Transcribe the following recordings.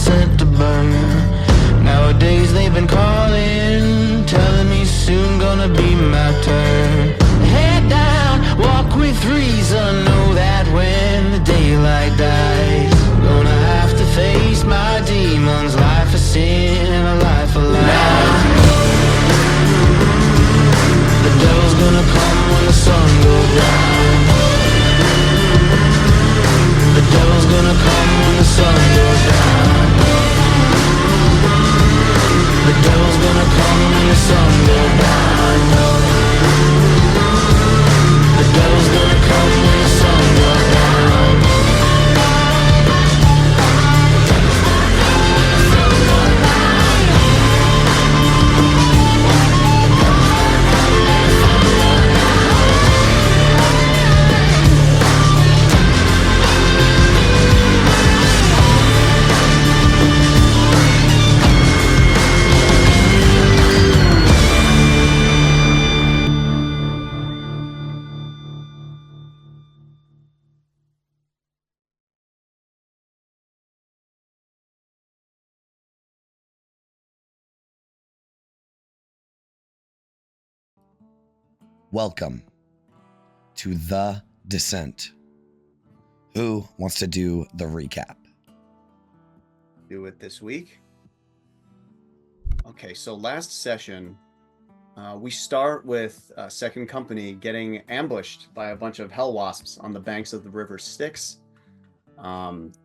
sent to burn. Nowadays they've been calling, telling me soon gonna be my turn. Head down, walk with reason, know that when the daylight dies, I'm gonna have to face my demons. Life of sin and a life of lies. The devil's gonna come when the sun goes down. The devil's gonna come when the sun goes down. The devil's gonna come when the sun goes down. The devil's gonna come when the sun goes down. Welcome to The Descent. Who wants to do the recap? Do it this week. Okay, so last session, we start with Second Company getting ambushed by a bunch of hell wasps on the banks of the river Styx.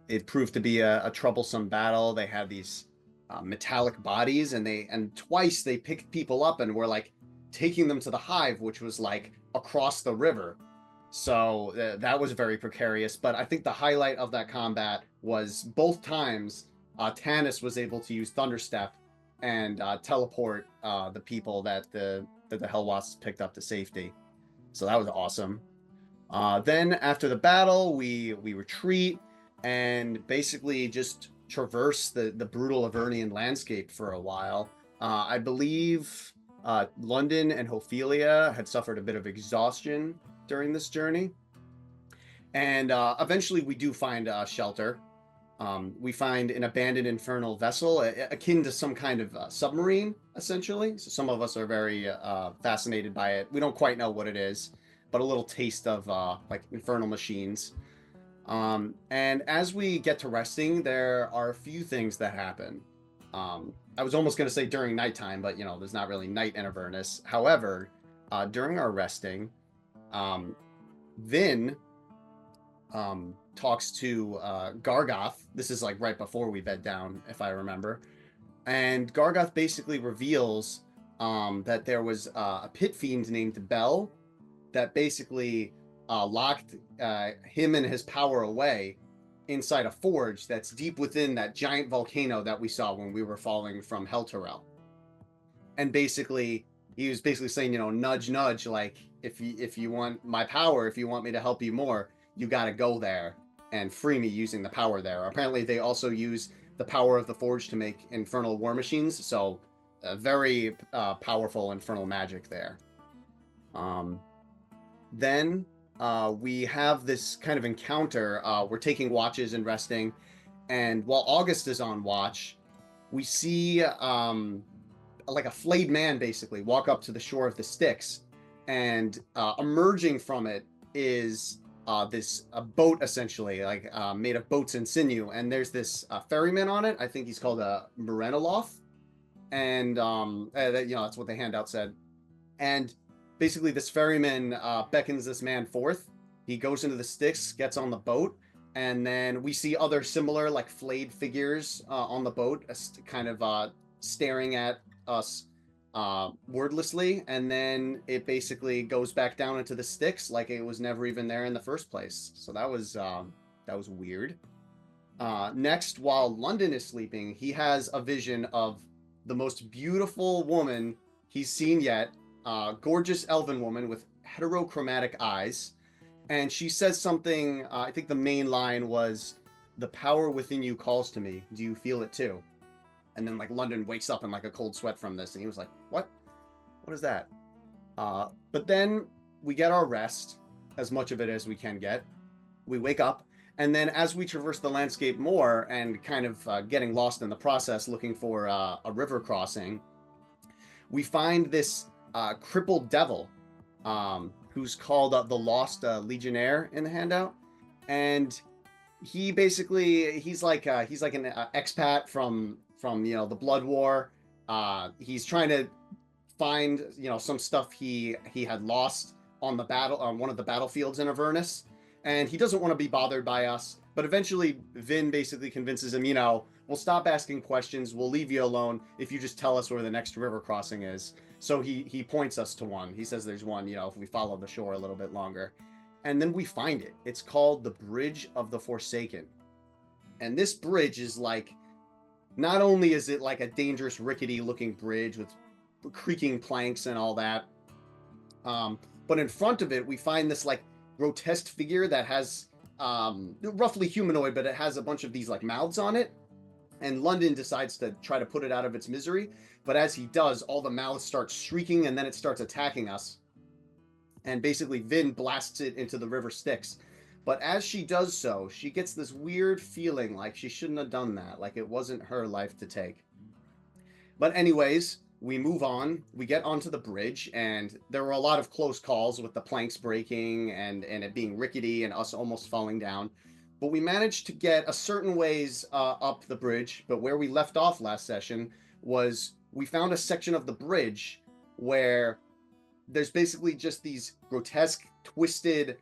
It proved to be a troublesome battle. They had these metallic bodies, and twice they picked people up and were like taking them to the hive, which was like across the river. So that was very precarious. But I think the highlight of that combat was both times Tannis was able to use Thunderstep and teleport the people that the hell wasps picked up to safety. So that was awesome. Then after the battle, we retreat and basically just traverse the brutal Avernian landscape for a while. I believe London and Ophelia had suffered a bit of exhaustion during this journey. And eventually we do find shelter. We find an abandoned infernal vessel akin to some kind of submarine, essentially. So some of us are very fascinated by it. We don't quite know what it is, but a little taste of like infernal machines. And as we get to resting, there are a few things that happen. I was almost going to say during nighttime, but there's not really night in Avernus. However, during our resting, Vin talks to Gargoth. This is like right before we bed down, if I remember. And Gargoth basically reveals that there was a pit fiend named Bell that basically locked him and his power away inside a forge that's deep within that giant volcano that we saw when we were falling from Helterel. And basically, he was basically saying, nudge, nudge, like, if you want my power, if you want me to help you more, you got to go there and free me using the power there. Apparently, they also use the power of the forge to make Infernal War Machines, so very powerful infernal magic there. Then we have this kind of encounter. We're taking watches and resting, and while August is on watch, we see like a flayed man basically walk up to the shore of the Styx, and emerging from it is this boat, essentially, like made of boats and sinew, and there's this ferryman on it. I think he's called a Merenoloth, and that's what the handout said. And basically, this ferryman beckons this man forth. He goes into the Styx, gets on the boat, and then we see other similar, like, flayed figures on the boat, kind of staring at us wordlessly. And then it basically goes back down into the Styx like it was never even there in the first place. So that was weird. Next, while London is sleeping, he has a vision of the most beautiful woman he's seen yet. Gorgeous elven woman with heterochromatic eyes, and she says something. I think the main line was, "The power within you calls to me. Do you feel it too?" And then, like, London wakes up in like a cold sweat from this, and he was like, "What? What is that?" But then we get our rest, as much of it as we can get. We wake up, And then as we traverse the landscape more and kind of getting lost in the process, looking for a river crossing, we find this crippled devil who's called the Lost Legionnaire in the handout. And he basically, he's like an expat from the Blood War. He's trying to find some stuff he had lost on one of the battlefields in Avernus, and he doesn't want to be bothered by us. But eventually, Vin basically convinces him, we'll stop asking questions. We'll leave you alone if you just tell us where the next river crossing is. So he points us to one. He says there's one, if we follow the shore a little bit longer. And then we find it. It's called the Bridge of the Forsaken. And this bridge is like, not only is it like a dangerous, rickety looking bridge with creaking planks and all that, but in front of it, we find this like grotesque figure that has roughly humanoid, but it has a bunch of these like mouths on it. And London decides to try to put it out of its misery. But as he does, all the mouths start shrieking and then it starts attacking us. And basically Vin blasts it into the river Styx. But as she does so, she gets this weird feeling like she shouldn't have done that, like it wasn't her life to take. But anyways, we move on, we get onto the bridge, and there were a lot of close calls with the planks breaking and it being rickety and us almost falling down. But we managed to get a certain ways up the bridge, but where we left off last session was we found a section of the bridge where there's basically just these grotesque, twisted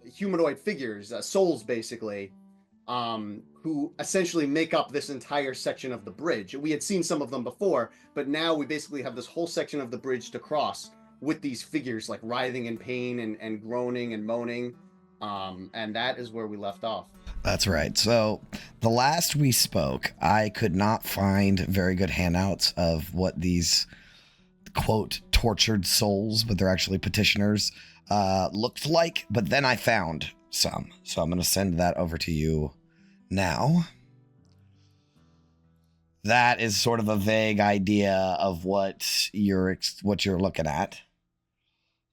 humanoid figures, souls basically, who essentially make up this entire section of the bridge. We had seen some of them before, but now we basically have this whole section of the bridge to cross with these figures like writhing in pain and groaning and moaning. And that is where we left off. That's right. So the last we spoke, I could not find very good handouts of what these quote tortured souls, but they're actually petitioners, looked like, but then I found some. So I'm going to send that over to you now. That is sort of a vague idea of what you're looking at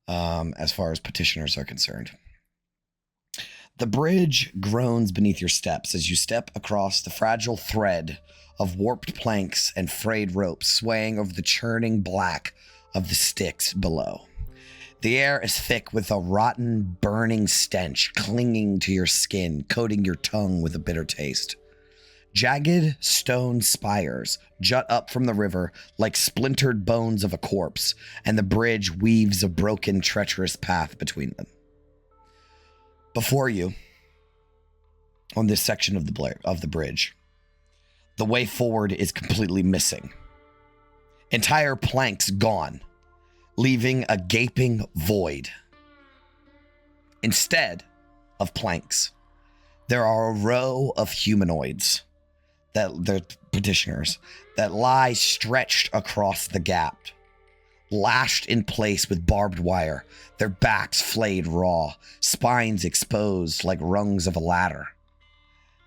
as far as petitioners are concerned. The bridge groans beneath your steps as you step across the fragile thread of warped planks and frayed ropes swaying over the churning black of the Styx below. The air is thick with a rotten, burning stench clinging to your skin, coating your tongue with a bitter taste. Jagged stone spires jut up from the river like splintered bones of a corpse, and the bridge weaves a broken, treacherous path between them. Before you, on this section of the bridge, the way forward is completely missing. Entire planks gone, leaving a gaping void. Instead of planks, there are a row of humanoids, the petitioners, that lie stretched across the gap, lashed in place with barbed wire, their backs flayed raw, spines exposed like rungs of a ladder.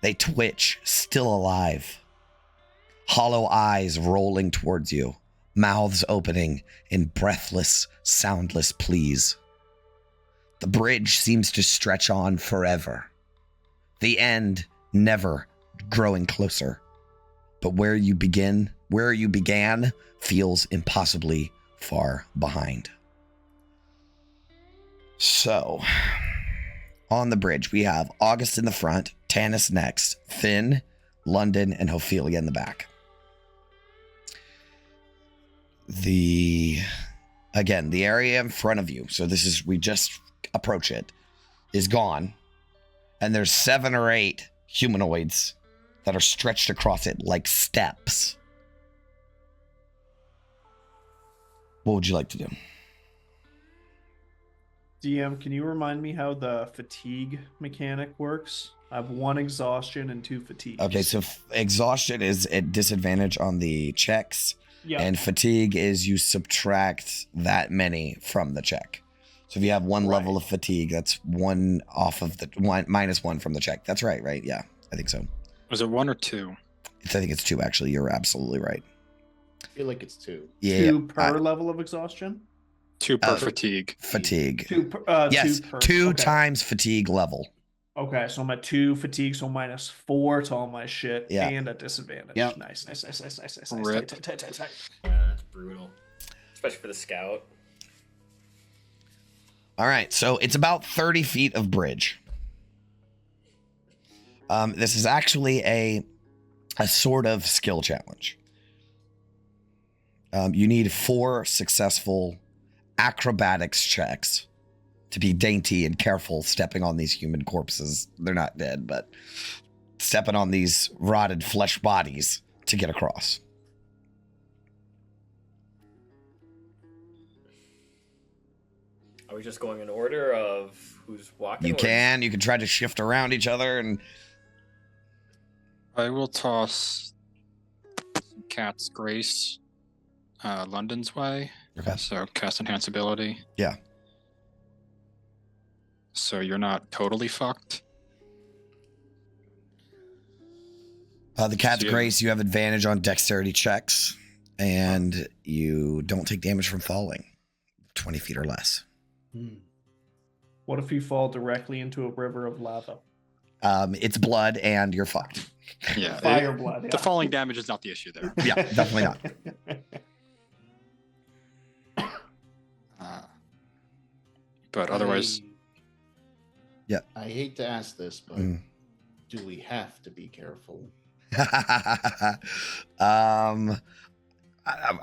They twitch, still alive, hollow eyes rolling towards you, mouths opening in breathless, soundless pleas. The bridge seems to stretch on forever, the end never growing closer. But where you began feels impossibly far behind. So, on the bridge, we have August in the front, Tanis next, Finn, London, and Ophelia in the back. The area in front of you, so we just approach it, is gone. And there's 7 or 8 humanoids that are stretched across it like steps. What would you like to do? DM, can you remind me how the fatigue mechanic works? I have 1 exhaustion and 2 fatigue. Okay, so exhaustion is at disadvantage on the checks. Yeah. And fatigue is you subtract that many from the check. So if you have 1 level of fatigue, that's 1 off of the minus 1 from the check. That's right? Yeah, I think so. Was it 1 or 2? I think it's 2, actually. You're absolutely right. I feel like it's 2. Yeah. 2 per level of exhaustion? 2 per fatigue. Fatigue. 2 per, yes, 2 per, 2 okay. times fatigue level. Okay, so I'm at 2 fatigue, so -4 to all my shit, Yeah. and a disadvantage. Yep. Nice. Rip. Tight. Yeah, that's brutal. Especially for the scout. All right, so it's about 30 feet of bridge. This is actually a sort of skill challenge. You need 4 successful acrobatics checks to be dainty and careful stepping on these human corpses. They're not dead, but stepping on these rotted flesh bodies to get across. Are we just going in order of who's walking? You can try to shift around each other, and I will toss Cat's Grace London's way. Okay. So cast Enhance ability. Yeah. So you're not totally fucked. The Cat's So you- Grace, you have advantage on dexterity checks, and you don't take damage from falling 20 feet or less. What if you fall directly into a river of lava? It's blood, and you're fucked. Yeah. Fire blood. The falling damage is not the issue there. Yeah, definitely not. But otherwise, I hate to ask this, but do we have to be careful? I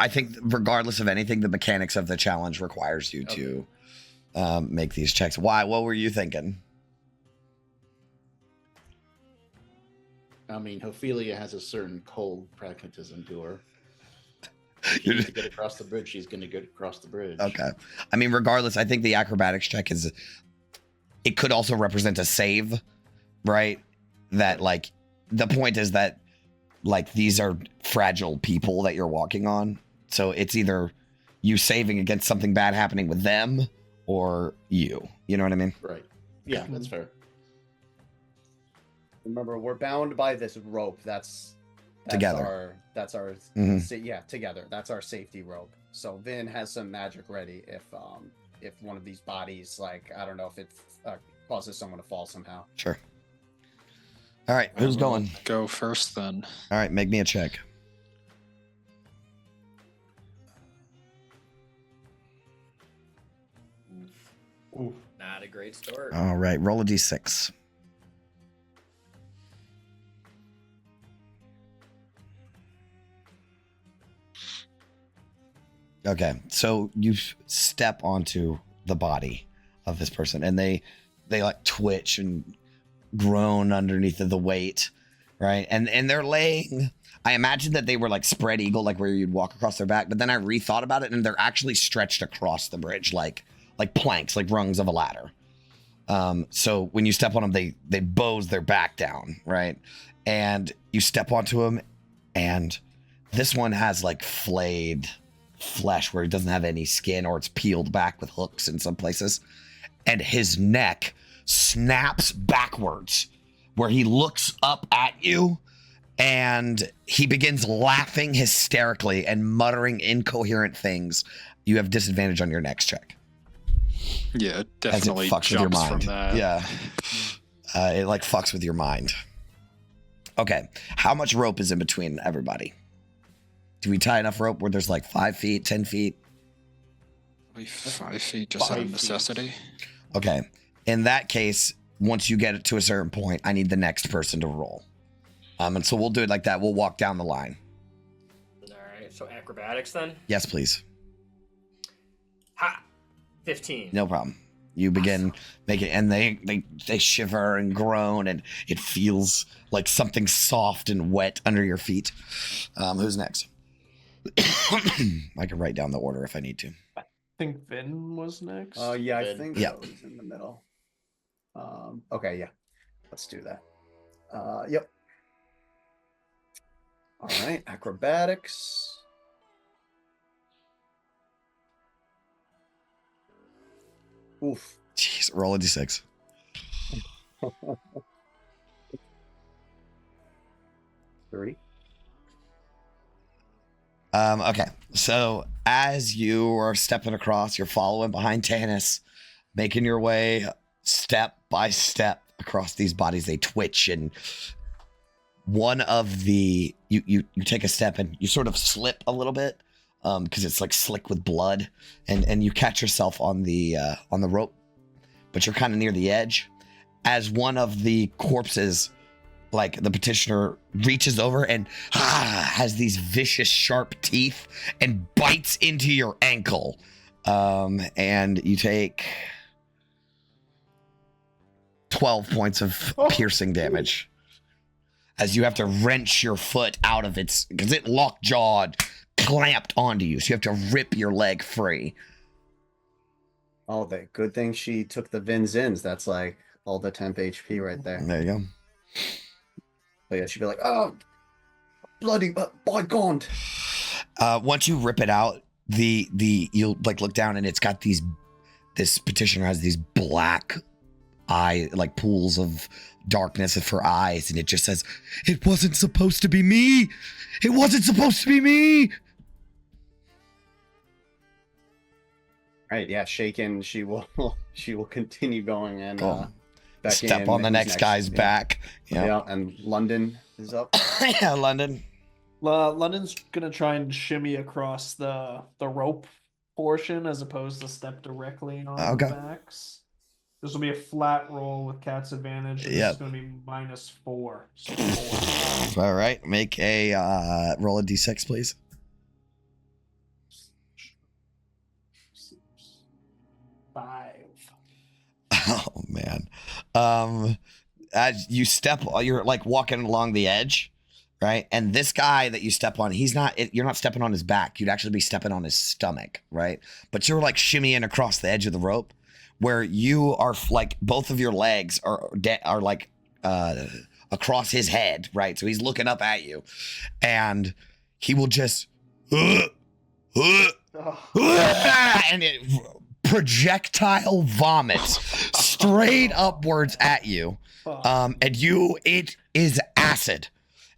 think regardless of anything, the mechanics of the challenge requires you to make these checks. Why? What were you thinking? I mean, Ophelia has a certain cold pragmatism to her. You're To get across the bridge, she's going to get across the bridge. Okay. I mean, regardless, I think the acrobatics check is, it could also represent a save, right? That, like, the point is that, like, these are fragile people that you're walking on. So it's either you saving against something bad happening with them or you. You know what I mean? Right. Yeah, that's fair. Remember, we're bound by this rope. That's Together. That's our Mhm. yeah, together. That's our safety rope. So Vin has some magic ready if one of these bodies, like, I don't know if it causes someone to fall somehow. Sure. All right. Who's I will going? go first then. All right. Make me a check. Oof. Not a great start. All right. Roll a d6. Okay, so you step onto the body of this person, and they like twitch and groan underneath of the weight, right? And they're laying. I imagine that they were like spread eagle, like where you'd walk across their back. But then I rethought about it, and they're actually stretched across the bridge, like planks, like rungs of a ladder. So when you step on them, they bows their back down, right? And you step onto them, and this one has like flayed flesh where he doesn't have any skin, or it's peeled back with hooks in some places, and his neck snaps backwards where he looks up at you, and he begins laughing hysterically and muttering incoherent things. You have disadvantage on your next check. Yeah, it As it definitely fucks with your jumps mind. from that. Yeah. It like fucks with your mind. Okay. How much rope is in between everybody? Do we tie enough rope where there's like 5 feet, 10 feet? Probably 5 feet just out 5 of feet. necessity. Okay. In that case, once you get it to a certain point, I need the next person to roll. And so we'll do it like that. We'll walk down the line. All right, so acrobatics then. Yes, please. Ha! 15. No problem. You begin making, and they shiver and groan, and it feels like something soft and wet under your feet. Who's next? I can write down the order if I need to. I think Vin was next. Yeah, I Vin. think Yeah. that was in the middle. Okay, yeah. Let's do that. Yep. All right, acrobatics. Oof. Jeez, roll a d6. 30. Okay, so as you are stepping across, you're following behind Tanis, making your way step by step across these bodies. They twitch, and one of the you take a step and you sort of slip a little bit because it's like slick with blood, and you catch yourself on the rope, but you're kind of near the edge as one of the corpses, like the petitioner, reaches over and has these vicious sharp teeth and bites into your ankle, and you take 12 points of piercing damage as you have to wrench your foot out of its, because it lockjawed, clamped onto you, so you have to rip your leg free. Oh, the good thing she took the Vin-Zins. That's like all the temp HP right there. There you go. But yeah, she'd be like, oh, bloody, by God. Once you rip it out, you'll like look down and it's got this petitioner has these black eye, like pools of darkness for eyes, and it just says, "It wasn't supposed to be me. It wasn't supposed to be me." Right, yeah, shaken. She will continue going and Cool. back Step in. on the Who's next guy's back. Yeah, and London is up. Yeah, London. London's gonna try and shimmy across the rope portion as opposed to step directly on Okay. the backs. This will be a flat roll with cat's advantage. And Yep. It's gonna be -4. So 4. All right, make a roll a d6, please. 5. Oh man. As you step, you're like walking along the edge, right? And this guy that you step on, you're not stepping on his back. You'd actually be stepping on his stomach, right? But you're like shimmying across the edge of the rope where you are like both of your legs are like across his head, right? So he's looking up at you and he will just and it projectile vomits straight upwards at you. And it is acid,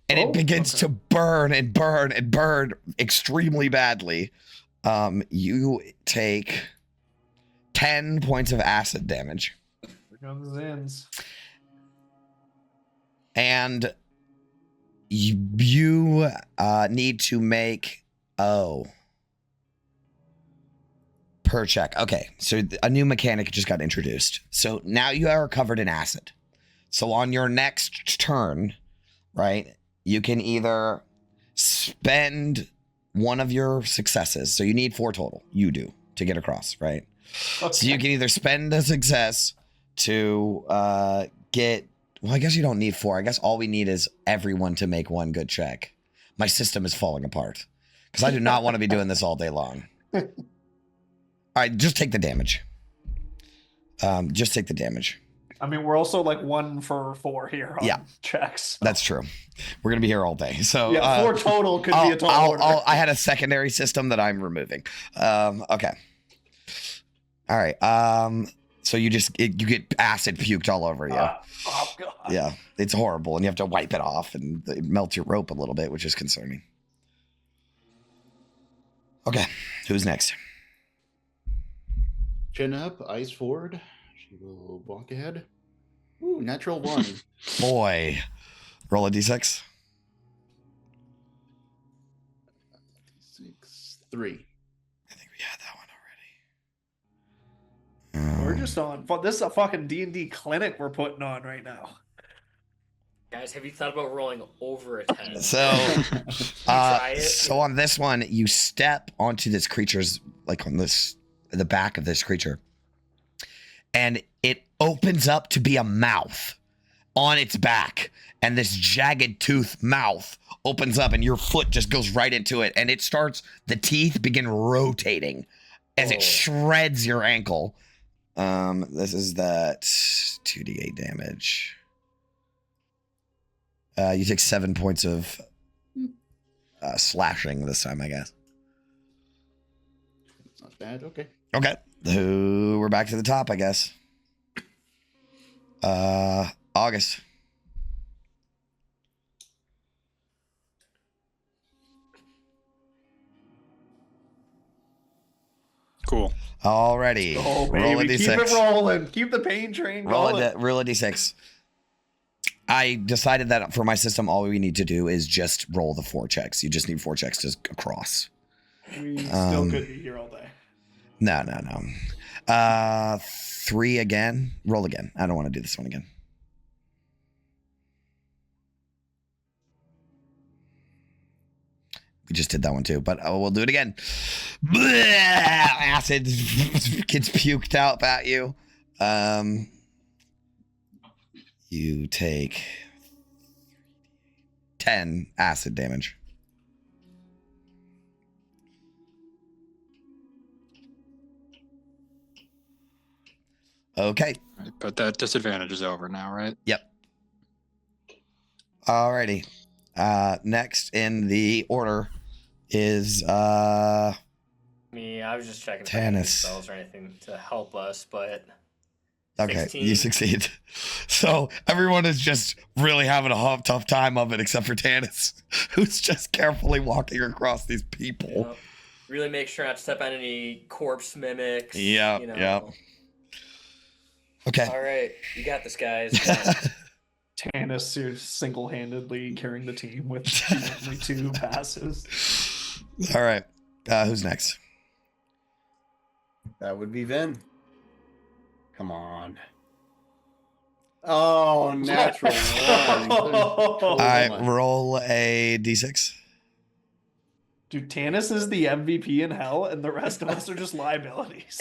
and it begins to burn and burn and burn extremely badly. You take 10 points of acid damage. Here comes Zins. And you need to make per check. Okay, so a new mechanic just got introduced. So now you are covered in acid. So on your next turn, right, you can either spend one of your successes. So you need 4 total. You do to get across, right? Okay. So you can either spend a success to get. Well, I guess you don't need 4. I guess all we need is everyone to make one good check. My system is falling apart because I do not want to be doing this all day long. All right, just take the damage. Just take the damage. I mean, we're also like 1 for 4 here on checks. That's true. We're going to be here all day. So yeah, 4 total could be a total order. I had a secondary system that I'm removing. Okay. All right. So you get acid puked all over you. Oh, God. Yeah, it's horrible. And you have to wipe it off and it melts your rope a little bit, which is concerning. Okay. Who's next? Chin up, eyes forward. She will walk ahead. Ooh, natural 1. Boy. Roll a d6. 6, 3. I think we had that one already. We're just on. This is a fucking D&D clinic we're putting on right now. Guys, have you thought about rolling over a 10? So, Try it. so on this one, you step onto this creature's, like on the back of this creature, and it opens up to be a mouth on its back, and this jagged tooth mouth opens up, and your foot just goes right into it, and the teeth begin rotating as it shreds your ankle. This is that 2d8 damage. You take 7 points of slashing this time, I guess. It's not bad. Okay. Okay. We're back to the top, I guess. August. Cool. Alrighty. Oh, Roll a baby. d6. Keep it rolling. Keep the pain train going. Roll a d6. I decided that for my system, all we need to do is just roll the 4 checks. You just need 4 checks to cross. We still could be here all day. No. 3 again. Roll again. I don't want to do this one again. We just did that one too, but we'll do it again. Acid gets puked out at you. You take 10 acid damage. Okay. Right, but that disadvantage is over now, right? Yep. Alrighty. Next in the order is I was just checking if I had any Tannis. spells or anything to help us, but Okay, 16. you succeed. So everyone is just really having a tough time of it, except for Tannis, who's just carefully walking across these people. You know, really make sure not to step on any corpse mimics. Yep, you know. yep. Okay. All right, you got this, guys. Tannis is single-handedly carrying the team with only 2 passes. All right. Who's next? That would be Vin. Come on. Oh, natural one. All right, roll a d6. Dude, Tannis is the MVP in hell, and the rest of us are just liabilities.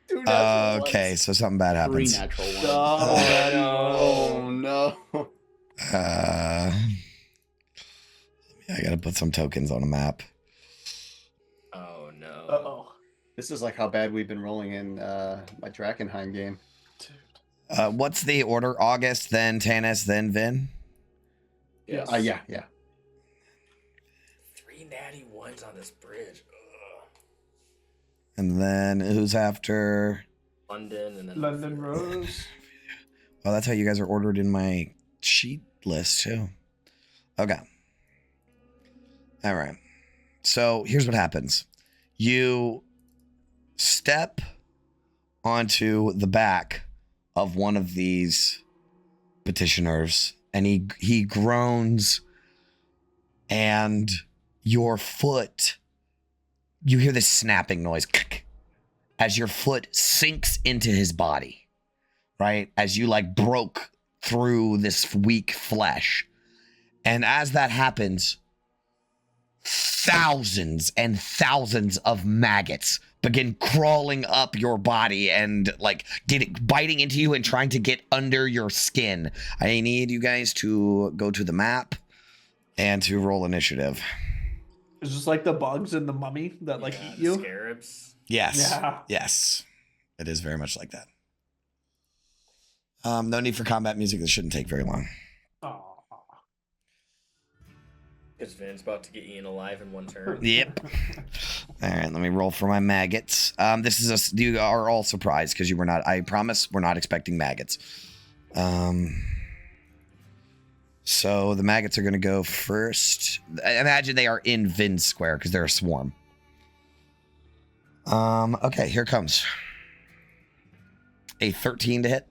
Two natural Okay, ones. so something bad 3 happens. natural ones. Oh, no. I gotta put some tokens on a map. Oh no. Uh-oh. This is like how bad we've been rolling in my Drakenheim game. Dude. What's the order? August, then Tannis, then Vin? Yes. Yeah. 3 natty ones on this bridge. Ugh. And then who's after? London and then London Rose. Well, that's how you guys are ordered in my sheet list, too. Okay. All right. So here's what happens. You step onto the back of one of these petitioners, and he groans, and your foot, you hear this snapping noise as your foot sinks into his body, right? As you like broke through this weak flesh. And as that happens, thousands and thousands of maggots begin crawling up your body and like biting into you and trying to get under your skin. I need you guys to go to the map and to roll initiative. It's just like the bugs in the mummy that like eat you. Scarabs. Yes. Yeah. Yes. It is very much like that. No need for combat music. This shouldn't take very long. Aw. Because Vin's about to get eaten alive in one turn. Yep. All right, let me roll for my maggots. This is you are all surprised because you were not. I promise we're not expecting maggots. So the maggots are going to go first. I imagine they are in Vin's square because they're a swarm. Okay, here comes a 13 to hit.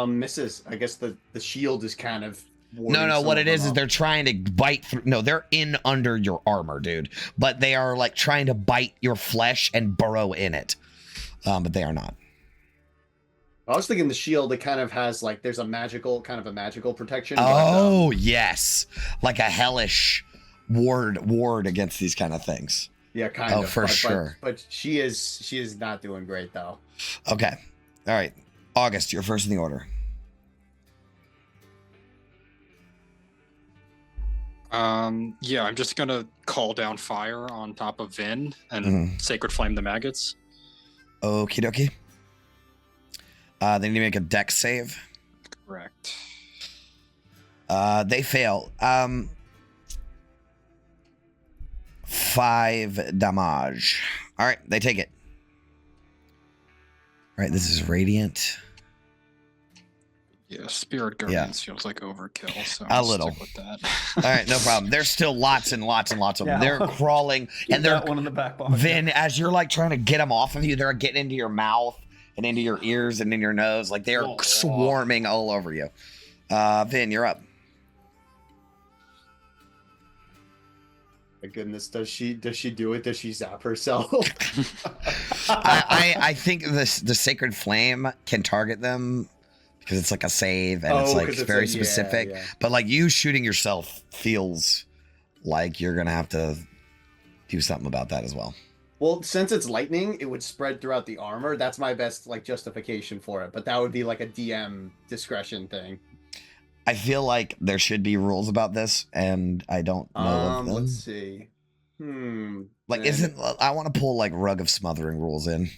Misses. I guess the shield is kind of. No, what it is they're trying to bite through. No, they're in under your armor, dude. But they are like trying to bite your flesh and burrow in it. But they are not. I was thinking the shield, it kind of has like, there's a magical protection. Oh, yes. Like a hellish ward against these kind of things. Yeah, kind of. Oh, for sure. But she is not doing great though. Okay. All right. August, you're first in the order. Yeah, I'm just gonna call down fire on top of Vin and Sacred Flame the maggots. Okie dokie. They need to make a dex save. Correct. They fail. 5 damage. All right, they take it. All right, this is radiant. Yeah, Spirit Guardians feels like overkill, so A I'll little. stick with that. All right, no problem. There's still lots and lots and lots of them. Yeah. They're crawling, Keep and they're that one in the back pocket. Vin, as you're like trying to get them off of you, they're getting into your mouth, and into your ears and in your nose. Like they are swarming all over you. Vin, you're up. My goodness, does she do it? Does she zap herself? I think the sacred flame can target them because it's like a save and it's like very specific. Yeah. But like you shooting yourself feels like you're gonna have to do something about that as well. Well, since it's lightning, it would spread throughout the armor. That's my best like justification for it. But that would be like a DM discretion thing. I feel like there should be rules about this, and I don't know of them. Let's see. Like, I want to pull like Rug of Smothering rules in.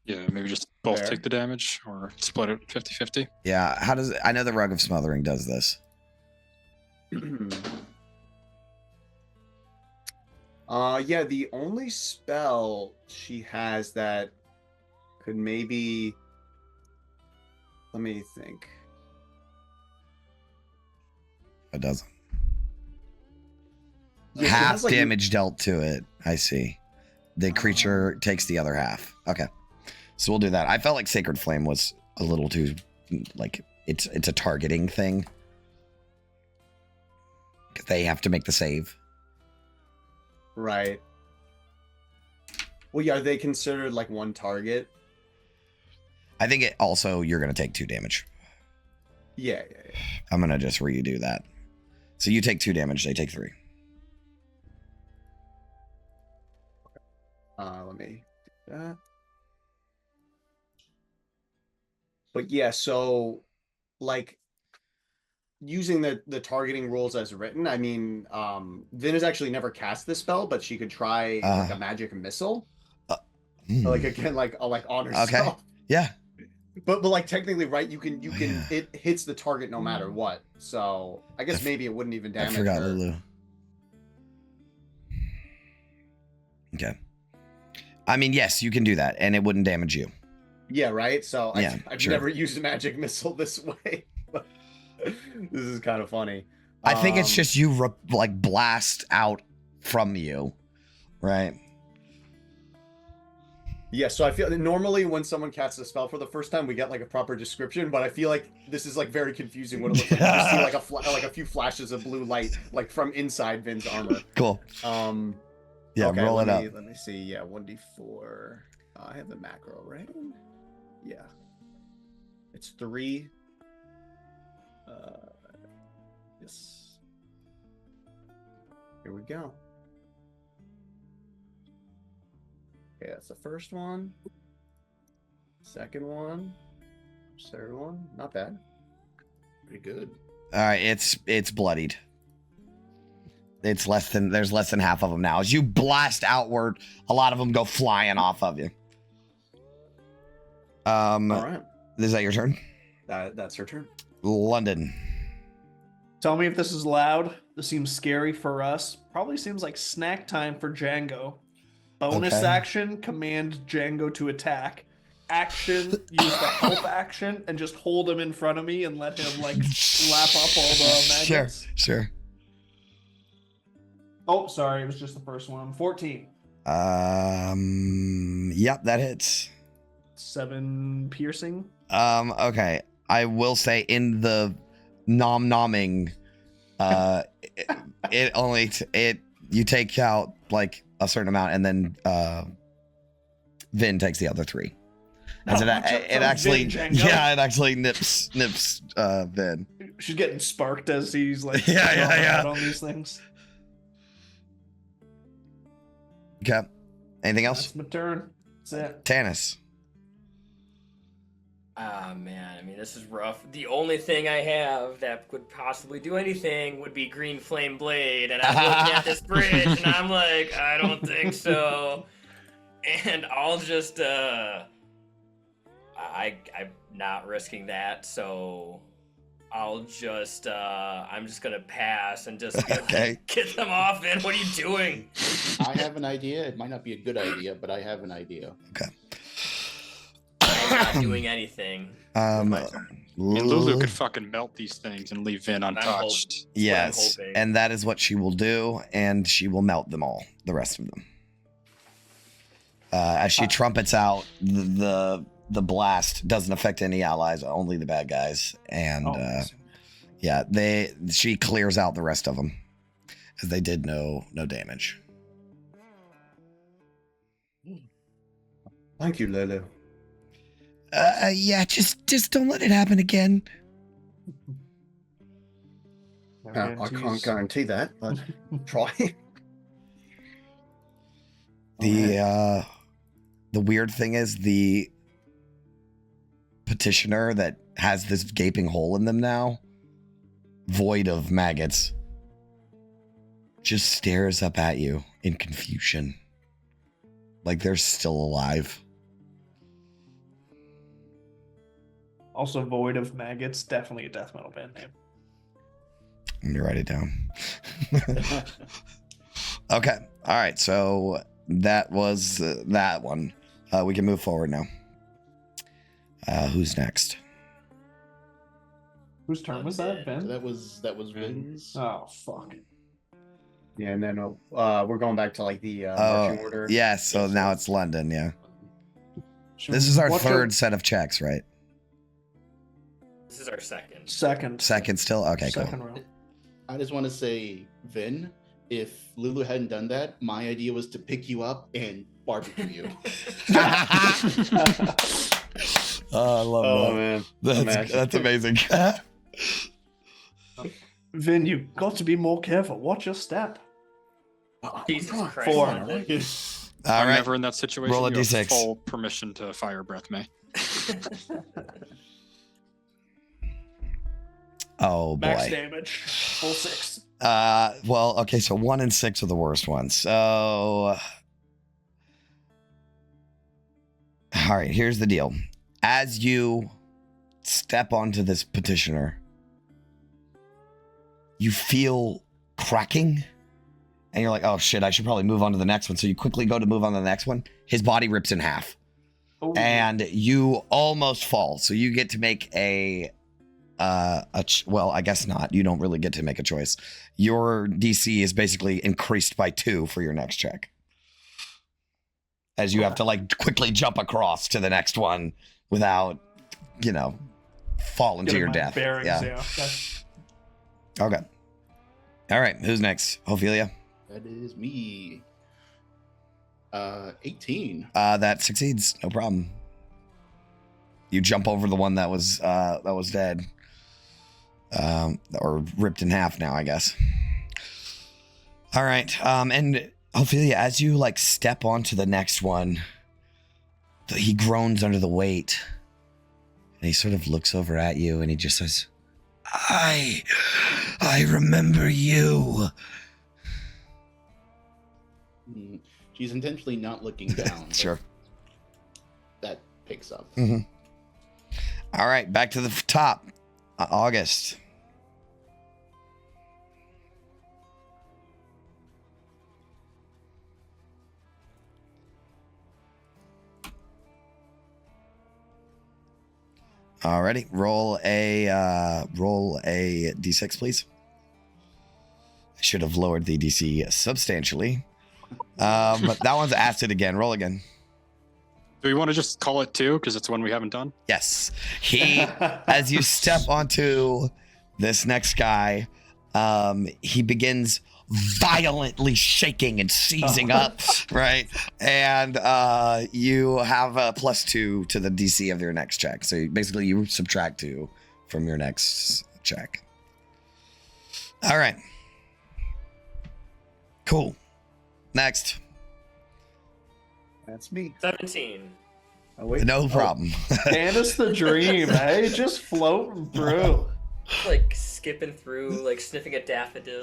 Yeah, maybe just both take the damage or split it 50-50. Yeah, how does I know the Rug of Smothering does this? Yeah, the only spell she has that could maybe, let me think. It doesn't. Yeah, half like damage dealt to it. I see. The creature takes the other half. Okay. So we'll do that. I felt like Sacred Flame was a little too, like, it's a targeting thing. Because they have to make the save. Right. Well, yeah, are they considered like one target? I think it also, you're going to take 2 damage. Yeah. I'm going to just redo that. So you take 2 damage, they take 3. Let me do that. But yeah, so like using the targeting rules as written, I mean, Vin has actually never cast this spell, but she could try like a magic missile. Like again, like on herself. Okay. Yeah. But like technically, right? You can it hits the target no matter what. So I guess maybe it wouldn't even damage. I forgot her. Lulu. Okay. I mean, yes, you can do that, and it wouldn't damage you. Yeah, right. So yeah, I've never used a magic missile this way. This is kind of funny. I think it's just you like blast out from you, right? Yeah, so I feel that normally when someone casts a spell for the first time, we get like a proper description, but I feel like this is like very confusing what it looks like. You just see like a few flashes of blue light like from inside Vin's armor. Cool. Yeah, okay, roll it up. Let me see. Yeah, 1d4. I have the macro, right? Yeah. It's 3. Yes. Here we go. Okay, that's the first one. Second one. Third one. Not bad. Pretty good. All right, it's bloodied. There's less than half of them now. As you blast outward, a lot of them go flying off of you. All right. Is that your turn? That's her turn. London. Tell me if this is loud. This seems scary for us. Probably seems like snack time for Django. Bonus action, command Django to attack. Action, use the help action and just hold him in front of me and let him like slap up all the maggots. Sure. Oh, sorry, it was just the first one. 14. Yep, that hits. 7 piercing. Okay. I will say in the nom-nomming, you take out like a certain amount and then Vin takes the other 3. As it actually nips Vin. She's getting sparked as he's like on these things. Okay. Anything else? That's my turn. That's it. Tanis. Ah, man. I mean, this is rough. The only thing I have that could possibly do anything would be Green Flame Blade. And I'm looking at this bridge, and I'm like, I don't think so. And I'll just, I'm not risking that, so I'll just, I'm just going to pass and just get them off, man. What are you doing? I have an idea. It might not be a good idea, but I have an idea. Okay. I'm not doing anything. Lulu could fucking melt these things and leave Vin untouched. Yes, and that is what she will do, and she will melt them all, the rest of them. As she trumpets out, the the blast doesn't affect any allies, only the bad guys. And amazing. yeah, she clears out the rest of them, as they did no damage. Thank you, Lulu. Yeah, just don't let it happen again. No I guarantees. can't guarantee that, but try. The weird thing is the petitioner that has this gaping hole in them now, void of maggots, just stares up at you in confusion, like they're still alive. Also void of maggots, definitely a death metal band name. Let me write it down. Okay. All right. So that was that one. We can move forward now. Who's next? Whose turn was that, Ben? That was Vin's. Oh, fuck. Yeah, and then we're going back to like the marching order. Yeah. So now it's London. Yeah. This is our third set of checks, right? This is our second. Second still? Okay, Second cool. round. I just want to say, Vin, if Lulu hadn't done that, my idea was to pick you up and barbecue you. Oh, I love Oh that. man, That's amazing. Vin, you got to be more careful. Watch your step. Jesus Christ. 4. All I'm right. never in that situation. Roll a you have D6. full permission to fire breath me. Oh Max boy. damage. Full 6. Well, okay, so 1 and 6 are the worst ones. So, all right, here's the deal. As you step onto this petitioner, you feel cracking, and you're like, oh shit, I should probably move on to the next one. So you quickly go to move on to the next one. His body rips in half, Ooh. and you almost fall. So you get to make well, I guess not. You don't really get to make a choice. Your DC is basically increased by 2 for your next check, as you have to like quickly jump across to the next one without, falling to Getting your my death. bearings, Yeah. Okay. Okay. All right. Who's next? Ophelia. That is me. 18. That succeeds. No problem. You jump over the one that was dead. Or ripped in half now, I guess. All right. And Ophelia, as you like step onto the next one, he groans under the weight, and he sort of looks over at you, and he just says, I remember you. She's intentionally not looking down. but Sure. That picks up. Mm-hmm. All right, back to the top. August. Alrighty, roll a d6, please. I should have lowered the DC substantially, but that one's acid again. Roll again. Do we want to just call it 2 because it's one we haven't done? Yes, as you step onto this next guy, he begins violently shaking and seizing up, right? And you have a +2 to the DC of your next check. So basically you subtract 2 from your next check. All right. Cool. Next. That's me. 17. Oh, wait. No problem. And it's the dream, hey? Just floating through. Like skipping through, like sniffing a daffodil.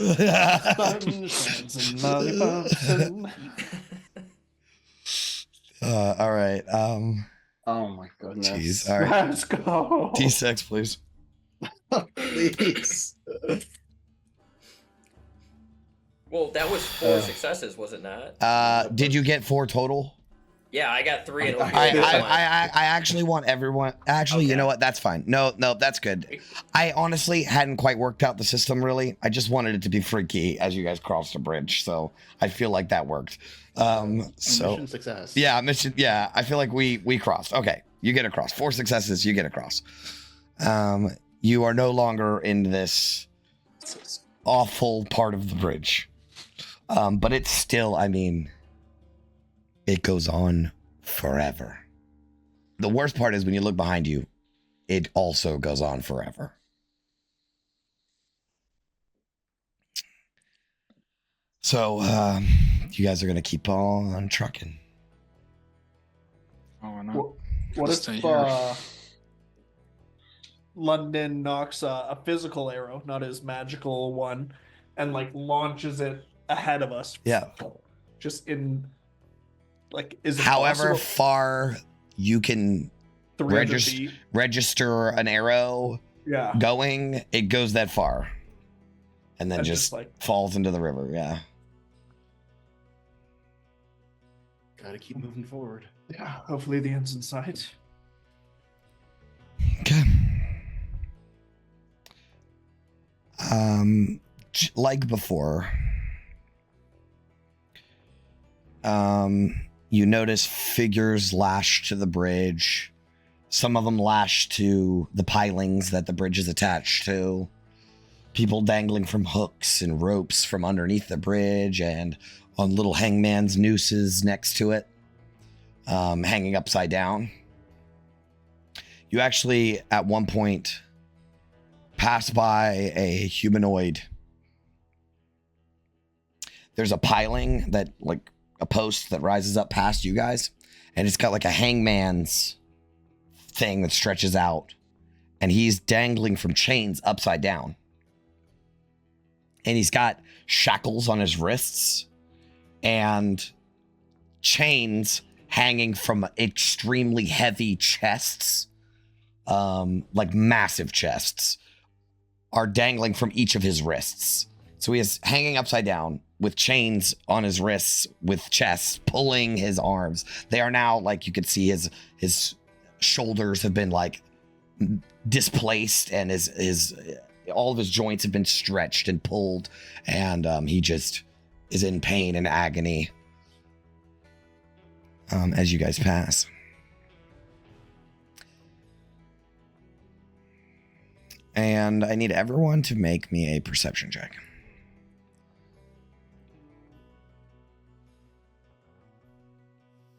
All right. Oh my goodness. Jeez. All right. Let's go. D6, please. Please. Well, that was 4 successes, was it not? Did you get 4 total? Yeah, I got 3 and I actually want everyone. Actually, you Okay. know what? That's fine. No, that's good. I honestly hadn't quite worked out the system really. I just wanted it to be freaky as you guys crossed a bridge. So I feel like that worked. So Mission success. yeah, mission. Yeah, I feel like we crossed. Okay, You get across. 4 successes, you get across. You are no longer in this awful part of the bridge. But it's still, I mean, it goes on forever. The worst part is when you look behind you, it also goes on forever. So, you guys are going to keep on trucking. Oh, no. What Just if stay here. London knocks a physical arrow, not his magical one, and like launches it ahead of us? Yeah. Just in, like, is it However possible? far you can 300 feet. register an arrow Yeah. going, it goes that far. And then And just just, like- falls into the river. Yeah. Gotta keep moving forward. Yeah. Hopefully the end's in sight. Okay. Like before, you notice figures lashed to the bridge. Some of them lashed to the pilings that the bridge is attached to. People dangling from hooks and ropes from underneath the bridge and on little hangman's nooses next to it, hanging upside down. You actually, at one point, pass by a humanoid. There's a piling that, like, a post that rises up past you guys, and it's got like a hangman's thing that stretches out, and he's dangling from chains upside down. And he's got shackles on his wrists and chains hanging from extremely heavy chests, like massive chests, are dangling from each of his wrists. So he is hanging upside down with chains on his wrists, with chests pulling his arms. They are now, like, you could see his shoulders have been like displaced, and his all of his joints have been stretched and pulled, and he just is in pain and agony as you guys pass. And I need everyone to make me a perception check.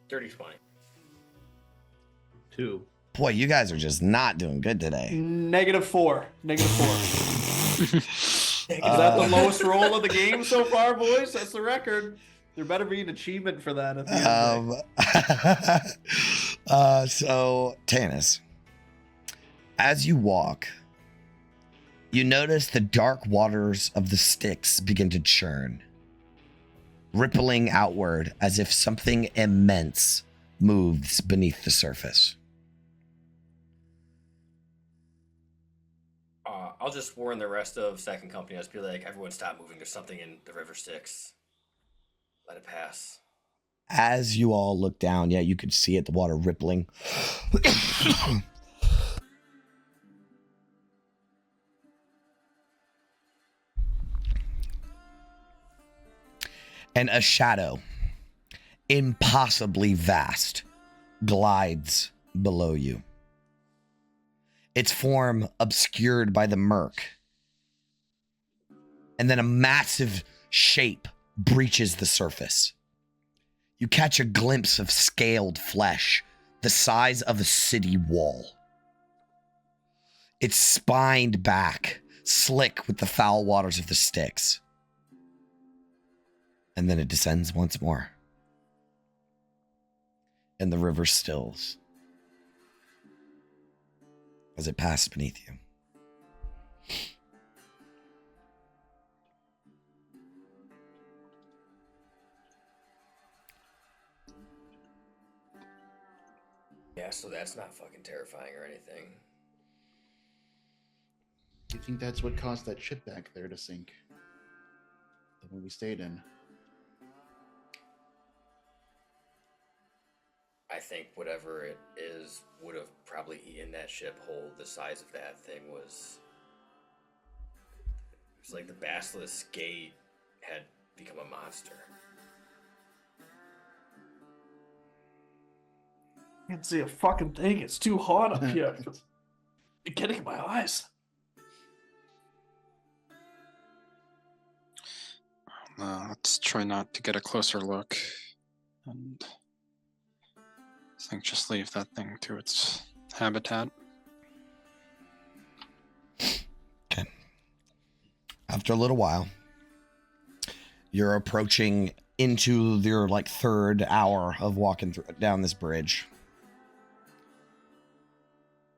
Dirty 20. 2. Boy, you guys are just not doing good today. -4. Is that the lowest roll of the game so far, boys? That's the record. There better be an achievement for that at the end of the day. So, Tanis, as you walk, you notice the dark waters of the Styx begin to churn, rippling outward as if something immense moves beneath the surface. I'll just warn the rest of Second Company. I'll just be like, everyone stop moving. There's something in the river Styx. Let it pass. As you all look down, yeah, you could see it, the water rippling. And a shadow, impossibly vast, glides below you. Its form obscured by the murk. And then a massive shape breaches the surface. You catch a glimpse of scaled flesh, the size of a city wall. It's spined back, slick with the foul waters of the Styx. And then it descends once more. And the river stills as it passes beneath you. Yeah, so that's not fucking terrifying or anything. Do you think that's what caused that ship back there to sink? The one we stayed in? I think whatever it is would have probably eaten that ship whole. The size of that thing was... It was like the Basilisk Gate had become a monster. Can't see a fucking thing. It's too hot up here. It's getting in my eyes. Let's try not to get a closer look. And I think just leave that thing to its habitat. Okay. After a little while, you're approaching into your like third hour of walking down this bridge.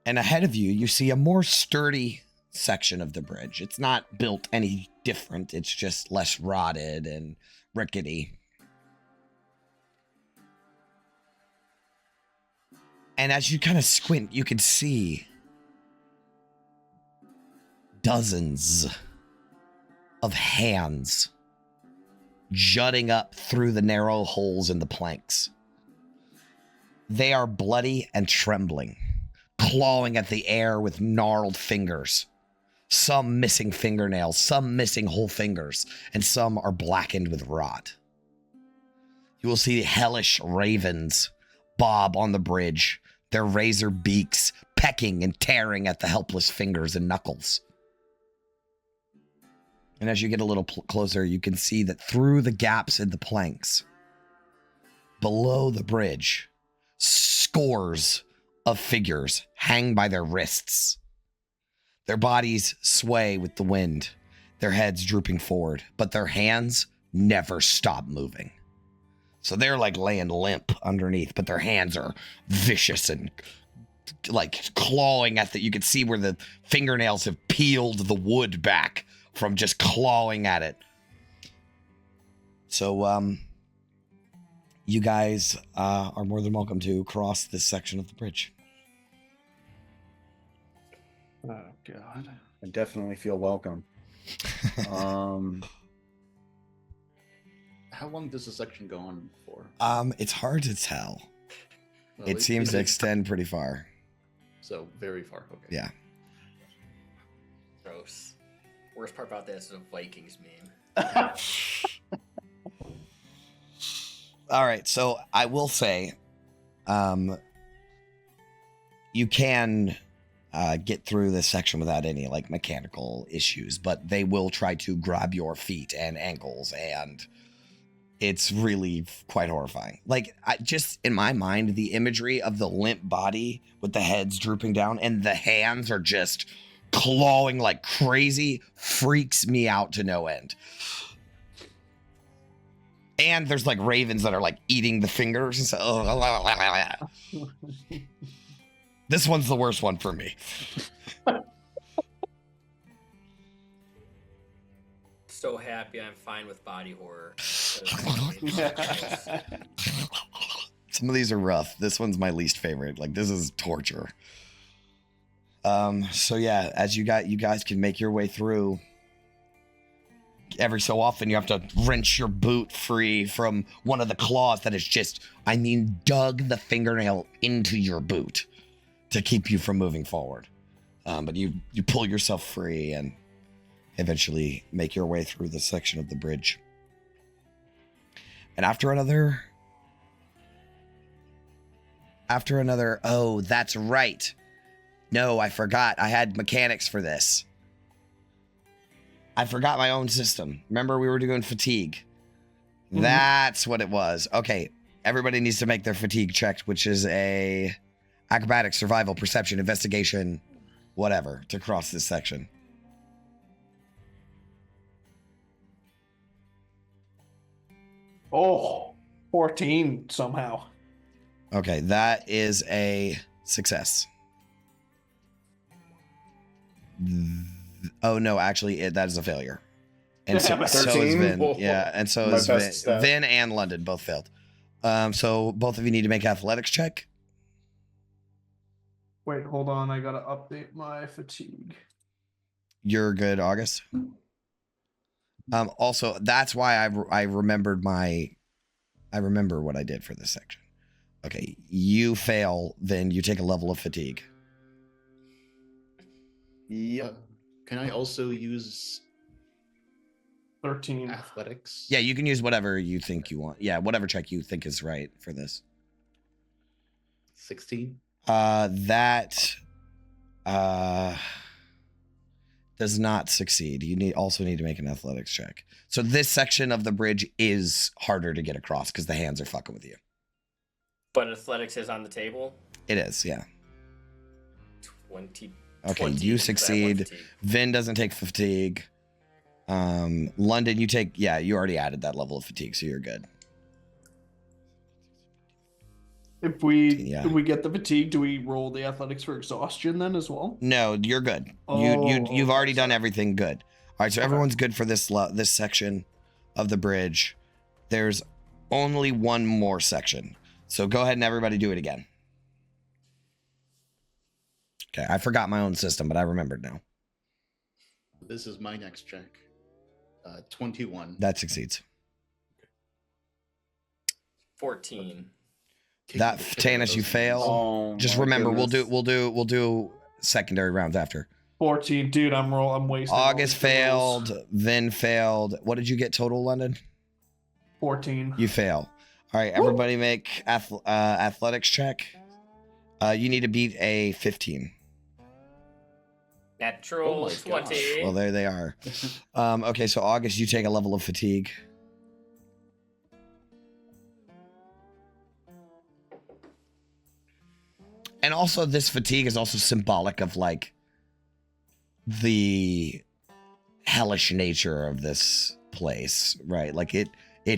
And ahead of you, you see a more sturdy section of the bridge. It's not built any different. It's just less rotted and rickety. And as you kind of squint, you can see dozens of hands jutting up through the narrow holes in the planks. They are bloody and trembling, clawing at the air with gnarled fingers. Some missing fingernails, some missing whole fingers, and some are blackened with rot. You will see hellish ravens bob on the bridge, their razor beaks pecking and tearing at the helpless fingers and knuckles. And as you get a little closer, you can see that through the gaps in the planks, below the bridge, scores of figures hang by their wrists. Their bodies sway with the wind, their heads drooping forward, but their hands never stop moving. So they're like laying limp underneath, but their hands are vicious and like clawing at the, you can see where the fingernails have peeled the wood back from just clawing at it. So, you guys are more than welcome to cross this section of the bridge. Oh, God. I definitely feel welcome. How long does the section go on for? It's hard to tell. Well, It seems is to it- extend pretty far. So very far. Okay. Yeah. Gross. Worst part about this is a Vikings meme. All right, so I will say, you can get through this section without any like mechanical issues, but they will try to grab your feet and ankles, and it's really quite horrifying. Like, just in my mind, the imagery of the limp body with the heads drooping down and the hands are just clawing like crazy freaks me out to no end. And there's like ravens that are like eating the fingers and so this one's the worst one for me. So happy I'm fine with body horror. Some of these are rough. This one's my least favorite. Like, this is torture. So yeah, as you guys can make your way through, every so often you have to wrench your boot free from one of the claws that is just, dug the fingernail into your boot to keep you from moving forward. But you pull yourself free and eventually make your way through this section of the bridge. And after another, oh, that's right. No, I forgot. I had mechanics for this. I forgot my own system. Remember we were doing fatigue? Mm-hmm. That's what it was. Okay, everybody needs to make their fatigue check, which is a acrobatics, survival, perception, investigation, whatever, to cross this section. Oh, 14 somehow. Okay, that is a success. Oh no, actually, that is a failure. And so is 13? Vin. Yeah, and so My is best Vin. stat. Vin and London both failed. So both of you need to make athletics check. Wait, hold on. I gotta update my fatigue. You're good, August. Also, that's why I remember what I did for this section. Okay, you fail, then you take a level of fatigue. Yep. Can I also use 13. athletics? Yeah, you can use whatever you think you want. Yeah, whatever check you think is right for this. 16. That does not succeed. You also need to make an athletics check. So this section of the bridge is harder to get across because the hands are fucking with you. But athletics is on the table. It is, yeah. 20. Okay, 20, you 'cause I have one succeed. fatigue. Vin doesn't take fatigue. London, you take, yeah, you already added that level of fatigue, so you're good. If we Yeah. if we get the fatigue, do we roll the athletics for exhaustion then as well? No, you're good. Oh, You've okay, already done sorry. everything good. All right, so Okay. everyone's good for this this section of the bridge. There's only one more section. So go ahead and everybody do it again. Okay, I forgot my own system, but I remembered now. This is my next check. 21. That succeeds. 14. That Tannis, you fail. Oh, Just my remember, goodness. we'll do secondary rounds after. 14, dude. I'm wasting. all August these rolls. failed. Vin failed. What did you get total, London? 14. You fail. All right, everybody make athletics check. You need to beat a 15. Natural Oh my 20. Well, there they are. Okay, so August, you take a level of fatigue. And also, this fatigue is also symbolic of like the hellish nature of this place, right? Like it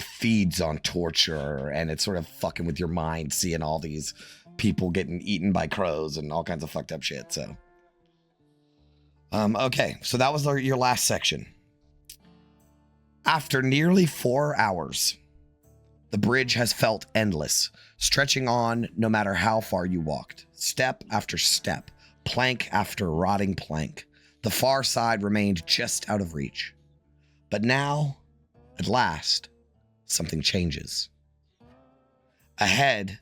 feeds on torture, and it's sort of fucking with your mind, seeing all these people getting eaten by crows and all kinds of fucked up shit. So, okay, so that was your last section. After nearly 4 hours, the bridge has felt endless, stretching on no matter how far you walked. Step after step, plank after rotting plank, the far side remained just out of reach. But now, at last, something changes. Ahead,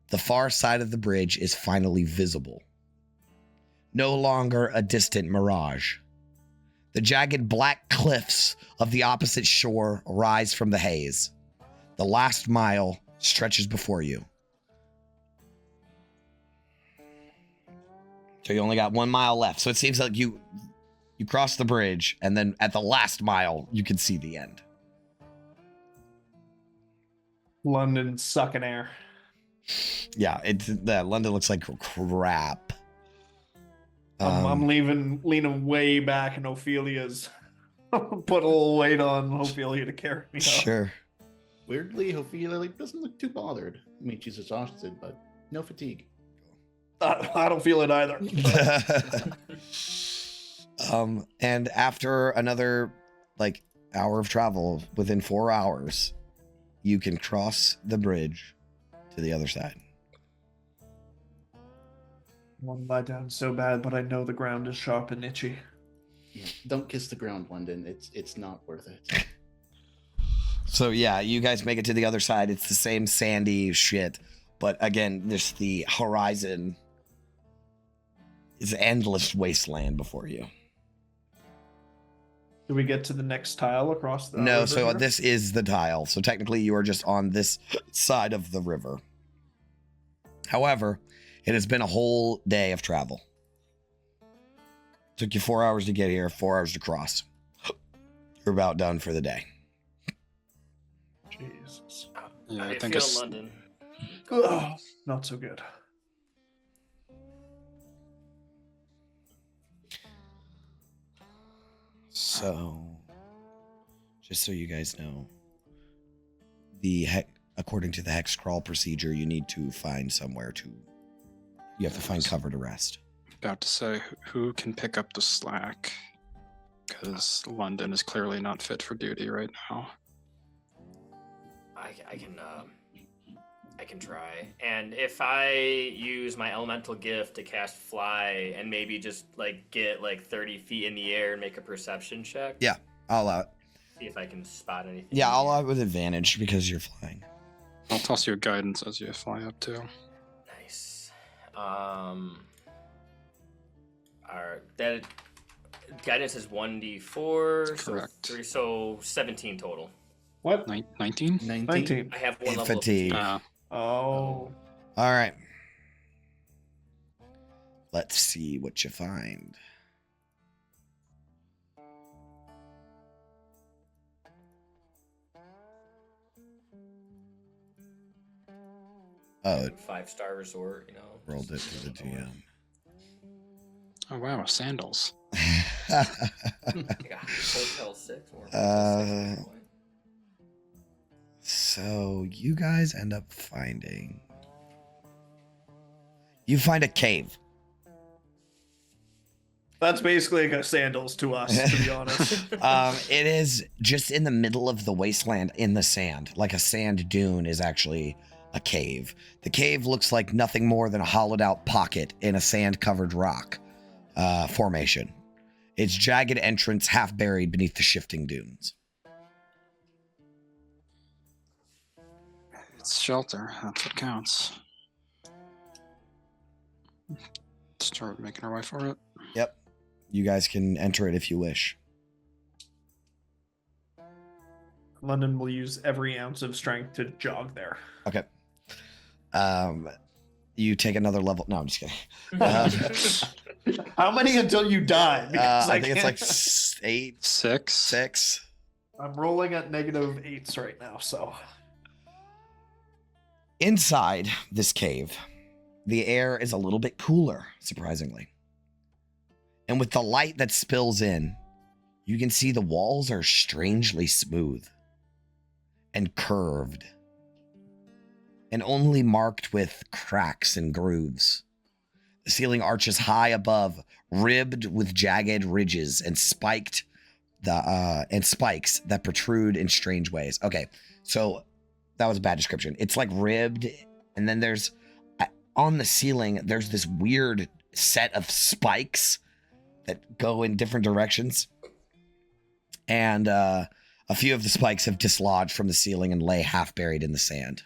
the far side of the bridge is finally visible. No longer a distant mirage. The jagged black cliffs of the opposite shore rise from the haze. The last mile stretches before you. So you only got 1 mile left. So it seems like you cross the bridge, and then at the last mile, you can see the end. London sucking air. Yeah, London looks like crap. I'm leaning way back, and Ophelia's put a little weight on Ophelia to carry me up. Sure. Weirdly, Ophelia doesn't look too bothered. I mean, she's exhausted, but no fatigue. I don't feel it either. And after another hour of travel, within 4 hours, you can cross the bridge to the other side. I want to lie down so bad, but I know the ground is sharp and itchy. Yeah, don't kiss the ground, London. It's not worth it. So yeah, you guys make it to the other side. It's the same sandy shit, but again, there's the horizon. It's endless wasteland before you. Do we get to the next tile across the No, river so here? this is the tile. So technically you are just on this side of the river. However, it has been a whole day of travel. Took you 4 hours to get here, 4 hours to cross. You're about done for the day. Jesus. Yeah, How do I you think feel, it's London? Ugh, not so good. So, just so you guys know, according to the hex crawl procedure, you need to find somewhere to. You have to find cover to rest. about to say who can pick up the slack, because London is clearly not fit for duty right now. I can try. And if I use my elemental gift to cast fly and maybe just get 30 feet in the air and make a perception check. Yeah, I'll allow it. See if I can spot anything. Yeah, I'll allow it with advantage because you're flying. I'll toss you a guidance as you fly up too. Nice. That guidance is 1d4. Correct. So 17 total. What? 19? 19. I have one level Fatigue. of fatigue. Oh. All right. Let's see what you find. Oh, it 5-star resort, you know. rolled it to the GM. Oh wow, sandals. Like a Hotel 6 or Hotel 6 point. So you guys end up finding. You find a cave. That's basically like sandals to us, to be honest. It is just in the middle of the wasteland in the sand. Like a sand dune is actually a cave. The cave looks like nothing more than a hollowed out pocket in a sand covered rock formation. Its jagged entrance half buried beneath the shifting dunes. It's shelter. That's what counts. Start making our way for it. Yep. You guys can enter it if you wish. London will use every ounce of strength to jog there. Okay. You take another level. No, I'm just kidding. How many until you die? Because I think it's can't- like 8, 6. 6. I'm rolling at -8s right now, so. Inside this cave, the air is a little bit cooler, surprisingly. And with the light that spills in, you can see the walls are strangely smooth and curved and only marked with cracks and grooves. The ceiling arches high above, ribbed with jagged ridges and spikes that protrude in strange ways. Okay, so that was a bad description. It's like ribbed, and then there's on the ceiling, there's this weird set of spikes that go in different directions. And a few of the spikes have dislodged from the ceiling and lay half buried in the sand.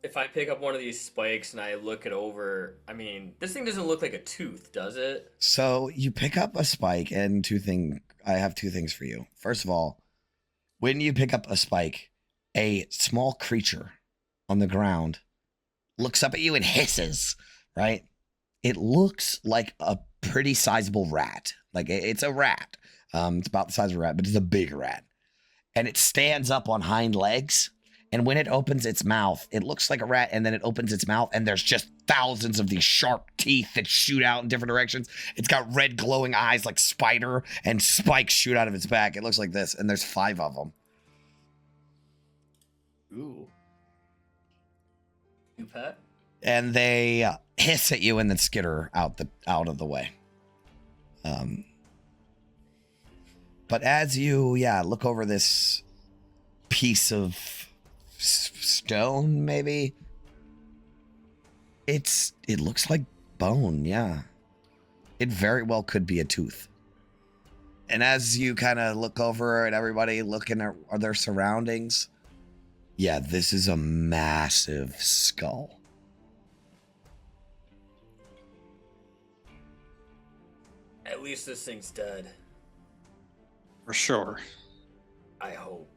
If I pick up one of these spikes and I look it over, I mean, this thing doesn't look like a tooth, does it? So you pick up a spike, and I have two things for you. First of all, when you pick up a spike, a small creature on the ground looks up at you and hisses, right? It looks like a pretty sizable rat. Like it's a rat. It's about the size of a rat, but it's a big rat. And it stands up on hind legs. And when it opens its mouth, it looks like a rat, and then it opens its mouth, and there's just thousands of these sharp teeth that shoot out in different directions. It's got red glowing eyes like spider, and spikes shoot out of its back. It looks like this, and there's 5 of them. Ooh. You pet? And they hiss at you and then skitter out of the way. But as you, look over this piece of stone, maybe it looks like bone. It very well could be a tooth. And as you kind of look over and everybody looking at their surroundings, this is a massive skull. At least this thing's dead. For sure. I hope.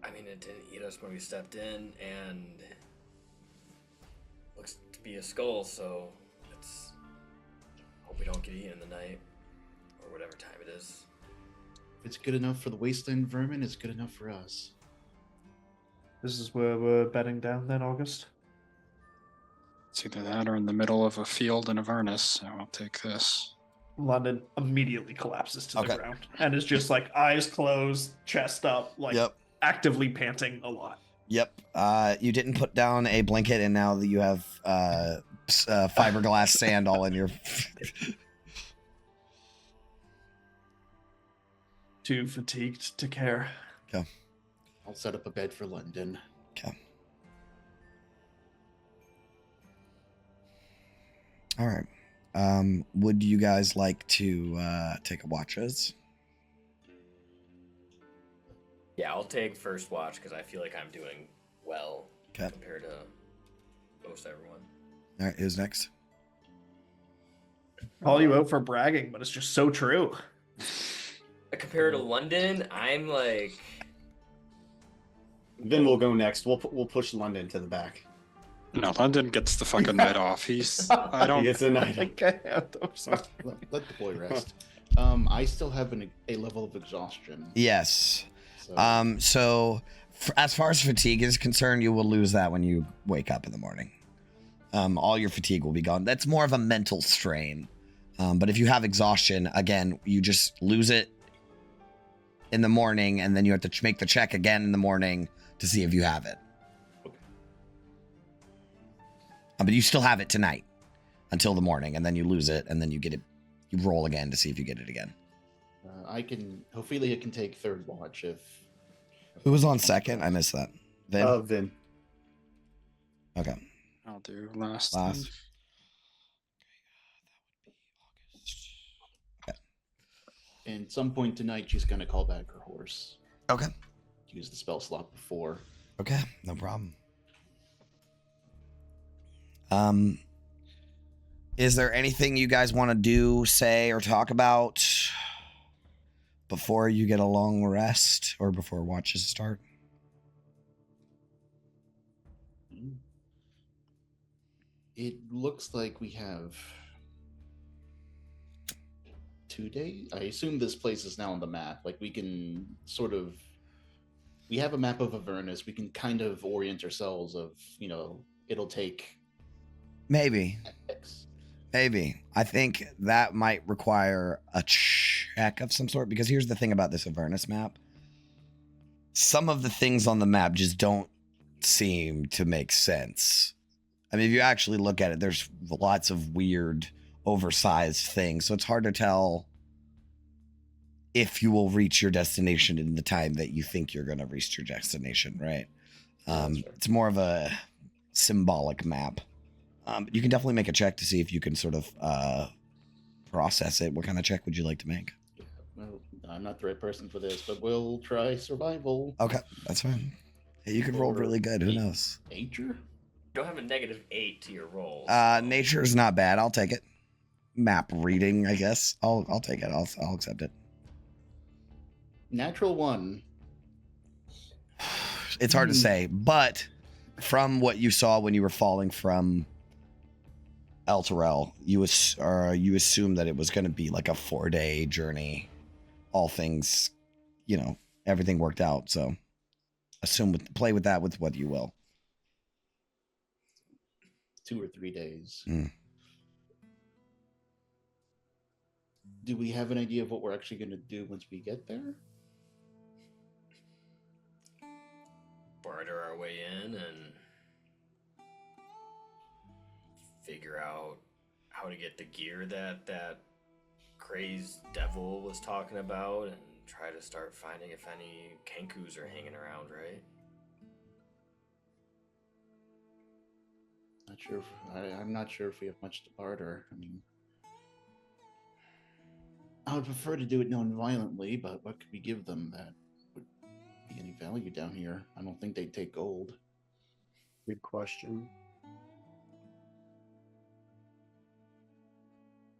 I mean, it didn't eat us when we stepped in, and looks to be a skull, so let's hope we don't get eaten in the night, or whatever time it is. If it's good enough for the wasteland vermin, it's good enough for us. This is where we're bedding down then, August? It's either that or in the middle of a field in Avernus, so I'll take this. London immediately collapses to Okay. the ground and is just like eyes closed, chest up, like actively panting a lot. Yep. You didn't put down a blanket, and now that you have fiberglass sand all in your. Too fatigued to care. Okay. I'll set up a bed for London. Okay. All right. Would you guys like to take a watches? Yeah, I'll take first watch because I feel like I'm doing well compared to most everyone. All right. Who's next? Call you out for bragging, but it's just so true. Compared to London, I'm like, Then we'll go next. We'll push London to the back. No, London gets the fucking night off. I He don't. gets a night. Okay, Let the boy rest. I still have a level of exhaustion. Yes. So, So as far as fatigue is concerned, you will lose that when you wake up in the morning. All your fatigue will be gone. That's more of a mental strain. But if you have exhaustion, again, you just lose it in the morning, and then you have to make the check again in the morning to see if you have it. But you still have it tonight until the morning, and then you lose it, and then you get it. You roll again to see if you get it again. Ophelia can take third watch if. Who was on second? I missed that. Vin? Vin. Okay. I'll do last. Last. And some point tonight, she's gonna call back her horse. Okay. Use the spell slot before. Okay. No problem. Is there anything you guys want to do, say, or talk about before you get a long rest or before watches start? It looks like we have 2 days. I assume this place is now on the map. Like we can sort of, we have a map of Avernus. We can kind of orient ourselves of, it'll take Maybe. X. Maybe. I think that might require a check of some sort, because here's the thing about this Avernus map. Some of the things on the map just don't seem to make sense. I mean, if you actually look at it, there's lots of weird, oversized things. So it's hard to tell if you will reach your destination in the time that you think you're going to reach your destination, right? It's more of a symbolic map. But you can definitely make a check to see if you can sort of process it. What kind of check would you like to make? Well, I'm not the right person for this, but we'll try survival. Okay, that's fine. Hey, you could roll really good. Who knows? Nature? you don't have a -8 to your roll. Nature is not bad. I'll take it. Map reading, I guess. I'll take it. I'll accept it. Natural 1. It's hard to say, but from what you saw when you were falling from El Terrell, you assume that it was going to be like a 4-day journey. All things, everything worked out. So play with that with what you will. 2 or 3 days. Mm. Do we have an idea of what we're actually going to do once we get there? Barter our way in and figure out how to get the gear that crazed devil was talking about, and try to start finding if any Kenkus are hanging around, right? Not sure. I'm not sure if we have much to barter. I mean, I would prefer to do it non-violently, but what could we give them that would be any value down here? I don't think they'd take gold. Good question.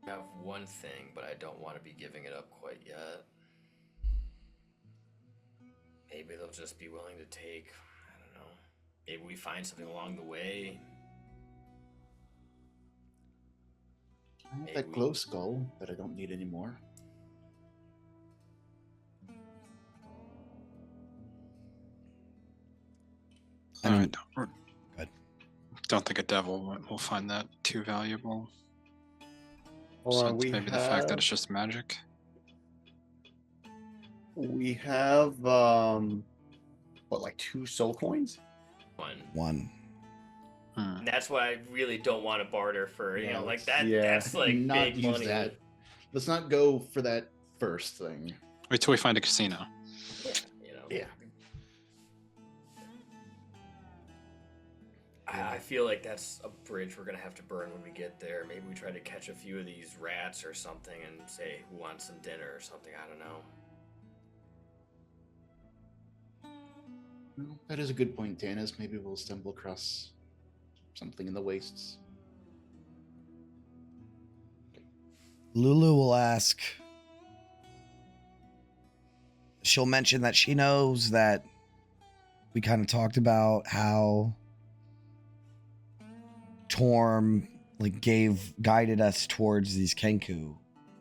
I have one thing, but I don't want to be giving it up quite yet. Maybe they'll just be willing to take, I don't know. Maybe we find something along the way. I have that glow skull that I don't need anymore. I Good. don't think a devil will find that too valuable. Hold on, Since we maybe the fact that it's just magic. We have like 2 soul coins? One. And that's why I really don't want to barter for, Yeah, like that. yeah. That's like not big use money. that. Let's not go for that first thing. Wait till we find a casino. Yeah. I feel like that's a bridge we're gonna have to burn when we get there. Maybe we try to catch a few of these rats or something and say who wants some dinner or something. I don't know. Well, that is a good point, Tanis. Maybe we'll stumble across something in the wastes. Lulu will ask. She'll mention that she knows that we kind of talked about how Torm like guided us towards these Kenku,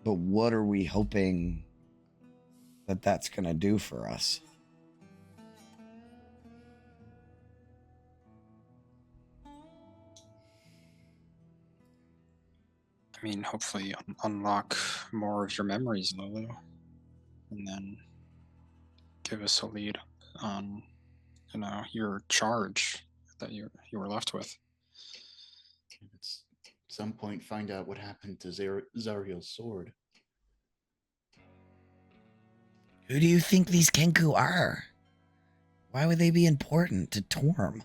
but what are we hoping that that's gonna do for us? I mean, hopefully unlock more of your memories, Lulu, and then give us a lead on, your charge that you were left with. Let's at some point find out what happened to Zariel's sword. Who do you think these Kenku are? Why would they be important to Torm?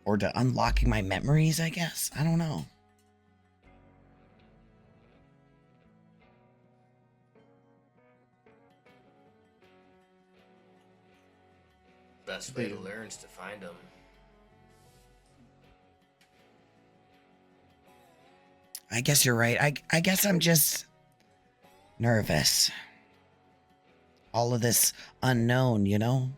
Or to unlocking my memories, I guess? I don't know. Best way to learn is to find them. I guess you're right. I guess I'm just nervous. All of this unknown, you know?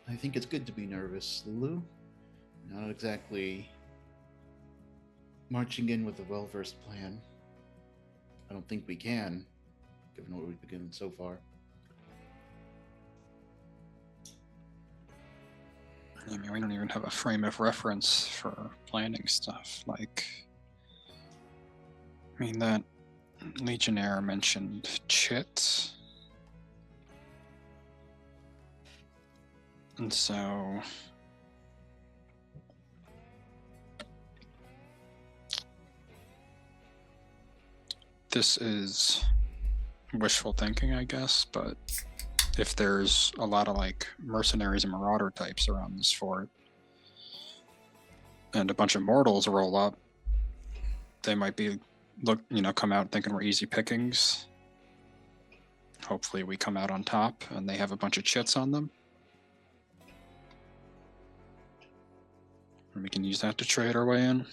I think it's good to be nervous, Lulu. Not exactly marching in with a well-versed plan. I don't think we can, given what we've been given so far. I mean, we don't even have a frame of reference for planning stuff. Like, I mean, that Legionnaire mentioned Chit. And so this is wishful thinking, I guess, but if there's a lot of like mercenaries and marauder types around this fort and a bunch of mortals roll up, they might be come out thinking we're easy pickings. Hopefully we come out on top and they have a bunch of chits on them. And we can use that to trade our way in.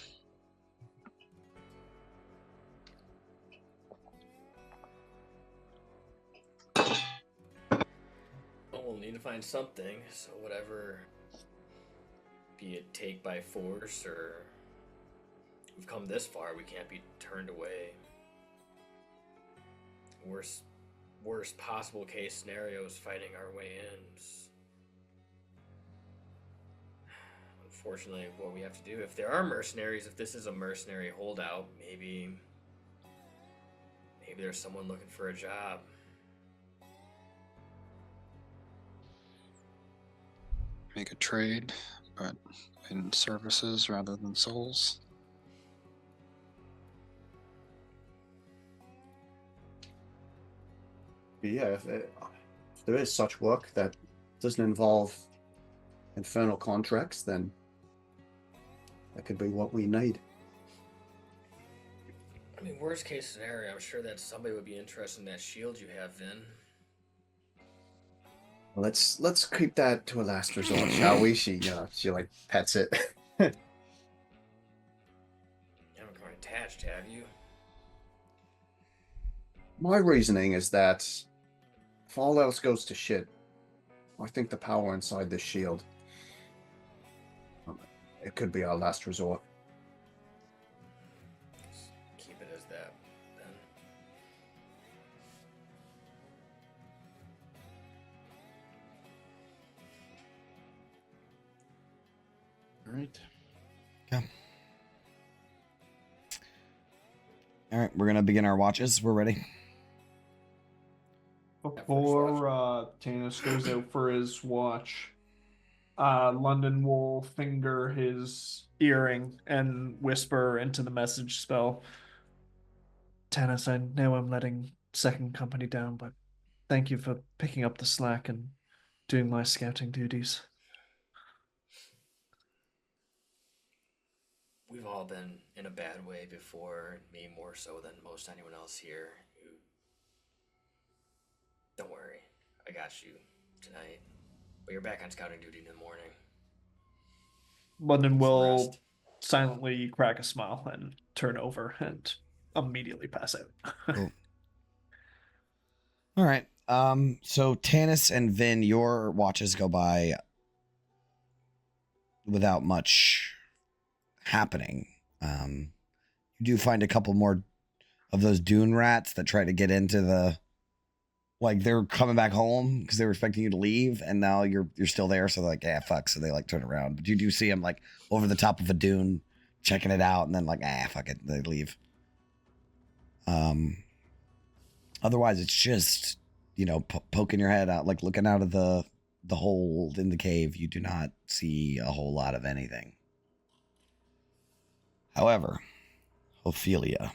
Well, we'll need to find something, so whatever, be it take by force or we've come this far, we can't be turned away. Worst possible case scenario is fighting our way in. Unfortunately, what we have to do, if there are mercenaries, if this is a mercenary holdout, maybe there's someone looking for a job. Make a trade, but in services rather than souls. Yeah, if there is such work that doesn't involve infernal contracts, then that could be what we need. I mean, worst case scenario, I'm sure that somebody would be interested in that shield you have, Vin. Let's keep that to a last resort, shall we? She like pets it. You haven't quite attached, have you? My reasoning is that if all else goes to shit, I think the power inside this shield, it could be our last resort. Let's keep it as that, then. All right. Yeah. All right, we're gonna begin our watches. We're ready. Before Tanis goes out for his watch, London will finger his earring and whisper into the message spell. Tanis, I know I'm letting Second Company down, but thank you for picking up the slack and doing my scouting duties. We've all been in a bad way before, me more so than most anyone else here. Don't worry, I got you tonight. But you're back on scouting duty in the morning. London Some will rest. silently crack a smile and turn over and immediately pass out. Cool. All right. So Tanis and Vin, your watches go by without much happening. You do find a couple more of those dune rats that try to get into the, like, they're coming back home because they were expecting you to leave, and now you're still there, so they're like, yeah, fuck, so they like turn around. But you do see them like over the top of a dune, checking it out, and then like, fuck it, they leave. Otherwise, it's just, you know, poking your head out, like looking out of the hole in the cave. You do not see a whole lot of anything. However, Ophelia,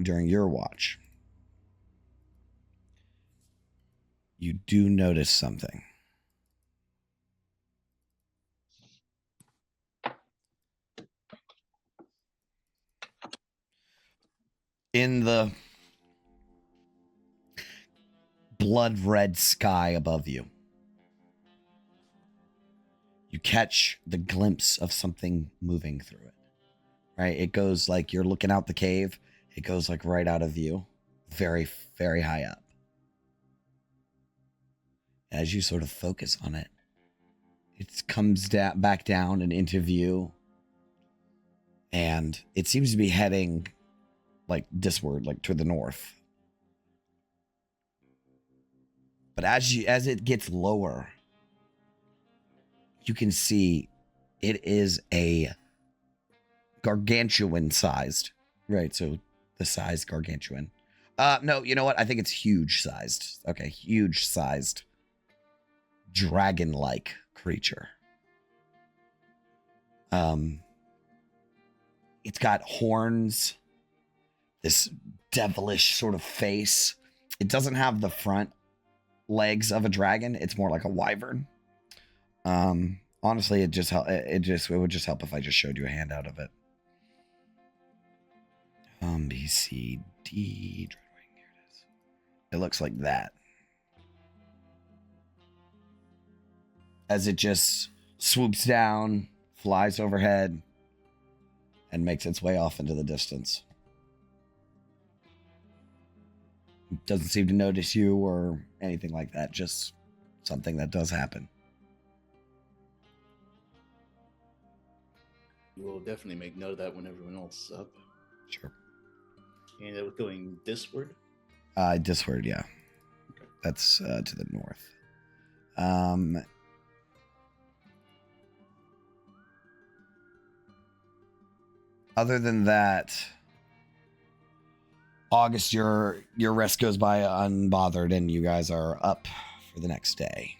during your watch, you do notice something. In the blood red sky above you, you catch the glimpse of something moving through it. Right? It goes like you're looking out the cave. It goes like right out of view, very, very high up. As you sort of focus on it, it comes back down and into view. And it seems to be heading like disward, like to the north. But as it gets lower, you can see it is a gargantuan sized, right? So the size gargantuan. No, you know what? I think it's huge sized. Okay, huge sized dragon-like creature. It's got horns, this devilish sort of face. It doesn't have the front legs of a dragon. It's more like a wyvern. Honestly, it would just help if I just showed you a handout of it. B, C, D. Here it is. It looks like that. As it just swoops down, flies overhead, and makes its way off into the distance. It doesn't seem to notice you or anything like that. Just something that does happen. We'll definitely make note of that when everyone else is up. Sure. And it was going disward? Disward, yeah. Okay. That's to the north. Other than that, August, your rest goes by unbothered, and you guys are up for the next day.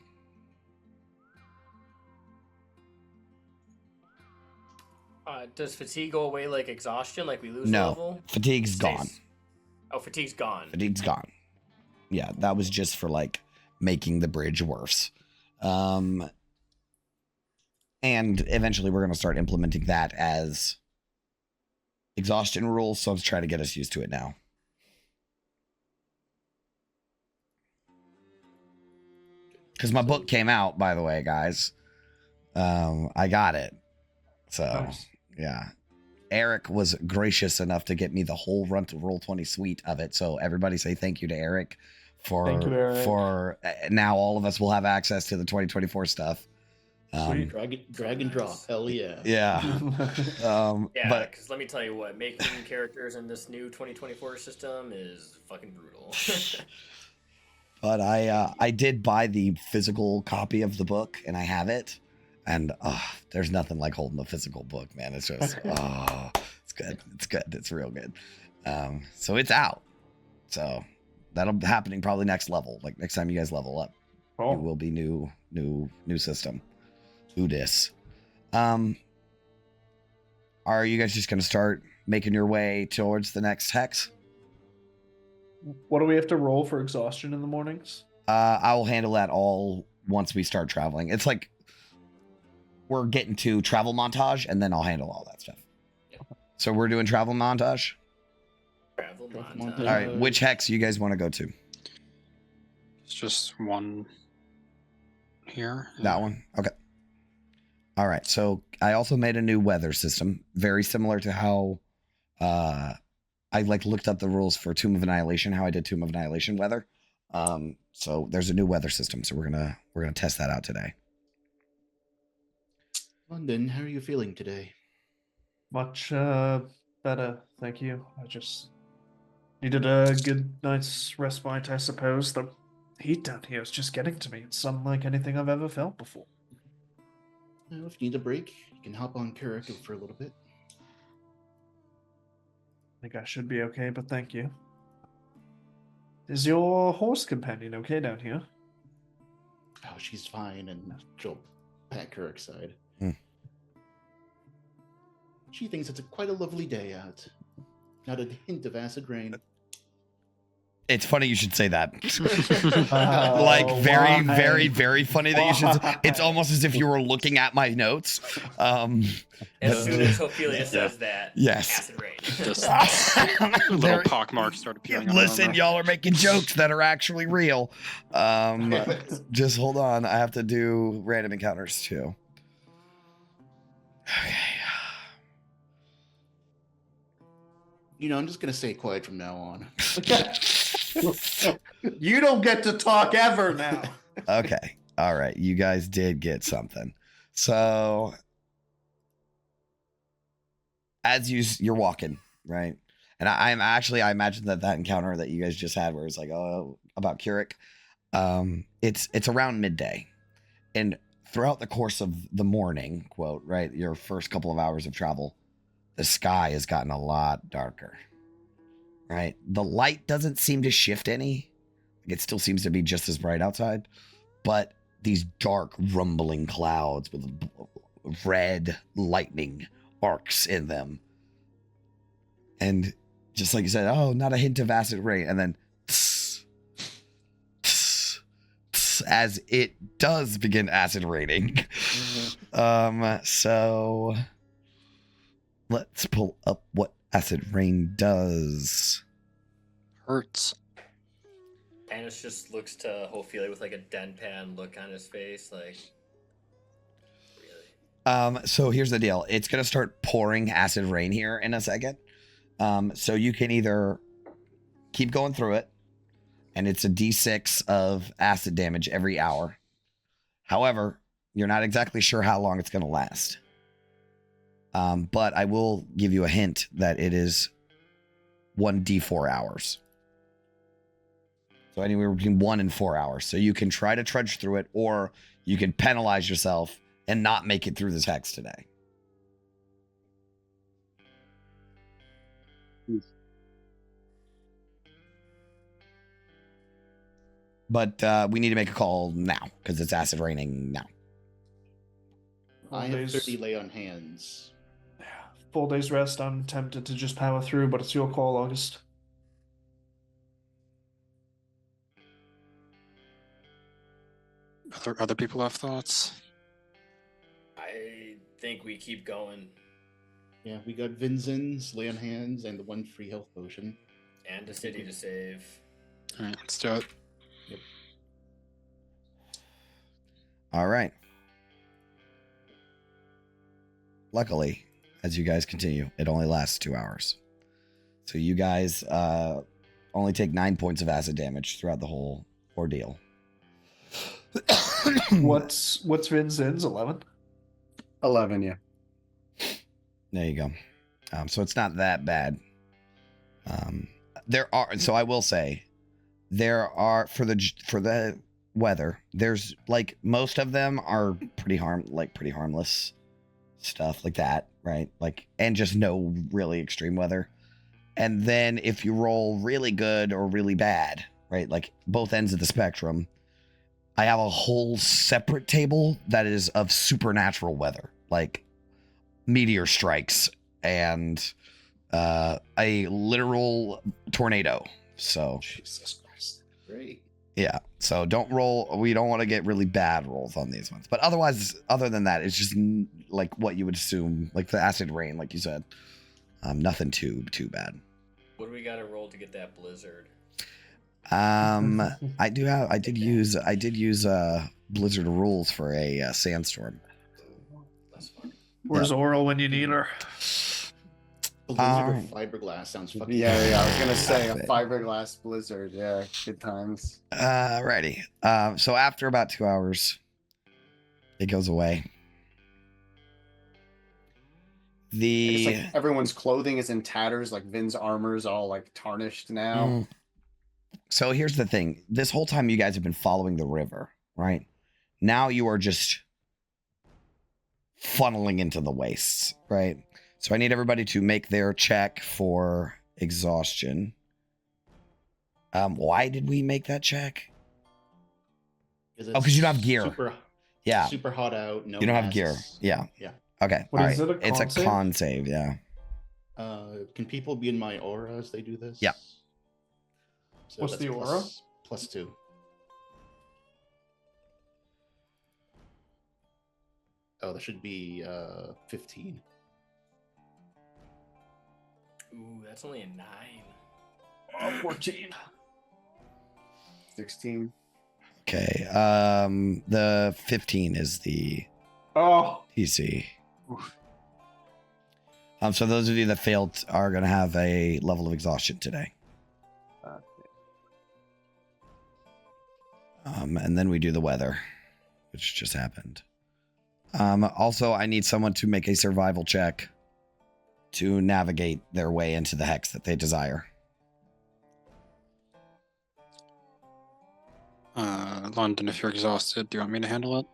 Does fatigue go away like exhaustion, like we lose a No, level? fatigue's Stays- gone. Oh, fatigue's gone. Fatigue's gone. Yeah, that was just for like making the bridge worse. And eventually we're going to start implementing that as exhaustion rules, so let's try to get us used to it now. Because my book came out, by the way, guys. I got it. So, Nice. yeah. Eric was gracious enough to get me the whole Run to Roll20 suite of it. So everybody say thank you to Eric for Thank you, Eric. for now all of us will have access to the 2024 stuff. Sweet. Drag and drop. Hell yeah. Yeah. Yeah, But because let me tell you what, making characters in this new 2024 system is fucking brutal. but I did buy the physical copy of the book and I have it. And there's nothing like holding the physical book, man. It's just it's good. It's good. It's real good. So it's out. So that'll be happening probably next level. Like next time you guys level up, it will be new system. Udis. Are you guys just gonna start making your way towards the next hex? What do we have to roll for exhaustion in the mornings? I will handle that all once we start traveling. It's like we're getting to travel montage, and then I'll handle all that stuff. So we're doing travel montage. Travel Travel montage. montage. All right, which hex you guys want to go to? It's just one here. That one? Okay. All right. So I also made a new weather system, very similar to how I looked up the rules for Tomb of Annihilation, how I did Tomb of Annihilation weather. So there's a new weather system, so we're gonna test that out today. London, how are you feeling today? Much better, thank you. I just needed a good night's respite, I suppose. The heat down here is just getting to me. It's unlike anything I've ever felt before. Well, if you need a break, you can hop on Kurik for a little bit. I think I should be okay, but thank you. Is your horse companion okay down here? Oh, she's fine, and she'll pat Kurik's side. She thinks it's quite a lovely day out. Not a hint of acid rain. It's funny you should say that. Oh, very, why? very, very funny that you should. It's Why? almost as if you were looking at my notes. As soon as Ophelia says that, Yes. acid rain. Just There- little pock marks start appearing. on Listen, armor. y'all are making jokes that are actually real. Just hold on. I have to do random encounters too. Okay. You know, I'm just gonna stay quiet from now on. You don't get to talk ever now. Okay. All right. You guys did get something. So as you're walking, right? And I imagine that encounter that you guys just had where it's like, oh, about Kurik. It's around midday. And throughout the course of the morning, quote, right, your first couple of hours of travel, the sky has gotten a lot darker. Right? The light doesn't seem to shift any. It still seems to be just as bright outside, but these dark rumbling clouds with red lightning arcs in them. And just like you said, oh, not a hint of acid rain. And then as it does begin acid raining. So let's pull up what acid rain does. Hurts. Tannis just looks to Ophelia with like a deadpan look on his face, like, really? So here's the deal. It's going to start pouring acid rain here in a second. So you can either keep going through it, and it's a D6 of acid damage every hour. However, you're not exactly sure how long it's going to last. But I will give you a hint that it is 1d4 hours. So anywhere between 1 and 4 hours. So you can try to trudge through it, or you can penalize yourself and not make it through this hex today. But we need to make a call now because it's acid raining now. I have 30 lay on hands. Full day's rest. I'm tempted to just power through, but it's your call, August. Other people have thoughts? I think we keep going. Yeah, we got Vinzen's lay on hands and the one free health potion. And a city to save. All right, let's do it. Yep. All right. Luckily, as you guys continue, it only lasts 2 hours. So you guys only take 9 points of acid damage throughout the whole ordeal. What's Vinzen's 11? 11, yeah. There you go. So it's not that bad. So I will say, there are for the weather. There's like most of them are pretty harmless stuff like that, right? Like, and just no really extreme weather. And then if you roll really good or really bad, right? Like both ends of the spectrum, I have a whole separate table that is of supernatural weather, like meteor strikes and a literal tornado. So Jesus Christ. Great. yeah, so don't roll. We don't want to get really bad rolls on these ones. But otherwise, other than that, it's just like what you would assume, like the acid rain, like you said. Nothing too bad. What do we got to roll to get that blizzard? I did use Blizzard rules for a sandstorm. Where's Oral when you need her? Blizzard of fiberglass sounds fucking. Yeah. I was gonna say a fiberglass blizzard. Yeah, good times. Righty. So after about 2 hours, it goes away. It's like everyone's clothing is in tatters. Like Vin's armor is all like tarnished now. So here's the thing. This whole time you guys have been following the river, right? Now you are just funneling into the wastes, right? So I need everybody to make their check for exhaustion. Why did we make that check? Because you don't have gear. Super hot out. No, you don't have gear. Yeah. Okay. What is right. it? It's a con save. Yeah. Can people be in my aura as they do this? Yeah. So what's the aura? +2. Oh, that should be 15. Ooh, that's only a 9. 14. 16. Okay. The 15 is the TC. So those of you that failed are going to have a level of exhaustion today. And then we do the weather, which just happened. Also, I need someone to make a survival check to navigate their way into the hex that they desire. London, if you're exhausted, do you want me to handle it?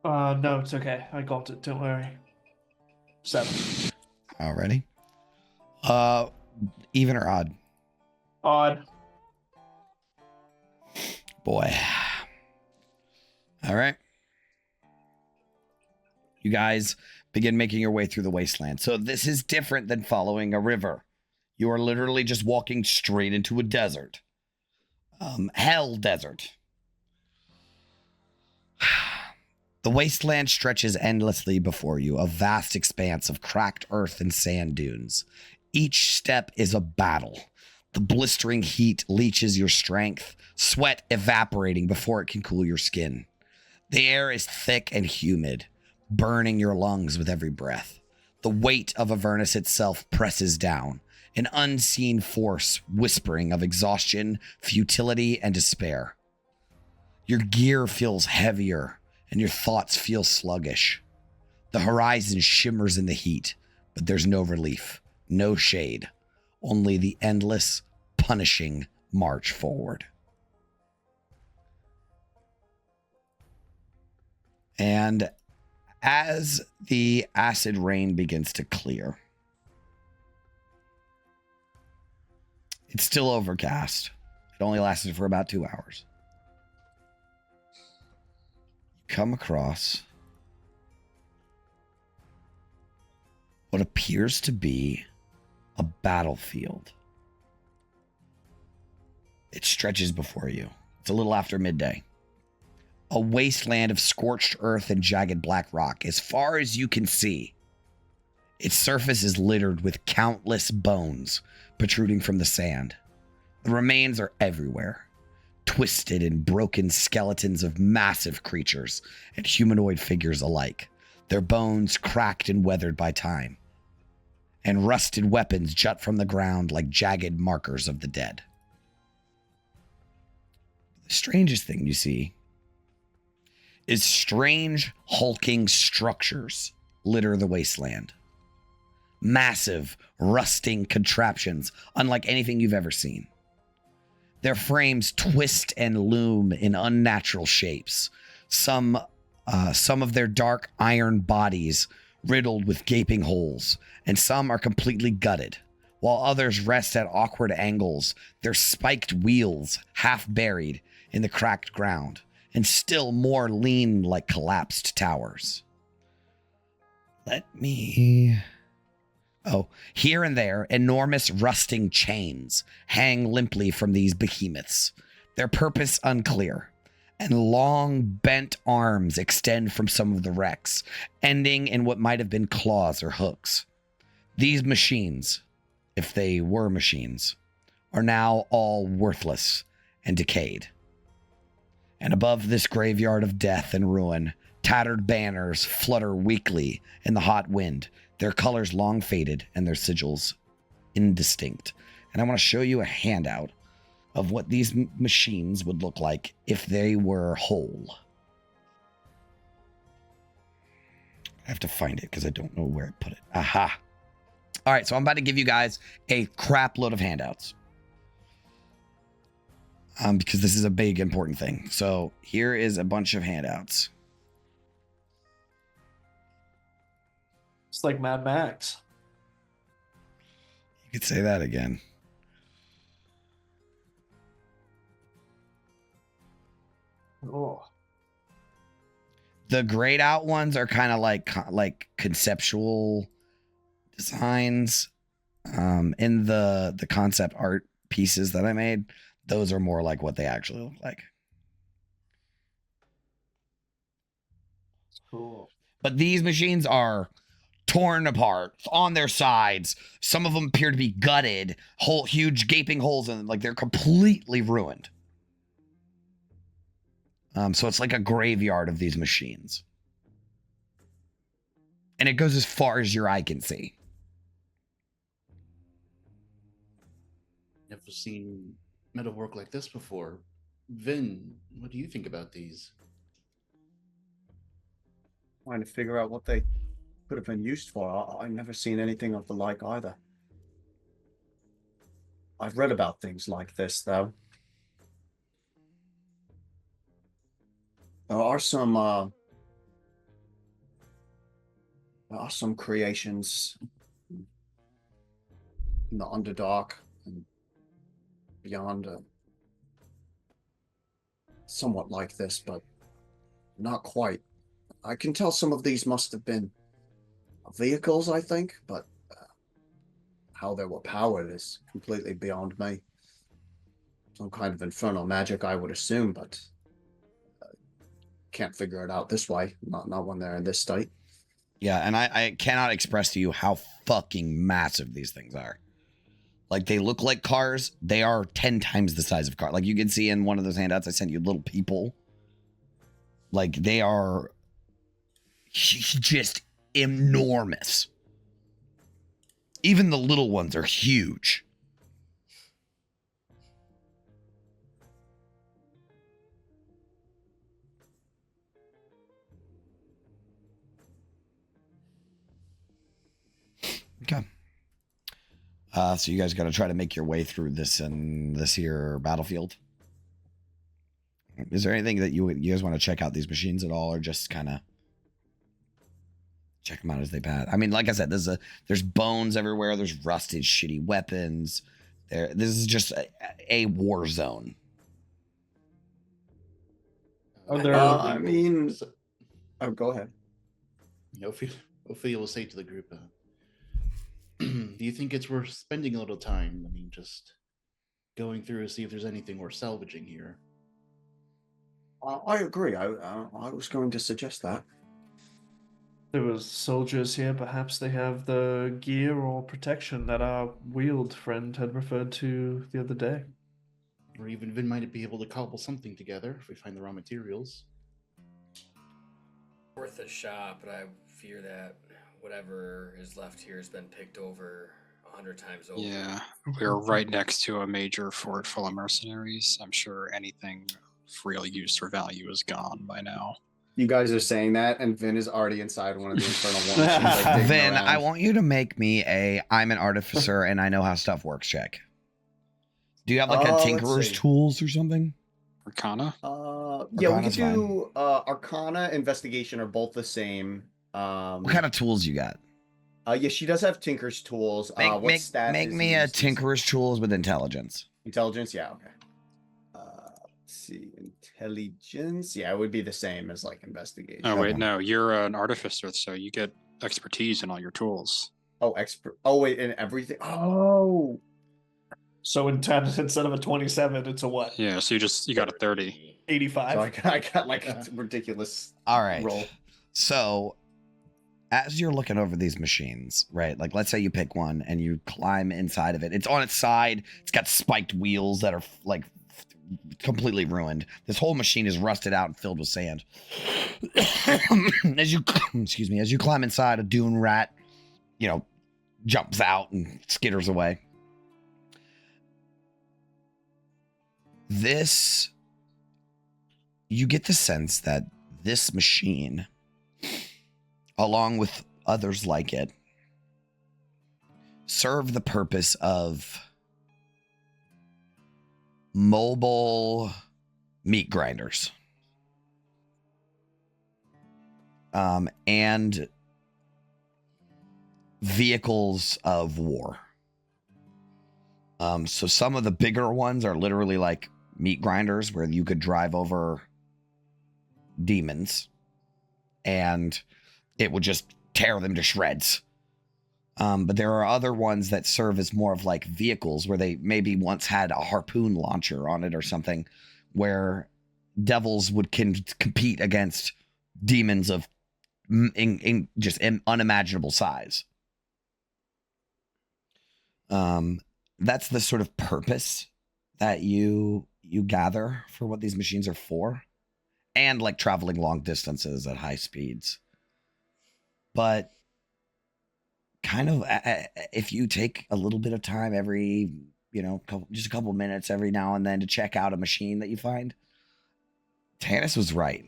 No, it's okay. I got it. Don't worry. 7. Alrighty. Even or odd? Odd. Boy. All right. You guys begin making your way through the wasteland. So this is different than following a river. You are literally just walking straight into a desert. Hell desert. The wasteland stretches endlessly before you, a vast expanse of cracked earth and sand dunes. Each step is a battle. The blistering heat leaches your strength, sweat evaporating before it can cool your skin. The air is thick and humid, burning your lungs with every breath. The weight of Avernus itself presses down, an unseen force whispering of exhaustion, futility, and despair. Your gear feels heavier, and your thoughts feel sluggish. The horizon shimmers in the heat, but there's no relief, no shade, only the endless, punishing march forward. And as the acid rain begins to clear, it's still overcast. It only lasted for about 2 hours. You come across what appears to be a battlefield. It stretches before you. It's a little after midday. A wasteland of scorched earth and jagged black rock, as far as you can see. Its surface is littered with countless bones protruding from the sand. The remains are everywhere, twisted and broken skeletons of massive creatures and humanoid figures alike, their bones cracked and weathered by time. And rusted weapons jut from the ground like jagged markers of the dead. The strangest thing you see is strange, hulking structures litter the wasteland. Massive, rusting contraptions, unlike anything you've ever seen. Their frames twist and loom in unnatural shapes. Some of their dark iron bodies riddled with gaping holes, and some are completely gutted, while others rest at awkward angles, their spiked wheels half buried in the cracked ground, and still more lean like collapsed towers. Here and there, enormous rusting chains hang limply from these behemoths, their purpose unclear, and long bent arms extend from some of the wrecks, ending in what might have been claws or hooks. These machines, if they were machines, are now all worthless and decayed. And above this graveyard of death and ruin, tattered banners flutter weakly in the hot wind, their colors long faded and their sigils indistinct. And I want to show you a handout of what these machines would look like if they were whole. I have to find it because I don't know where I put it. Aha. All right, so I'm about to give you guys a crap load of handouts. Because this is a big, important thing. So here is a bunch of handouts. It's like Mad Max. You could say that again. Oh. The grayed out ones are kind of like conceptual designs. In the concept art pieces that I made, those are more like what they actually look like. Cool. But these machines are torn apart on their sides. Some of them appear to be gutted, huge gaping holes in them, like they're completely ruined. So it's like a graveyard of these machines. And it goes as far as your eye can see. Never seen metal work like this before. Vin, what do you think about these? Trying to figure out what they could have been used for. I've never seen anything of the like either. I've read about things like this, though. There are some creations in the Underdark and beyond, somewhat like this, but not quite. I can tell some of these must have been vehicles, I think, but how they were powered is completely beyond me. Some kind of infernal magic, I would assume, but can't figure it out this way. Not when they're in this state. Yeah, and I cannot express to you how fucking massive these things are. Like, they look like cars. They are 10 times the size of cars. Like, you can see in one of those handouts I sent you, little people. Like, they are just enormous. Even the little ones are huge. Okay. So you guys got to try to make your way through this here battlefield. Is there anything that you guys want to check out these machines at all, or just kind of check them out as they pass? I mean, like I said, there's bones everywhere. There's rusted, shitty weapons. This is just a war zone. Are there? I mean, oh, go ahead. Ophelia will say to the group, do you think it's worth spending a little time? I mean, just going through to see if there's anything worth salvaging here. I agree. I was going to suggest that. There was soldiers here. Perhaps they have the gear or protection that our wheeled friend had referred to the other day. Or even Vin might be able to cobble something together if we find the raw materials. Worth a shot, but I fear that whatever is left here has been picked over 100 times over. Yeah, we're right next to a major fort full of mercenaries. I'm sure anything of real use or value is gone by now. You guys are saying that, and Vin is already inside one of the Infernal War Machines. Like, Vin, around. I want you to make me I'm an artificer and I know how stuff works check. Do you have like a let's tinkerer's see. tools or something? Arcana? Yeah, we Arcana's could do Arcana, Investigation are both the same. What kind of tools you got? Yeah, she does have Tinker's tools. What stat Make is me a used? tinkerer's tools with intelligence. Intelligence, yeah, okay. Let's see, intelligence, yeah, it would be the same as like investigation. Oh, wait, Okay. no, you're an artificer, so you get expertise in all your tools. Oh, expert. Oh, wait, and everything. Oh, So in 10, instead of a 27, it's a what? Yeah, so you got a 30. 85. so I got like a ridiculous All right. roll. So as you're looking over these machines, right? Like, let's say you pick one and you climb inside of it. It's on its side. It's got spiked wheels that are like completely ruined. This whole machine is rusted out and filled with sand. As you, excuse me, as you climb inside, a dune rat, jumps out and skitters away. You get the sense that this machine, along with others like it, serve the purpose of mobile meat grinders. And vehicles of war. So some of the bigger ones are literally like meat grinders where you could drive over demons and it would just tear them to shreds. But there are other ones that serve as more of like vehicles where they maybe once had a harpoon launcher on it or something, where devils would compete against demons of just unimaginable size. That's the sort of purpose that you gather for what these machines are for, and like traveling long distances at high speeds. But kind of, if you take a little bit of time every, just a couple minutes every now and then to check out a machine that you find, Tanis was right.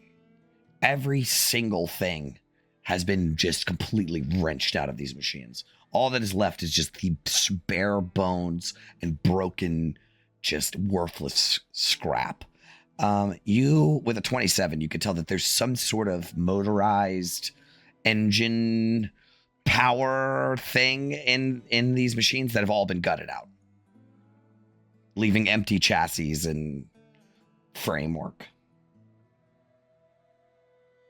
Every single thing has been just completely wrenched out of these machines. All that is left is just the bare bones and broken, just worthless scrap. You, with a 27, you could tell that there's some sort of motorized engine power thing in these machines that have all been gutted out, leaving empty chassis and framework.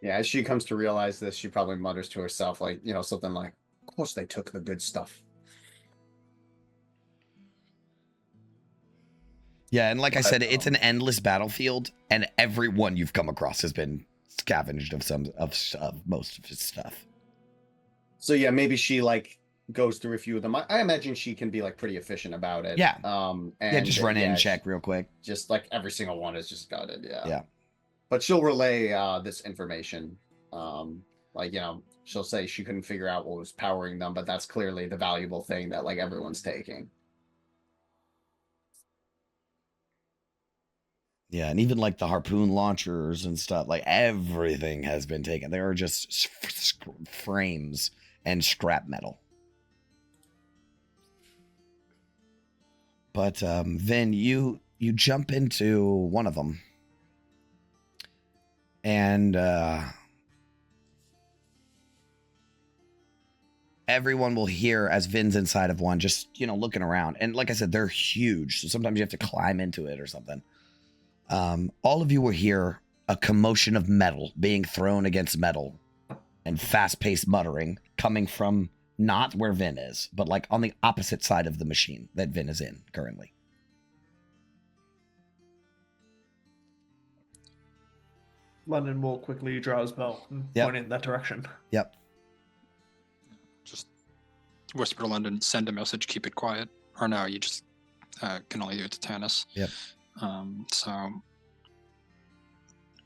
Yeah, as she comes to realize this, she probably mutters to herself, like, something like, of course they took the good stuff. Yeah, and like I said, it's an endless battlefield, and everyone you've come across has been scavenged of most of his stuff. So yeah, maybe she like goes through a few of them. I imagine she can be like pretty efficient about it. Yeah. And Just run in and check real quick. Just like every single one is just gutted. Yeah. Yeah. But she'll relay this information. She'll say she couldn't figure out what was powering them, but that's clearly the valuable thing that like everyone's taking. Yeah, and even like the harpoon launchers and stuff, like everything has been taken. There are just frames and scrap metal. But Vin, you jump into one of them, and everyone will hear as Vin's inside of one, just looking around. And like I said, they're huge, so sometimes you have to climb into it or something. All of you will hear a commotion of metal being thrown against metal and fast-paced muttering coming from not where Vin is, but like on the opposite side of the machine that Vin is in currently. London will quickly draw his bow and point it in that direction. Yep. Just whisper to London, send a message, keep it quiet. Or no, you just can only do it to Tanis. Yep.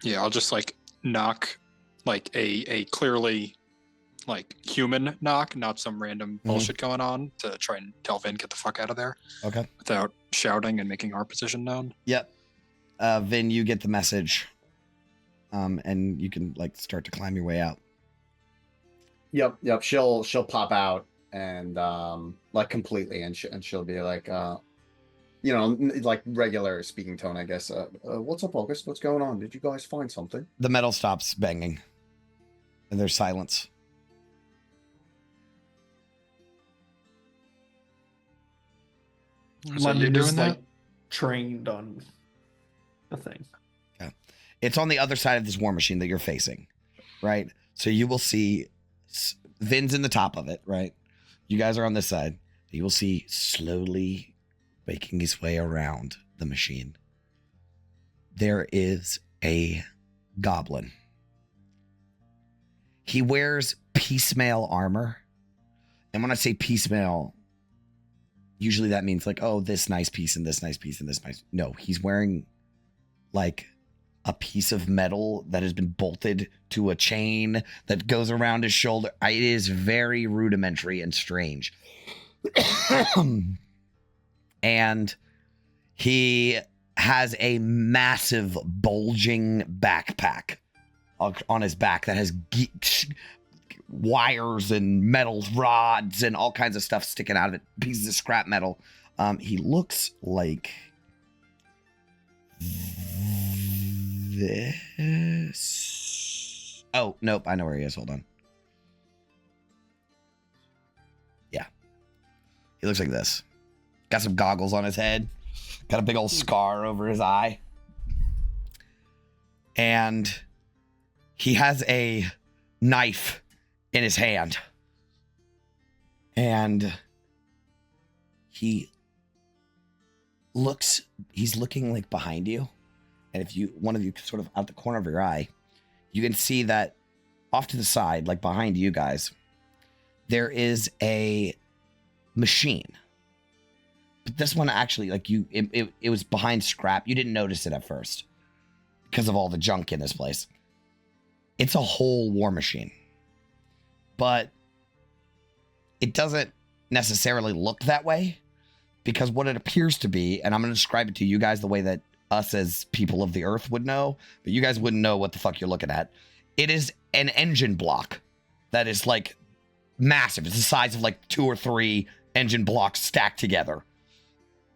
Yeah, I'll just like knock like a clearly like human knock, not some random bullshit going on, to try and tell Vin get the fuck out of there. Okay. Without shouting and making our position known. Yep. Vin, you get the message. And you can like start to climb your way out. Yep. She'll pop out and like completely, and she'll be like, like regular speaking tone, I guess. What's up, August? What's going on? Did you guys find something? The metal stops banging, and there's silence. London is like trained on the thing. Yeah. It's on the other side of this war machine that you're facing, right? So you will see Vin's in the top of it, right? You guys are on this side. You will see slowly making his way around the machine. There is a goblin. He wears piecemeal armor. And when I say piecemeal, usually that means like, oh, this nice piece and this nice piece and this nice. No, he's wearing like a piece of metal that has been bolted to a chain that goes around his shoulder. It is very rudimentary and strange. And he has a massive bulging backpack on his back that has wires and metal rods and all kinds of stuff sticking out of it, pieces of scrap metal. He looks like this. Oh, nope, I know where he is. Hold on. Yeah. He looks like this. Got some goggles on his head. Got a big old scar over his eye. And he has a knife in his hand. And he's looking like behind you. And if one of you sort of out the corner of your eye, you can see that off to the side, like behind you guys, there is a machine. But this one actually, like it was behind scrap. You didn't notice it at first because of all the junk in this place. It's a whole war machine. But it doesn't necessarily look that way because what it appears to be, and I'm going to describe it to you guys the way that us as people of the earth would know, but you guys wouldn't know what the fuck you're looking at. It is an engine block that is like massive. It's the size of like 2 or 3 engine blocks stacked together.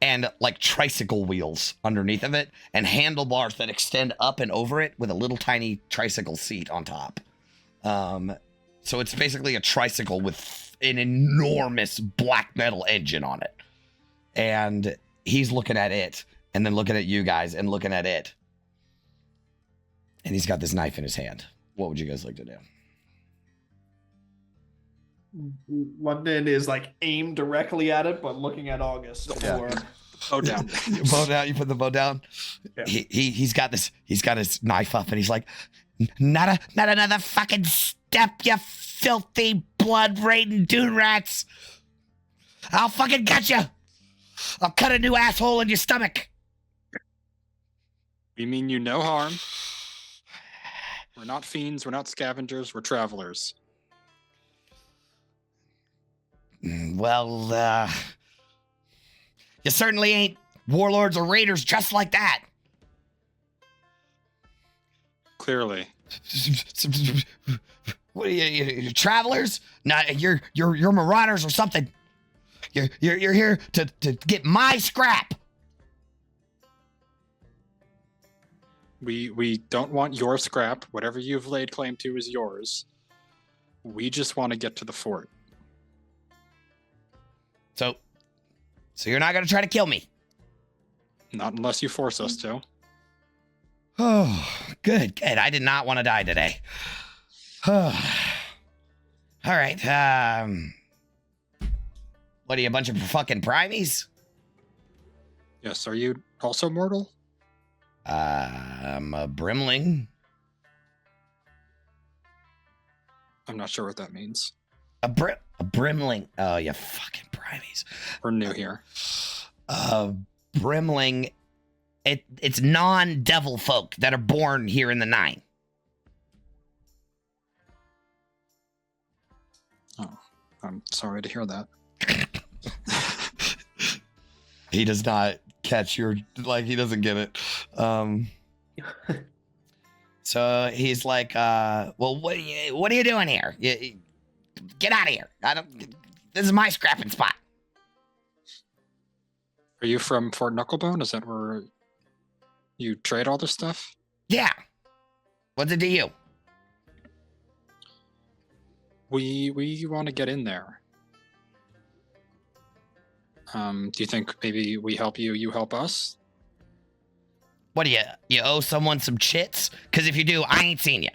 And like tricycle wheels underneath of it and handlebars that extend up and over it with a little tiny tricycle seat on top. So it's basically a tricycle with an enormous black metal engine on it. And he's looking at it and then looking at you guys and looking at it. And he's got this knife in his hand. What would you guys like to do? London is like aimed directly at it, but looking at August. Or... Bow down. Bow down. You put the bow down. Yeah. He's got his knife up, and he's like, not another fucking step, you filthy blood-raiding dune rats. I'll fucking get you. I'll cut a new asshole in your stomach. We mean you no harm. We're not fiends. We're not scavengers. We're travelers. Well, you certainly ain't warlords or raiders just like that. Clearly. What are you travelers? Not you're marauders or something. You're here to get my scrap. We don't want your scrap. Whatever you've laid claim to is yours. We just want to get to the fort. So you're not gonna try to kill me? Not unless you force us to. Oh, good. I did not want to die today. All right. What are you, a bunch of fucking primies? Yes, are you also mortal? I'm a brimling. I'm not sure what that means. A brimling. Oh, you fucking primies. We're new here. Brimling. It's non-devil folk that are born here in the Nine. Oh, I'm sorry to hear that. He does not catch your, like, he doesn't get it. So he's like, well, what are you doing here? Get out of here. This is my scrapping spot. Are you from Fort Knucklebone? Is that where you trade all this stuff? Yeah. What's it to you? We want to get in there. Do you think maybe we help you, you help us? What do you owe someone some chits? Because if you do, I ain't seen you.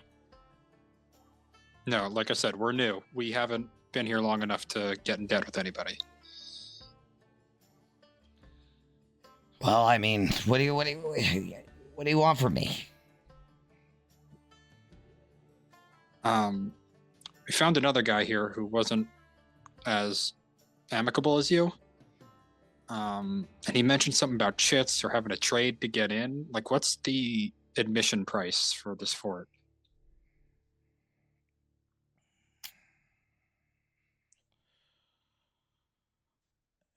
No, like I said, we're new. We haven't been here long enough to get in debt with anybody. Well, I mean, what do you want from me? We found another guy here who wasn't as amicable as you. And he mentioned something about chits or having a trade to get in. Like, what's the admission price for this fort?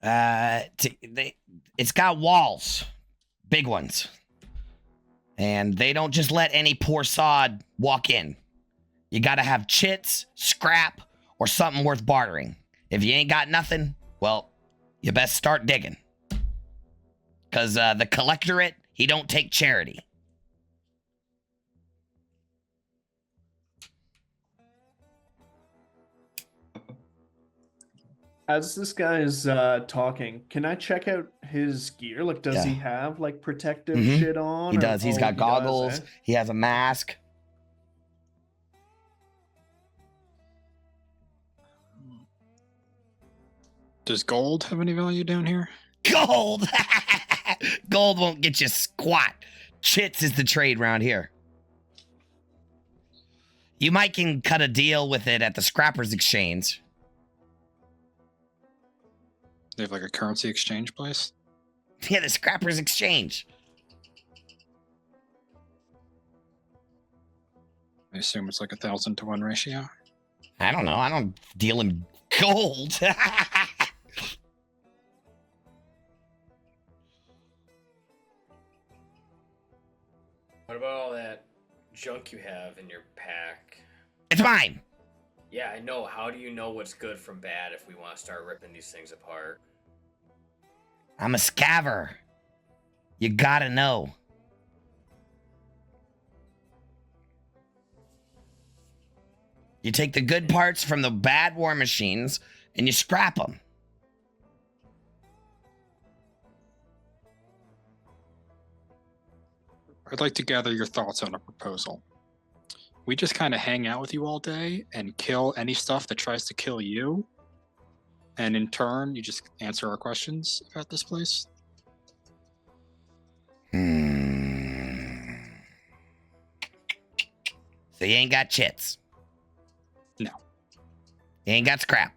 It's got walls, big ones, and they don't just let any poor sod walk in. You got to have chits, scrap, or something worth bartering. If you ain't got nothing, well, you best start digging. Because the collectorate, he don't take charity. As this guy is talking, can I check out his gear? Like, does he have like protective shit on? He does. He's got goggles. He has a mask. Does gold have any value down here? Gold! Gold won't get you squat. Chits is the trade round here. You might can cut a deal with it at the Scrappers Exchange. They have like a currency exchange place? Yeah, the Scrappers Exchange. I assume it's like 1,000 to 1 ratio. I don't know. I don't deal in gold. What about all that junk you have in your pack? It's mine. Yeah, I know. How do you know what's good from bad if we want to start ripping these things apart? I'm a scaver. You gotta know. You take the good parts from the bad war machines and you scrap them. I'd like to gather your thoughts on a proposal. We just kind of hang out with you all day and kill any stuff that tries to kill you. And in turn, you just answer our questions about this place. So you ain't got chits? No. You ain't got scrap?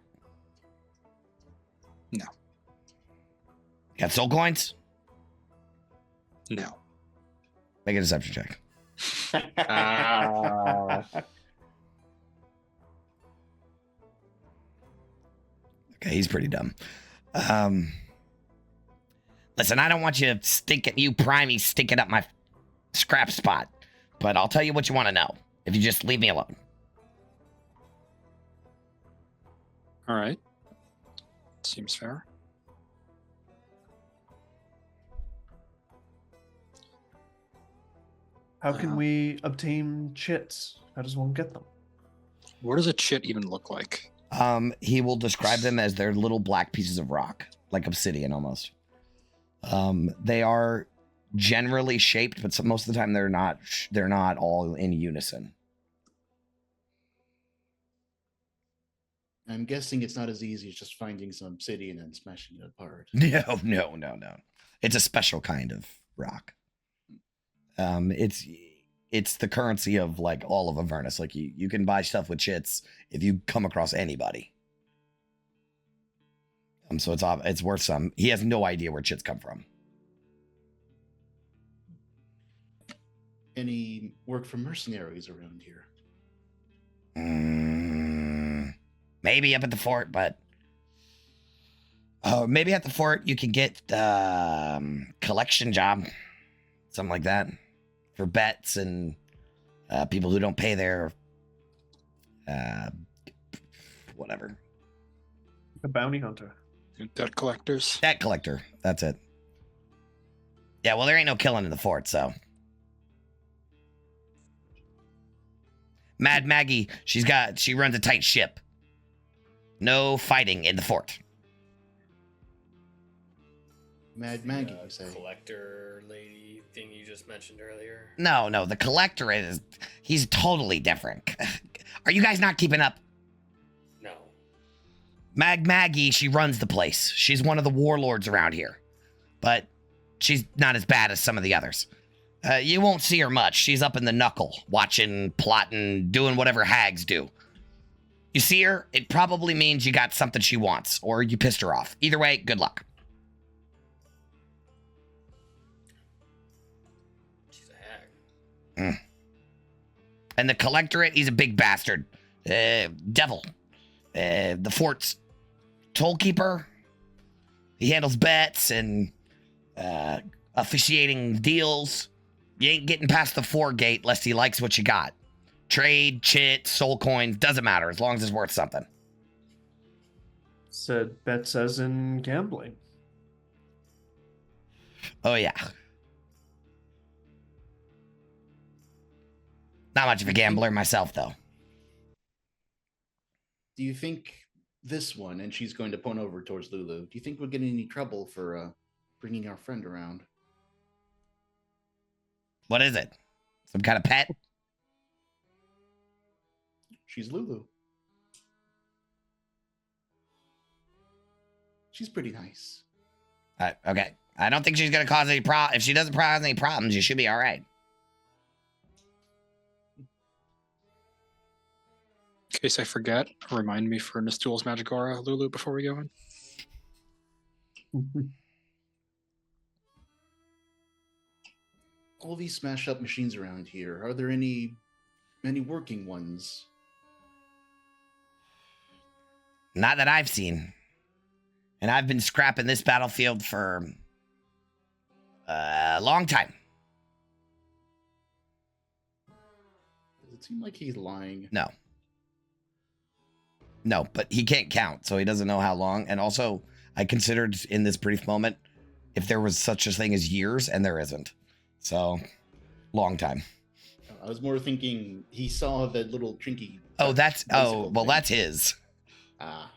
No. Got soul coins? No. Make a deception check. Okay, he's pretty dumb. Listen, I don't want you primey stinking up my scrap spot, but I'll tell you what you want to know if you just leave me alone. All right. Seems fair. How can we obtain chits? How does one get them? What does a chit even look like? He will describe them as they're little black pieces of rock, like obsidian almost. They are generally shaped, but most of the time they're not. They're not all in unison. I'm guessing it's not as easy as just finding some obsidian and smashing it apart. No. It's a special kind of rock. It's the currency of like all of Avernus. Like you can buy stuff with chits if you come across anybody. So it's worth some. He has no idea where chits come from. Any work for mercenaries around here? Maybe up at the fort, but maybe at the fort you can get collection job, something like that, for bets and people who don't pay their whatever. A bounty hunter. Debt collectors. Debt collector. That's it. Yeah, well, there ain't no killing in the fort, so. Mad Maggie, she runs a tight ship. No fighting in the fort. Mad Maggie, you say? Collector lady thing you just mentioned earlier. No, the collector he's totally different. Are you guys not keeping up? No. Maggie, she runs the place. She's one of the warlords around here. But she's not as bad as some of the others. You won't see her much. She's up in the knuckle, watching, plotting, doing whatever hags do. You see her, it probably means you got something she wants, or you pissed her off. Either way, good luck. She's a hag. And the collectorate, he's a big bastard. Devil. The fort's tollkeeper. He handles bets and officiating deals. You ain't getting past the 4 gate lest he likes what you got. Trade, chit, soul coins, doesn't matter as long as it's worth something. Said bets as in gambling. Oh, yeah. Not much of a gambler myself, though. Do you think this one, and she's going to point over towards Lulu, do you think we'll get in any trouble for bringing our friend around? What is it? Some kind of pet? She's Lulu. She's pretty nice. Okay. I don't think she's going to cause any problems. If she doesn't cause any problems, you should be all right. In case I forget, remind me for Nistul's Magic Aura, Lulu, before we go in. All these smashed up machines around here, are there any working ones? Not that I've seen. And I've been scrapping this battlefield for a long time. Does it seem like he's lying? No, but he can't count, so he doesn't know how long. And also, I considered in this brief moment if there was such a thing as years, and there isn't. So, long time. I was more thinking he saw that little trinky. Oh, that's thing. that's his. Ah,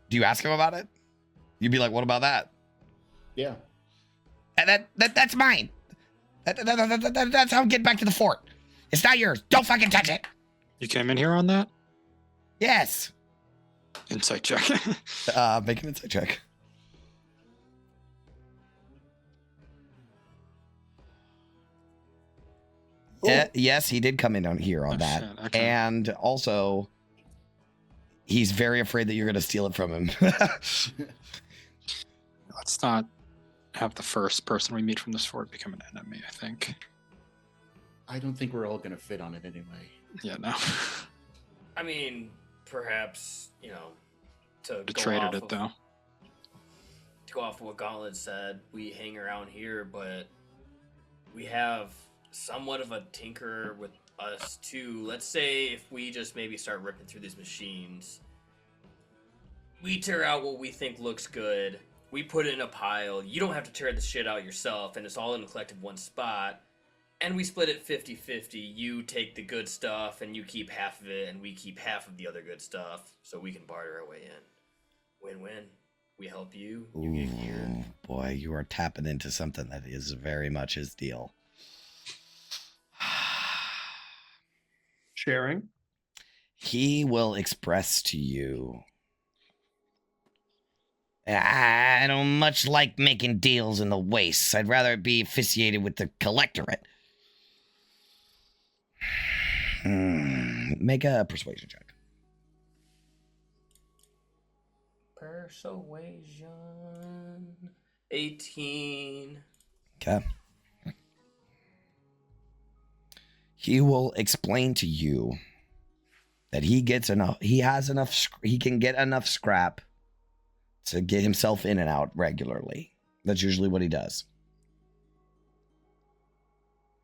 Do you ask him about it? You'd be like, what about that? yeah. And that's mine. That's how I'm getting back to the fort. It's not yours. Don't fucking touch it. You came in here on that? Yes. Insight check. Make an insight check. Yeah, yes, he did come in on here on that. Shit, okay. And also, he's very afraid that you're going to steal it from him. Let's not have the first person we meet from this fort become an enemy, I think. I don't think we're all gonna fit on it anyway. Yeah, no. I mean, perhaps, to Traded it, though. To go off of what Gauntlet said, we hang around here, but we have somewhat of a tinker with us too. Let's say if we just maybe start ripping through these machines, we tear out what we think looks good, we put it in a pile, you don't have to tear the shit out yourself, and it's all in a collective one spot, and we split it 50-50. You take the good stuff and you keep half of it, and we keep half of the other good stuff, so we can barter our way in. Win-win. We help you, you get gear. Ooh, boy, you are tapping into something that is very much his deal. Sharing. He will express to you, I don't much like making deals in the wastes. I'd rather be officiated with the collectorate. Make a persuasion check. Persuasion. 18. Okay. He will explain to you that he gets enough, he has enough, he can get enough scrap to get himself in and out regularly. That's usually what he does.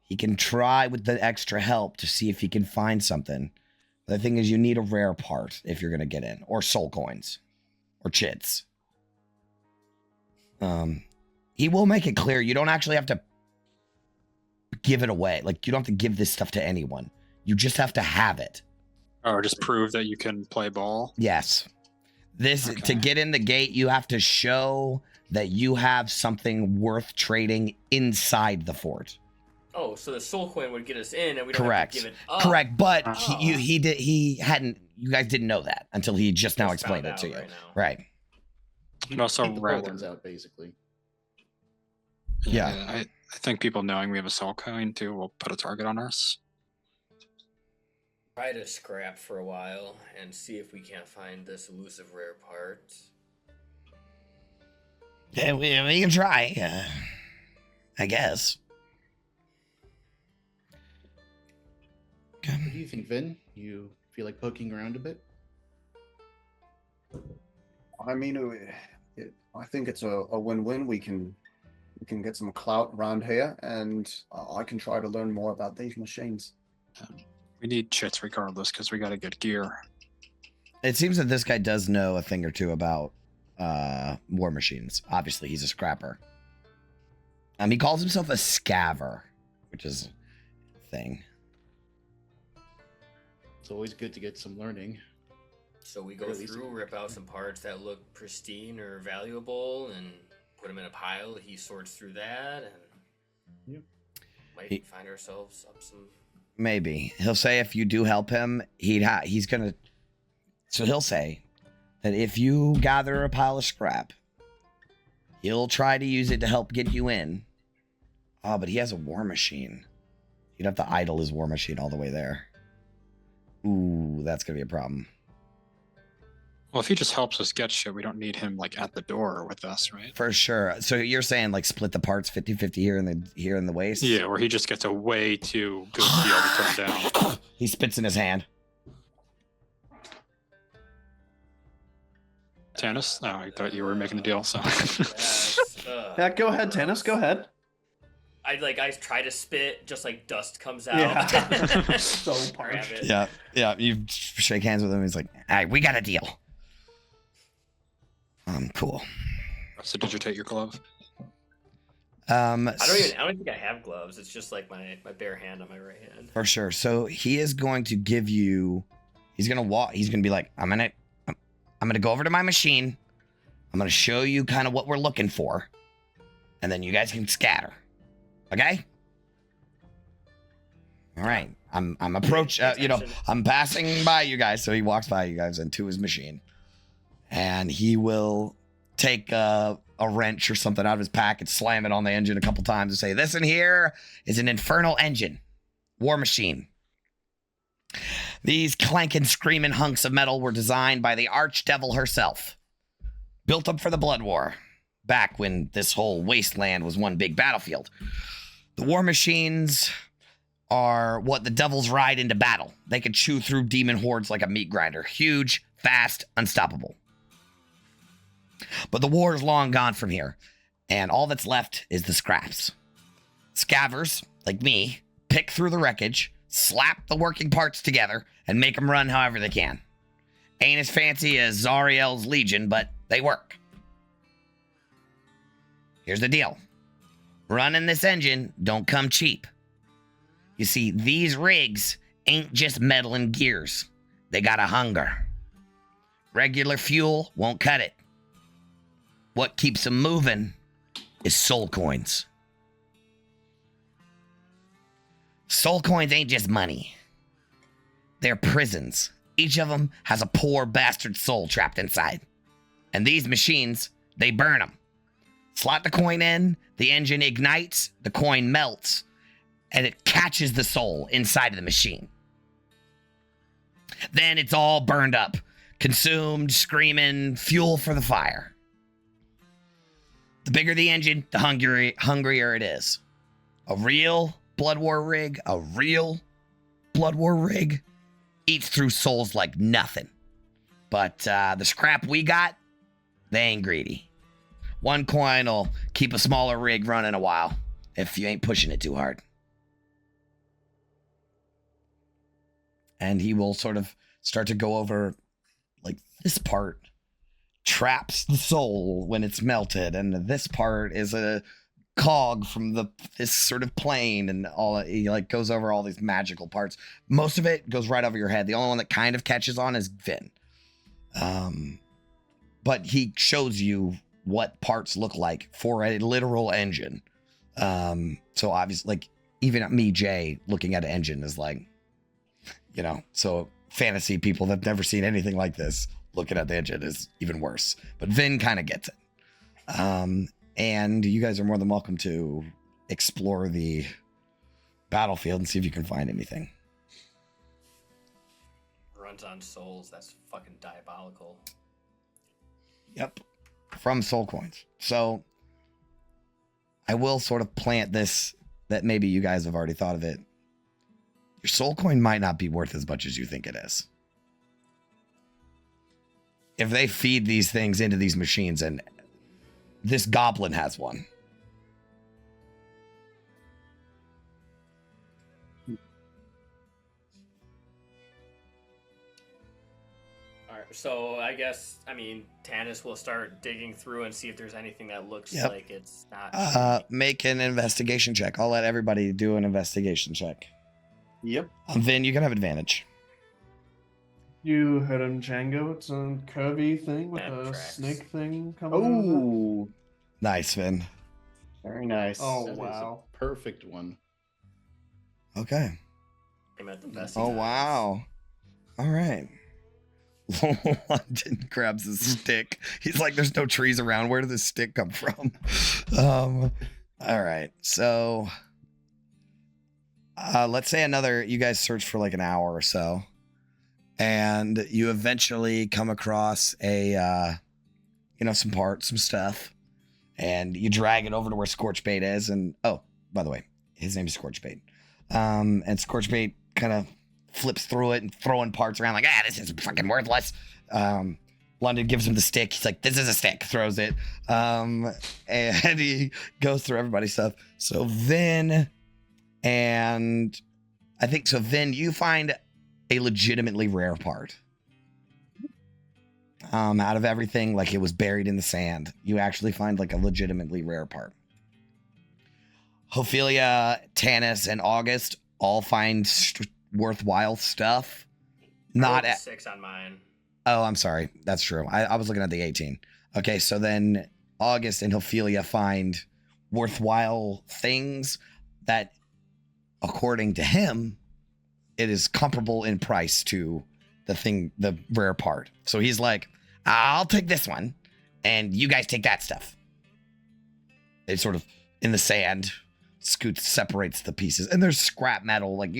He can try with the extra help to see if he can find something. The thing is, you need a rare part if you're going to get in, or soul coins, or chits. He will make it clear you don't actually have to give it away. Like, you don't have to give this stuff to anyone. You just have to have it. Or just prove that you can play ball. Yes. This, Okay. to get in the gate, you have to show that you have something worth trading inside the fort. Oh, so the soul coin would get us in, and we don't Correct. have to give it up. Correct, but Oh. he hadn't. You guys didn't know that until he just now Just explained found it to out you. right now. Right. And also Take the poor rather, ones out, basically. Yeah. I think people knowing we have a soul coin too will put a target on us. Try to scrap for a while and see if we can't find this elusive rare part. Yeah, we can try. I guess. Okay. What do you think, Vin? You feel like poking around a bit? I mean, I think it's a win-win. We can get some clout around here, and I can try to learn more about these machines. We need chits regardless because we got to get gear. It seems that this guy does know a thing or two about war machines. Obviously, he's a scrapper. He calls himself a scaver, which is a thing. It's always good to get some learning. So we go through, rip out some parts that look pristine or valuable, and put them in a pile. He sorts through that, and might find ourselves up some. Maybe he'll say if you do help him, he's gonna. So he'll say that if you gather a pile of scrap, he'll try to use it to help get you in. Oh, but he has a war machine. You'd have to idle his war machine all the way there. Ooh, that's gonna be a problem. Well, if he just helps us get shit, we don't need him like at the door with us, right? For sure. So you're saying like split the parts 50-50 here in the waste? Yeah, where he just gets a way too good deal to turn down. He spits in his hand. Tannis? Oh, I thought you were making a deal, so. Yeah, go ahead, Tannis. Go ahead. I try to spit, just like dust comes out. Yeah. So Grab parched. it. Yeah. You shake hands with him. He's like, all right, we got a deal. Cool. So did you take your glove? I don't think I have gloves. It's just like my bare hand on my right hand. For sure. So he is going to give you. He's gonna walk. He's gonna be like, I'm gonna go over to my machine. I'm gonna show you kind of what we're looking for, and then you guys can scatter. Okay. All right. I'm I'm passing by you guys. So he walks by you guys into his machine, and he will take a wrench or something out of his pack and slam it on the engine a couple times and say, this in here is an infernal engine. War machine. These clanking, screaming hunks of metal were designed by the archdevil herself. Built up for the Blood War, back when this whole wasteland was one big battlefield. The war machines are what the devils ride into battle. They can chew through demon hordes like a meat grinder. Huge, fast, unstoppable. But the war is long gone from here, and all that's left is the scraps. Scavers, like me, pick through the wreckage, slap the working parts together, and make them run however they can. Ain't as fancy as Zariel's Legion, but they work. Here's the deal. Running this engine don't come cheap. You see, these rigs ain't just metal and gears. They got a hunger. Regular fuel won't cut it. What keeps them moving is soul coins. Soul coins ain't just money. They're prisons. Each of them has a poor bastard soul trapped inside. And these machines, they burn them. Slot the coin in, the engine ignites, the coin melts, and it catches the soul inside of the machine. Then it's all burned up, consumed, screaming, fuel for the fire. The bigger the engine, the hungrier it is. A real Blood War rig eats through souls like nothing. But the scrap we got, they ain't greedy. One coin will keep a smaller rig running a while if you ain't pushing it too hard. And he will sort of start to go over, like, this part traps the soul when it's melted, and this part is a cog from this sort of plane, and all. He like goes over all these magical parts. Most of it goes right over your head. The only one that kind of catches on is Vin. But he shows you what parts look like for a literal engine. So obviously, like, even me, Jay, looking at an engine is like, so fantasy people that have never seen anything like this, looking at the engine is even worse. But Vin kind of gets it. And you guys are more than welcome to explore the battlefield and see if you can find anything. runs on souls. That's fucking diabolical. Yep. From soul coins. So I will sort of plant this that maybe you guys have already thought of it. Your soul coin might not be worth as much as you think it is. If they feed these things into these machines, and this goblin has one. All right, so I guess, I mean, Tanis will start digging through and see if there's anything that looks Yep. like it's not. Make an investigation check. I'll let everybody do an investigation check. Yep. Vin, you can have advantage. You heard him, Django. It's a curvy thing with That a tracks. snake thing coming out of it. Oh, Nice, Vin. very nice. Oh, That is a wow. perfect one. Okay. I'm at the best Oh, times. wow. All right. London grabs a stick. He's like, there's no trees around. Where did this stick come from? All right. So let's say you guys search for like an hour or so. And you eventually come across some parts, some stuff. And you drag it over to where Scorchbait is. And, oh, by the way, his name is Scorchbait. And Scorchbait kind of flips through it and throwing parts around like, this is fucking worthless. London gives him the stick. He's like, this is a stick. Throws it. And he goes through everybody's stuff. So Vin, you find a legitimately rare part. Out of everything, like it was buried in the sand, you actually find like a legitimately rare part. Ophelia, Tanis, and August all find worthwhile stuff. I rolled a 6 on mine. Oh, I'm sorry. That's true. I was looking at the 18. Okay, so then August and Ophelia find worthwhile things that, according to him, it is comparable in price to the rare part. So he's like, I'll take this one, and you guys take that stuff. It sort of, in the sand, separates the pieces. And there's scrap metal. Like,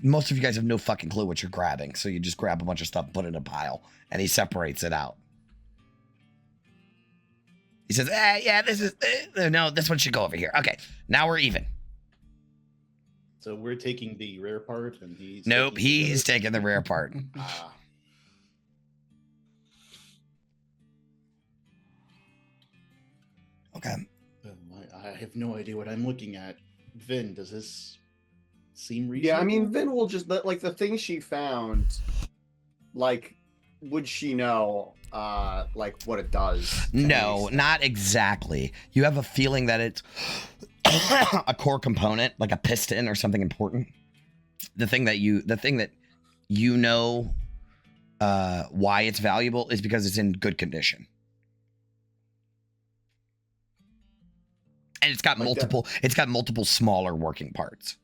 most of you guys have no fucking clue what you're grabbing. So you just grab a bunch of stuff and put it in a pile, and he separates it out. He says, this one should go over here. Okay, now we're even. So we're taking the rare part, and Nope, he's taking the rare part. Okay. I have no idea what I'm looking at. Vin, does this seem reasonable? Yeah, I mean, Vin will just like the things she found. Like, would she know, like what it does? No, not exactly. You have a feeling that it's a core component, like a piston or something important. The thing that you know why it's valuable is because it's in good condition. And it's got multiple smaller working parts.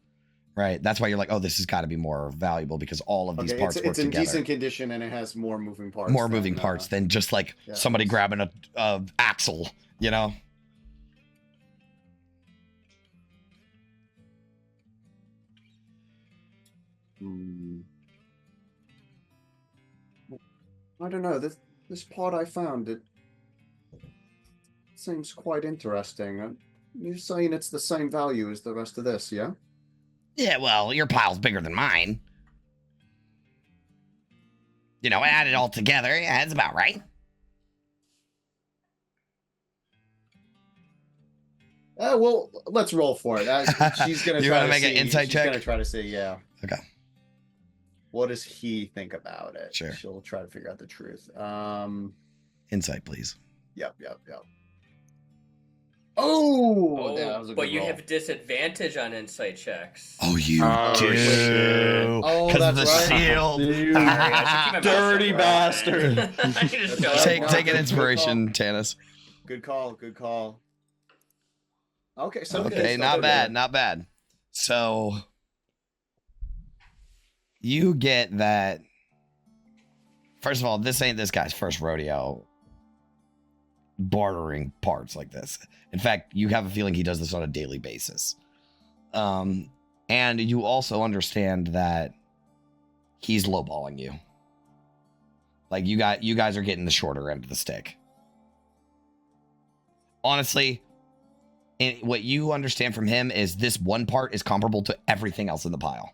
Right? That's why you're like, oh, this has got to be more valuable because all of these parts work it's in together. decent condition and it has more moving parts. More moving parts than just like somebody grabbing a axle, you know? I don't know. This part I found, it seems quite interesting. You're saying it's the same value as the rest of this, yeah? Yeah, well, your pile's bigger than mine. You know, add it all together, yeah, it's about right. Well, let's roll for it. She's gonna. You try want to to make see, an insight check? She's gonna try to see, yeah. Okay. What does he think about it? Sure. She'll try to figure out the truth. Insight, please. Yep. Oh, that was a but good you roll. have disadvantage on insight checks. Oh, you Oh, do. shit. Oh, Because of the that's right. shield. You Sorry, I should keep my mouth dirty shut, bastard. right? I need to shut up. Take an Good inspiration, Tanis. Good call. Okay, so Okay, not bad. So you get that. First of all, this ain't this guy's first rodeo bartering parts like this. In fact, you have a feeling he does this on a daily basis. And you also understand that he's lowballing you. Like you guys are getting the shorter end of the stick. Honestly, what you understand from him is this one part is comparable to everything else in the pile.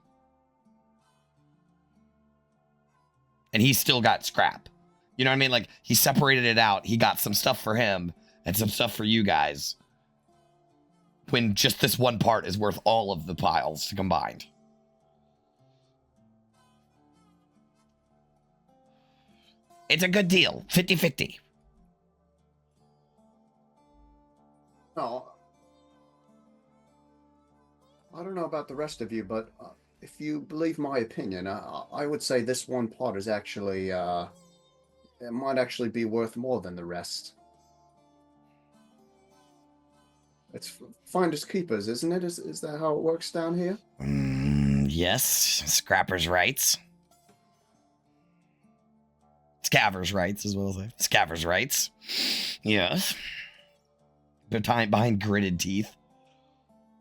And he's still got scrap. You know what I mean? Like, he separated it out. He got some stuff for him and some stuff for you guys. When just this one part is worth all of the piles combined. It's a good deal. 50-50. No, I don't know about the rest of you, but if you believe my opinion, I would say this one pot is actually, it might actually be worth more than the rest. It's finders keepers, isn't it? Is that how it works down here? Yes. Scrapper's rights. Scaver's rights, as well as Scaver's rights. Yes. They're behind gritted teeth.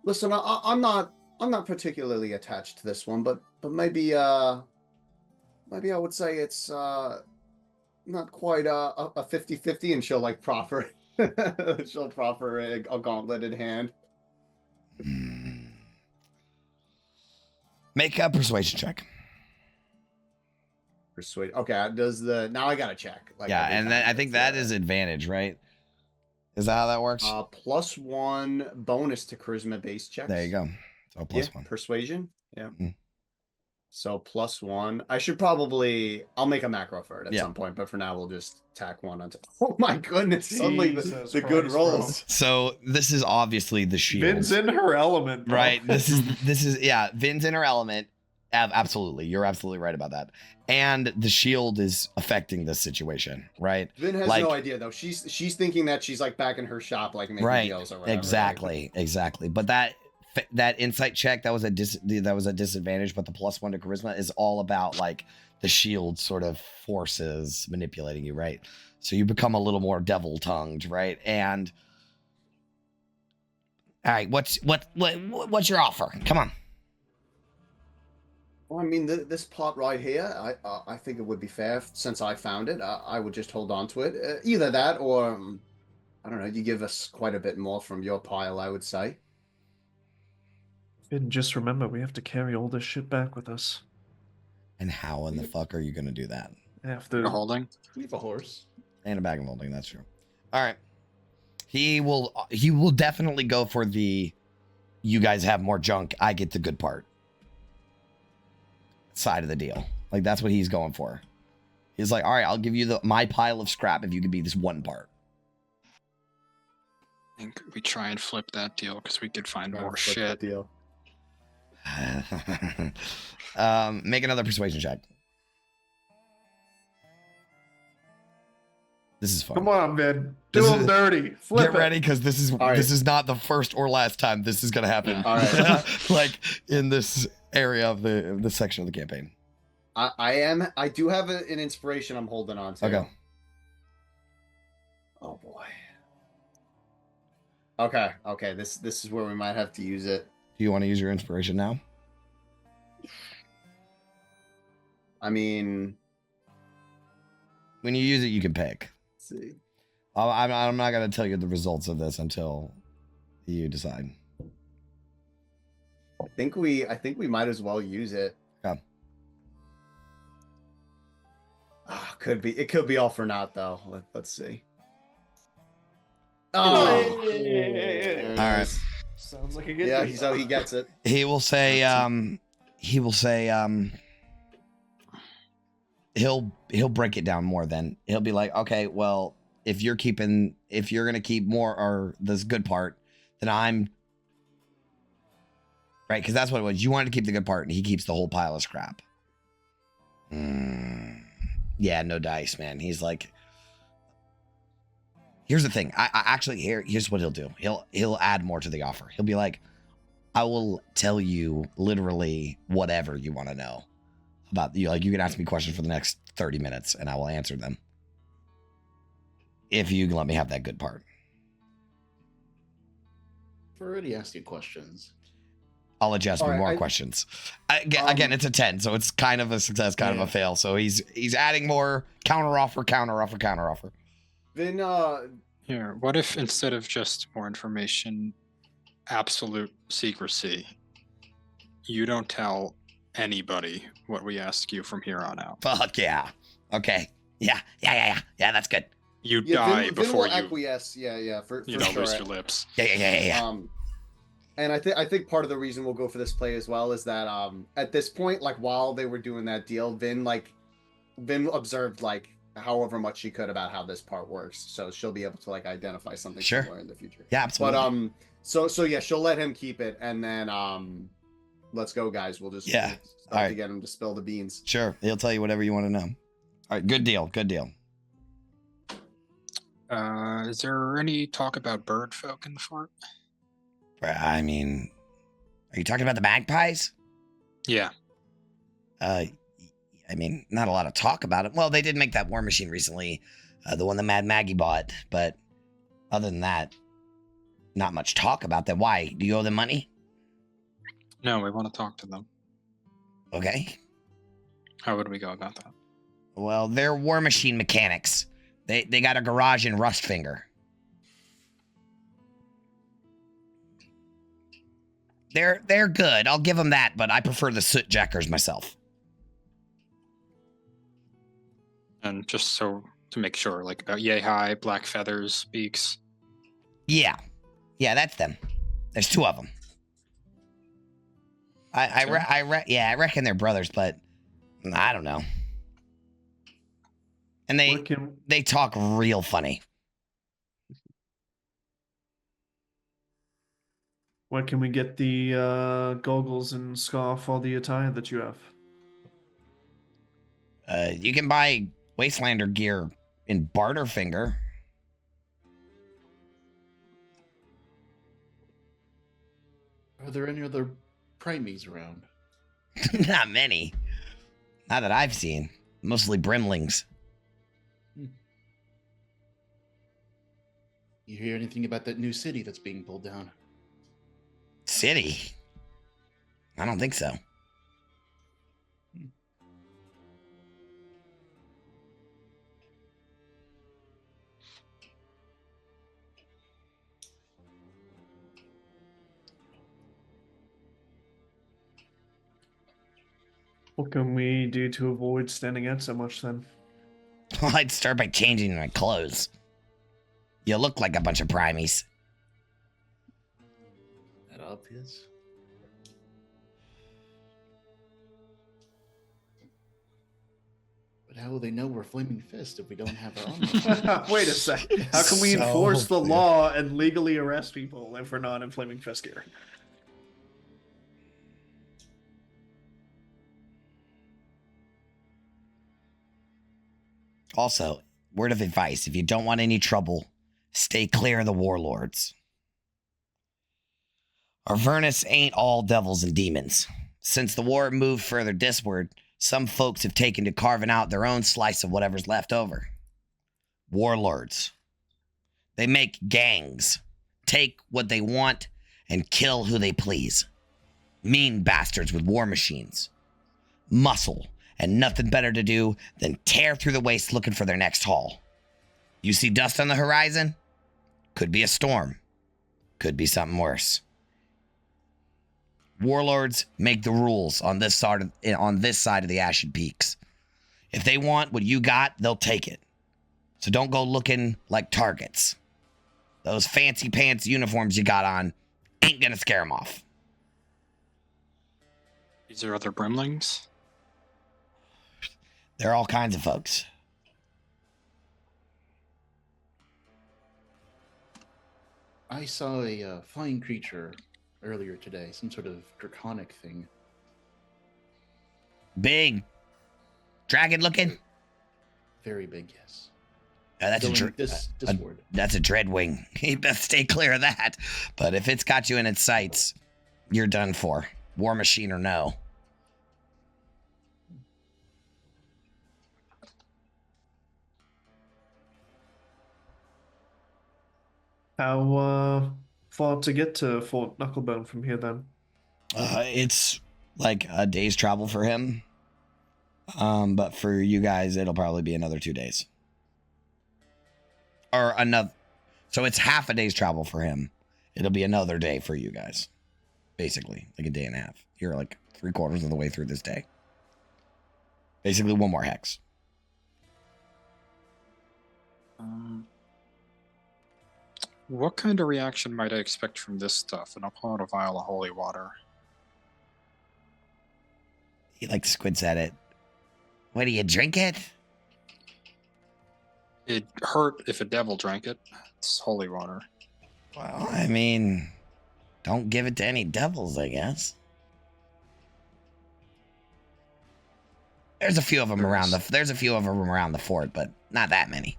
Listen, I'm not particularly attached to this one, but maybe I would say it's not quite a 50-50, and she'll like proffer she'll proffer a gauntleted hand. Make a persuasion check. Persuade. Okay, now I gotta check. Like, yeah, and then I think that is advantage, right? Is that how that works? +1 bonus to charisma based checks. There you go. So +1. Persuasion. Yeah. Mm. So +1. I'll make a macro for it at some point, but for now we'll just tack one onto. Oh my goodness! Suddenly the good rolls. So this is obviously the shield. Vin's in her element, bro. Right. This is yeah. Vin's in her element. Absolutely, you're absolutely right about that. And the shield is affecting this situation, right? Vin has no idea though. She's thinking that she's like back in her shop, like making deals or whatever. Exactly. But that insight check that was a disadvantage. But the +1 to charisma is all about like the shield sort of forces manipulating you, right? So you become a little more devil tongued, right? And all right, what's your offer? Come on. Well, I mean, this plot right here, I think it would be fair since I found it. I would just hold on to it. Either that or, I don't know, you give us quite a bit more from your pile, I would say. And just remember, we have to carry all this shit back with us. And how in the fuck are you going to do that? After holding? We have a horse. And a bag of holding, that's true. All right. He will definitely go for the, you guys have more junk, I get the good part side of the deal. Like, that's what he's going for. He's like, all right, I'll give you my pile of scrap if you can be this one part. I think we try and flip that deal because we could find more shit. Deal. Make another persuasion check. This is fun. Come on, Vin. Do them dirty. Flip Get ready, because this is not the first or last time this is gonna happen. All right. Like in this area of the section of the campaign. I do have an inspiration I'm holding on to. Okay. Oh boy. Okay. This is where we might have to use it. Do you want to use your inspiration now? I mean, when you use it, you can pick. Let's see. I'm not gonna tell you the results of this until you decide. I think we might as well use it. Yeah. It could be all for naught though. Let's see. Oh. All right. Sounds like a good. Yeah, he gets it. He will say he'll break it down more. Then he'll be like, okay, well, if you're gonna keep more or this good part, then I'm right, because that's what it was. You wanted to keep the good part, and he keeps the whole pile of scrap. Yeah, no dice, man. He's like, here's the thing. I actually here's what he'll do. He'll add more to the offer. He'll be like, I will tell you literally whatever you want to know about you. Like, you can ask me questions for the next 30 minutes, and I will answer them if you let me have that good part. I've already asked you questions. I'll adjust All with right, more I- questions. Again, it's a 10, so it's kind of a success, kind of Yeah. a fail. So he's adding more counter offer. Then Here, what if instead of just more information, absolute secrecy, you don't tell anybody what we ask you from here on out? Fuck yeah. Okay. Yeah, that's good. You yeah, die Vin before will you, acquiesce. Yeah, for you know, sure. loose your lips. Yeah. And I think part of the reason we'll go for this play as well is that at this point, like while they were doing that deal, Vin observed like however much she could about how this part works, so she'll be able to like identify something Sure. similar in the future. Yeah, absolutely. But so yeah, she'll let him keep it, and then let's go, guys. We'll just Yeah. start All right. to get him to spill the beans. Sure. He'll tell you whatever you want to know. All right, good deal. Is there any talk about bird folk in the fort? I mean, are you talking about the magpies? Yeah. I mean, not a lot of talk about it. Well, they did make that war machine recently, the one that Mad Maggie bought, but other than that, not much talk about that. Why? Do you owe them money? No, we want to talk to them. Okay. How would we go about that? Well, they're war machine mechanics. They got a garage in Rustfinger. They're good. I'll give them that, but I prefer the soot jackers myself. And just so to make sure, like about yay high, black feathers, beaks. Yeah, that's them. There's two of them. I reckon they're brothers, but I don't know. And they talk real funny. Where can we get the goggles and scarf or the attire that you have? You can buy Wastelander gear in Barterfinger. Are there any other primies around? Not many. Not that I've seen. Mostly brimlings. You hear anything about that new city that's being pulled down? City? I don't think so. What can we do to avoid standing out so much then? Well, I'd start by changing my clothes. You look like a bunch of primies. That obvious? But how will they know we're Flaming Fist if we don't have our armor? Wait a sec. How can we So enforce the weird. law and legally arrest people if we're not in Flaming Fist gear? Also, word of advice, if you don't want any trouble, stay clear of the warlords. Avernus ain't all devils and demons. Since the war moved further disward, some folks have taken to carving out their own slice of whatever's left over. Warlords. They make gangs, take what they want, and kill who they please. Mean bastards with war machines. Muscle, and nothing better to do than tear through the waste looking for their next haul. You see dust on the horizon? Could be a storm. Could be something worse. Warlords make the rules on this side of the Ashen Peaks. If they want what you got, they'll take it. So don't go looking like targets. Those fancy pants uniforms you got on ain't gonna scare them off. These are other brimlings? There are all kinds of folks. I saw a flying creature earlier today, some sort of draconic thing. Big. Dragon looking? Very big, yes. That's Going disward. That's a dreadwing. You best stay clear of that. But if it's got you in its sights, you're done for. War machine or no. How far to get to Fort Knucklebone from here then? It's like a day's travel for him. But for you guys, it'll probably be another 2 days. Or another. So it's half a day's travel for him. It'll be another day for you guys. Basically, like a day and a half. You're like 3/4 of the way through this day. Basically, one more hex. What kind of reaction might I expect from this stuff? And I'll pull out a vial of holy water. He like squints at it. What do you drink it? It'd hurt if a devil drank it. It's holy water. Well, I mean, don't give it to any devils, I guess. There's a few of them around the fort, but not that many.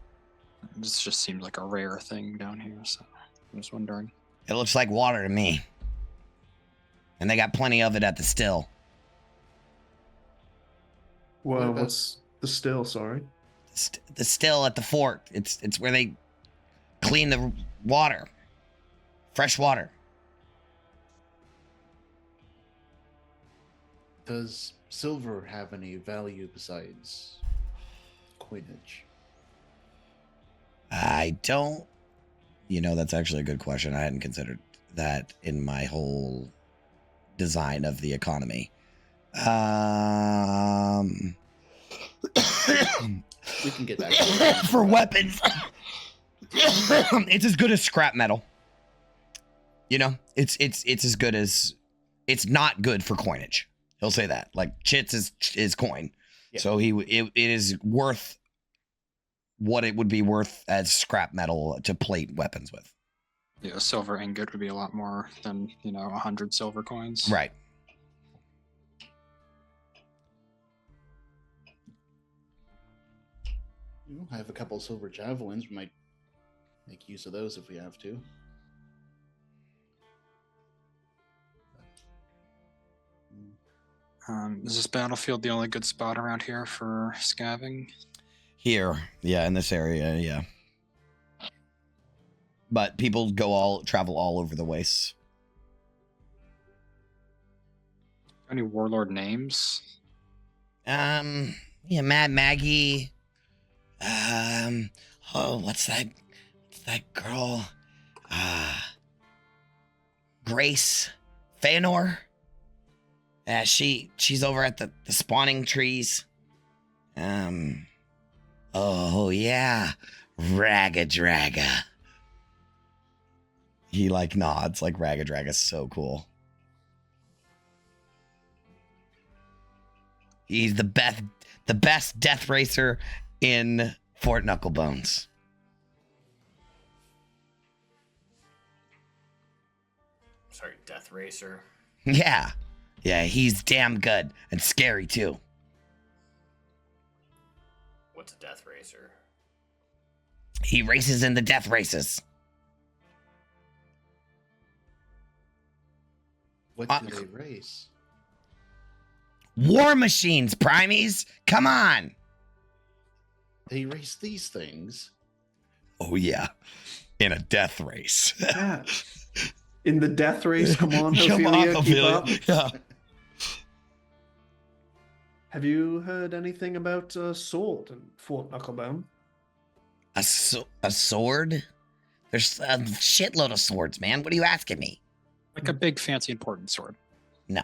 This just seemed like a rare thing down here, so I was wondering. It looks like water to me. And they got plenty of it at the still. Well, what's the still? Sorry. The still at the fort. It's where they clean the water. Fresh water. Does silver have any value besides coinage? I don't. You know, that's actually a good question. I hadn't considered that in my whole design of the economy. We can get back to it. For weapons, it's as good as scrap metal. You know, it's as good as. It's not good for coinage. He'll say that. Like chits is coin, Yeah. so it is worth what it would be worth as scrap metal to plate weapons with. Yeah, a silver ingot would be a lot more than 100 silver coins. Right. I have a couple silver javelins. We might make use of those if we have to. Is this battlefield the only good spot around here for scavenging? Here, yeah, in this area, yeah. But people travel all over the wastes. Any warlord names? Yeah, Mad Maggie. What's that girl? Grace Feanor. She's over at the spawning trees. Oh yeah, Raga. He like nods, like Raga is so cool. He's the best death racer in Fort Knucklebones. Sorry, Death Racer. Yeah, he's damn good and scary too. What's a Death Racer? He races in the death races. What do they race? War Machines, Primies. Come on. They race these things. Oh yeah, in a death race. Yeah. In the death race, come on, Come on, Ophelia, keep up. Ophelia. Yeah. Have you heard anything about a sword in Fort Knucklebone? A sword? There's a shitload of swords, man. What are you asking me? Like a big, fancy, important sword. No.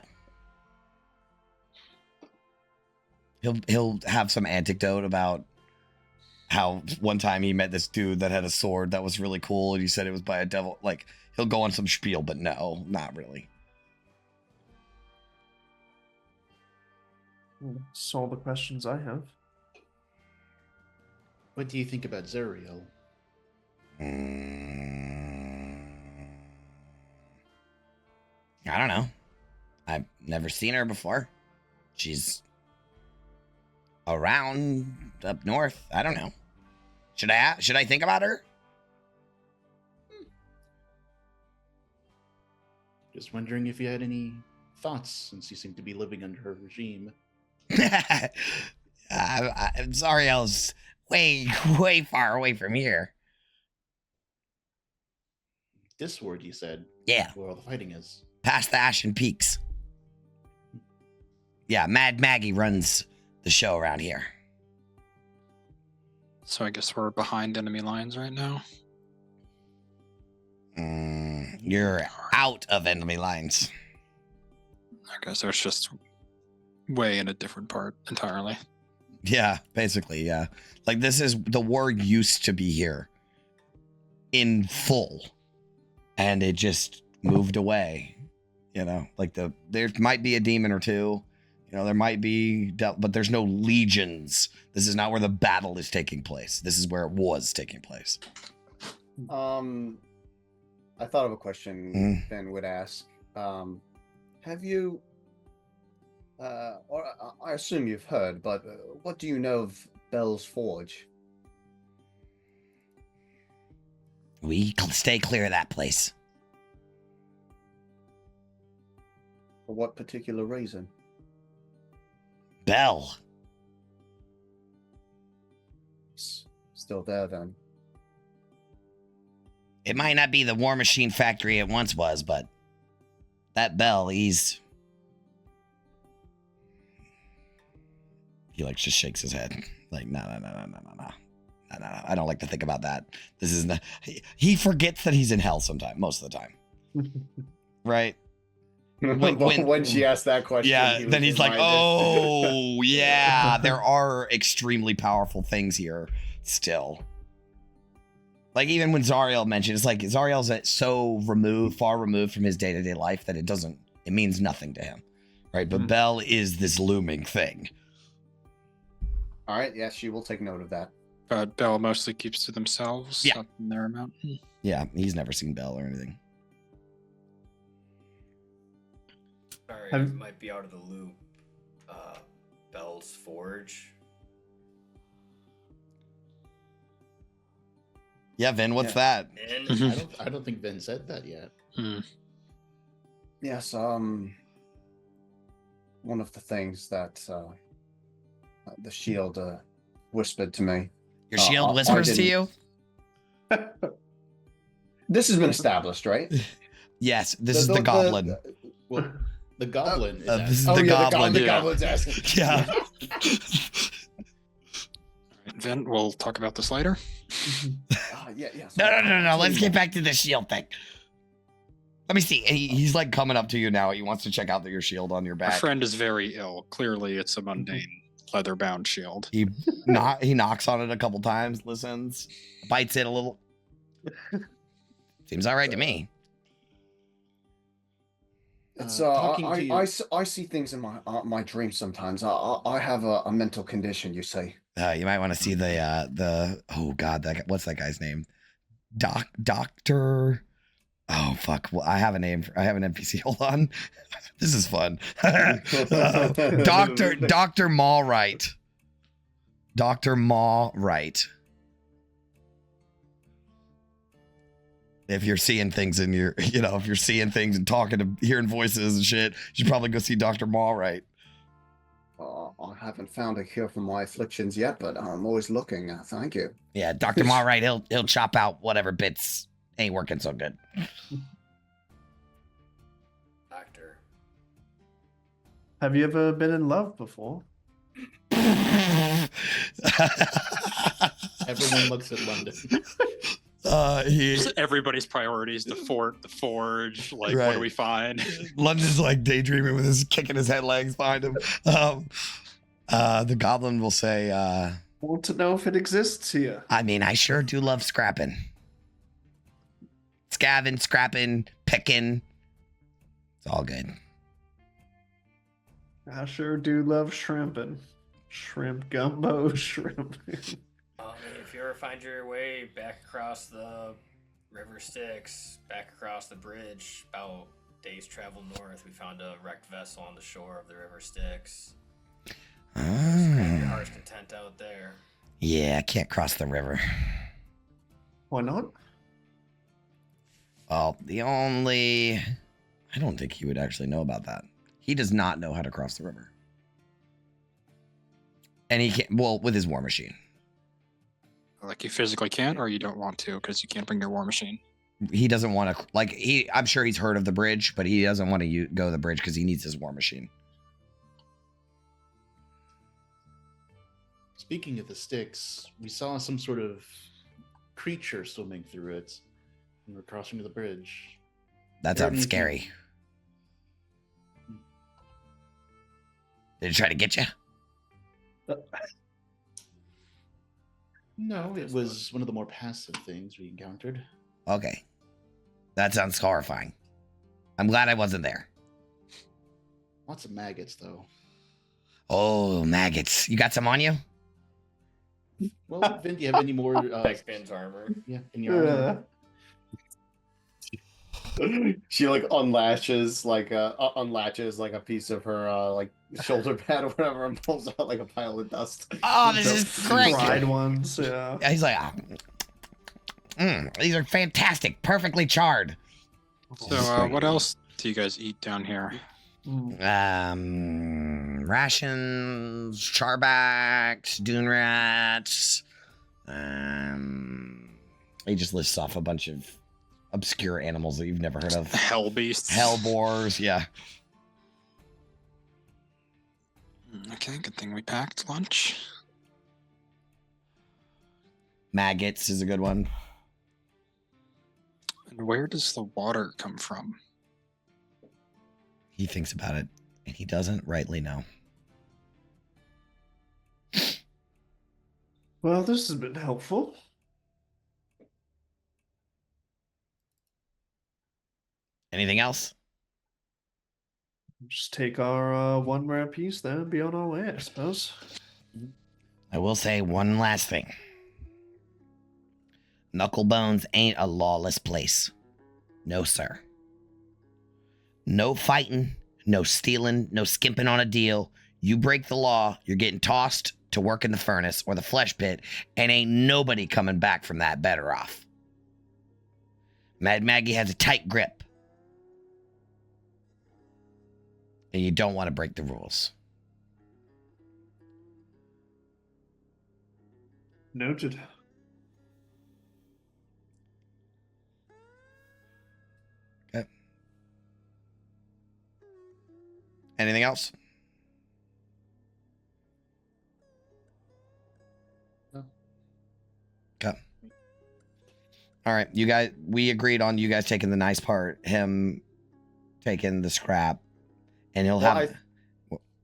He'll have some anecdote about how one time he met this dude that had a sword that was really cool, and he said it was by a devil. Like, he'll go on some spiel, but no, not really. That's all the questions I have. What do you think about Zuriel? I don't know. I've never seen her before. She's around up north. I don't know. Should I think about her? Just wondering if you had any thoughts, since you seem to be living under her regime. Zariel's way far away from here. This ward, you said? Yeah, Where all the fighting is. past the Ashen Peaks. Yeah, Mad Maggie runs the show around here. So I guess we're behind enemy lines right now. You're out of enemy lines. I guess there's just way in a different part entirely. Yeah, basically, yeah. Like, this is, the war used to be here in full, and it just moved away. You know, like there might be a demon or two, you know, there might be, but there's no legions. This is not where the battle is taking place. This is where it was taking place. I thought of a question Ben would ask. Have you, or I assume you've heard, but what do you know of Bell's Forge? We stay clear of that place. For what particular reason? Bell. Still there then. It might not be the War Machine factory it once was, but that Bell, he like just shakes his head. Like, no. I don't like to think about that. This is not, he forgets that he's in hell sometime, most of the time. Right? When she asked that question, yeah, then he's like, oh, yeah, there are extremely powerful things here still. Like, even when Zariel mentioned, it's like Zariel's so far removed from his day-to-day life that it means nothing to him, right? But Bell is this looming thing. All right, yes, she will take note of that. But Bell mostly keeps to themselves up in their mountain. Yeah, he's never seen Bell or anything. Sorry, I might be out of the loop. Bell's Forge. Yeah, Vin, what's that? I don't think Vin said that yet. Yes, one of the things that the shield whispered to me. Your shield whispers to you? This has been established, right? Yes, this is the goblin. Well, the goblin is this is asking. the goblin. The goblin's asking. Yeah. Vin, we'll talk about this later. Yeah. No. Let's get back to the shield thing. Let me see. He's like coming up to you now. He wants to check out your shield on your Our back. friend is very ill. Clearly, it's a mundane leather-bound shield. He knocks on it a couple times, listens, bites it a little. Seems all right to me. It's I see things in my dreams sometimes. I have a mental condition, you see. You might want to see the oh god, what's that guy's name? Doctor. Oh fuck. Well, I have a name. I have an NPC. Hold on. This is fun. Dr. Mallwright. Dr. Mallwright. If you're seeing things in your, if you're seeing things and hearing voices and shit, you should probably go see Dr. Mallwright. I haven't found a cure for my afflictions yet, but I'm always looking. Thank you. Yeah, Dr. Mallwright, he'll chop out whatever bits ain't working so good. Doctor. Have you ever been in love before? Everyone looks at London. Everybody's priorities: the fort, the forge. Like, Right. what do we find? London's like daydreaming with his kicking his head legs behind him. The goblin will say, Want to know if it exists here? I mean, I sure do love scrapping. Scrapping, picking. It's all good. I sure do love shrimping. Shrimp gumbo, shrimp. If you ever find your way back across the River Styx, back across the bridge, about days travel north, we found a wrecked vessel on the shore of the River Styx. Have your heart's content out there. Yeah, I can't cross the river. Why not? Well, I don't think he would actually know about that. He does not know how to cross the river. And he can't, with his war machine. Like, you physically can't, or you don't want to because you can't bring your war machine. He doesn't want to, I'm sure he's heard of the bridge, but he doesn't want to go to the bridge because he needs his war machine. Speaking of the sticks, we saw some sort of creature swimming through it when we were crossing the bridge. That Heard sounds anything? scary. Did it try to get you? No, it was one of the more passive things we encountered. Okay. That sounds horrifying. I'm glad I wasn't there. Lots of maggots, though. Oh, maggots. You got some on you? Well, Vin, do you have any more? Like Ben's armor. Yeah, in your armor? She like unlatches like a piece of her like shoulder pad or whatever and pulls out like a pile of dust. Oh, this is great. Fried ones, yeah. He's like, these are fantastic, perfectly charred. So, what else do you guys eat down here? Rations, charbacks, dune rats. He just lists off a bunch of obscure animals that you've never heard of. Hell beasts. Hellboars, yeah. Okay, good thing we packed lunch. Maggots is a good one. And where does the water come from? He thinks about it, and he doesn't rightly know. Well, this has been helpful. Anything else? Just take our one rare piece then and be on our way, I suppose. I will say one last thing. Knucklebones ain't a lawless place. No, sir. No fighting, no stealing, no skimping on a deal. You break the law, you're getting tossed to work in the furnace or the flesh pit, and ain't nobody coming back from that better off. Mad Maggie has a tight grip. And you don't want to break the rules. Noted. Okay. Anything else? No. Okay. All right, you guys, we agreed on you guys taking the nice part, him taking the scrap, and he'll Well,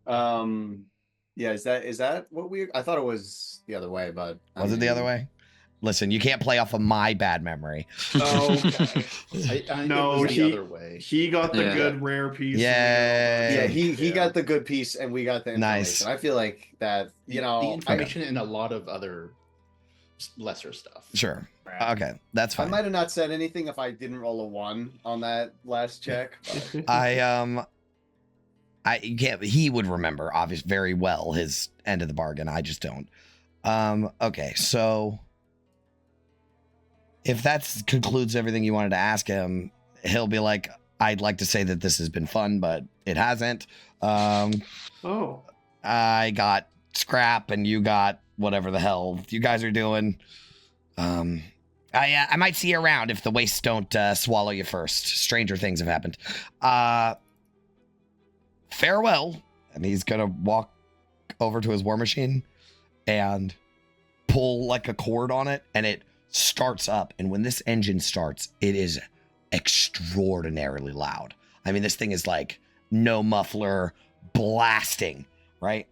have. Yeah, is that what I thought it was the other way, but Was it the other way? Listen, you can't play off of my bad memory. Oh, okay. No, it was he- the other way. He got the Yeah. good rare piece. Yay. Yeah, he Yeah. got the good piece and we got the information. Nice. I feel like that, you know, the information and a lot of other lesser stuff. Sure. Right. Okay, that's I fine. might have not said anything if I didn't roll a 1 on that last check. but- You can't. He would remember, obviously, very well his end of the bargain. I just don't. Okay, so if that concludes everything you wanted to ask him, he'll be like, "I'd like to say that this has been fun, but it hasn't. Oh. I got scrap, and you got whatever the hell you guys are doing. I might see you around if the wastes don't swallow you first. Stranger things have happened. Farewell." And he's gonna walk over to his war machine and pull like a cord on it, and it starts up. And when this engine starts, it is extraordinarily loud. I mean, this thing is like no muffler blasting, right?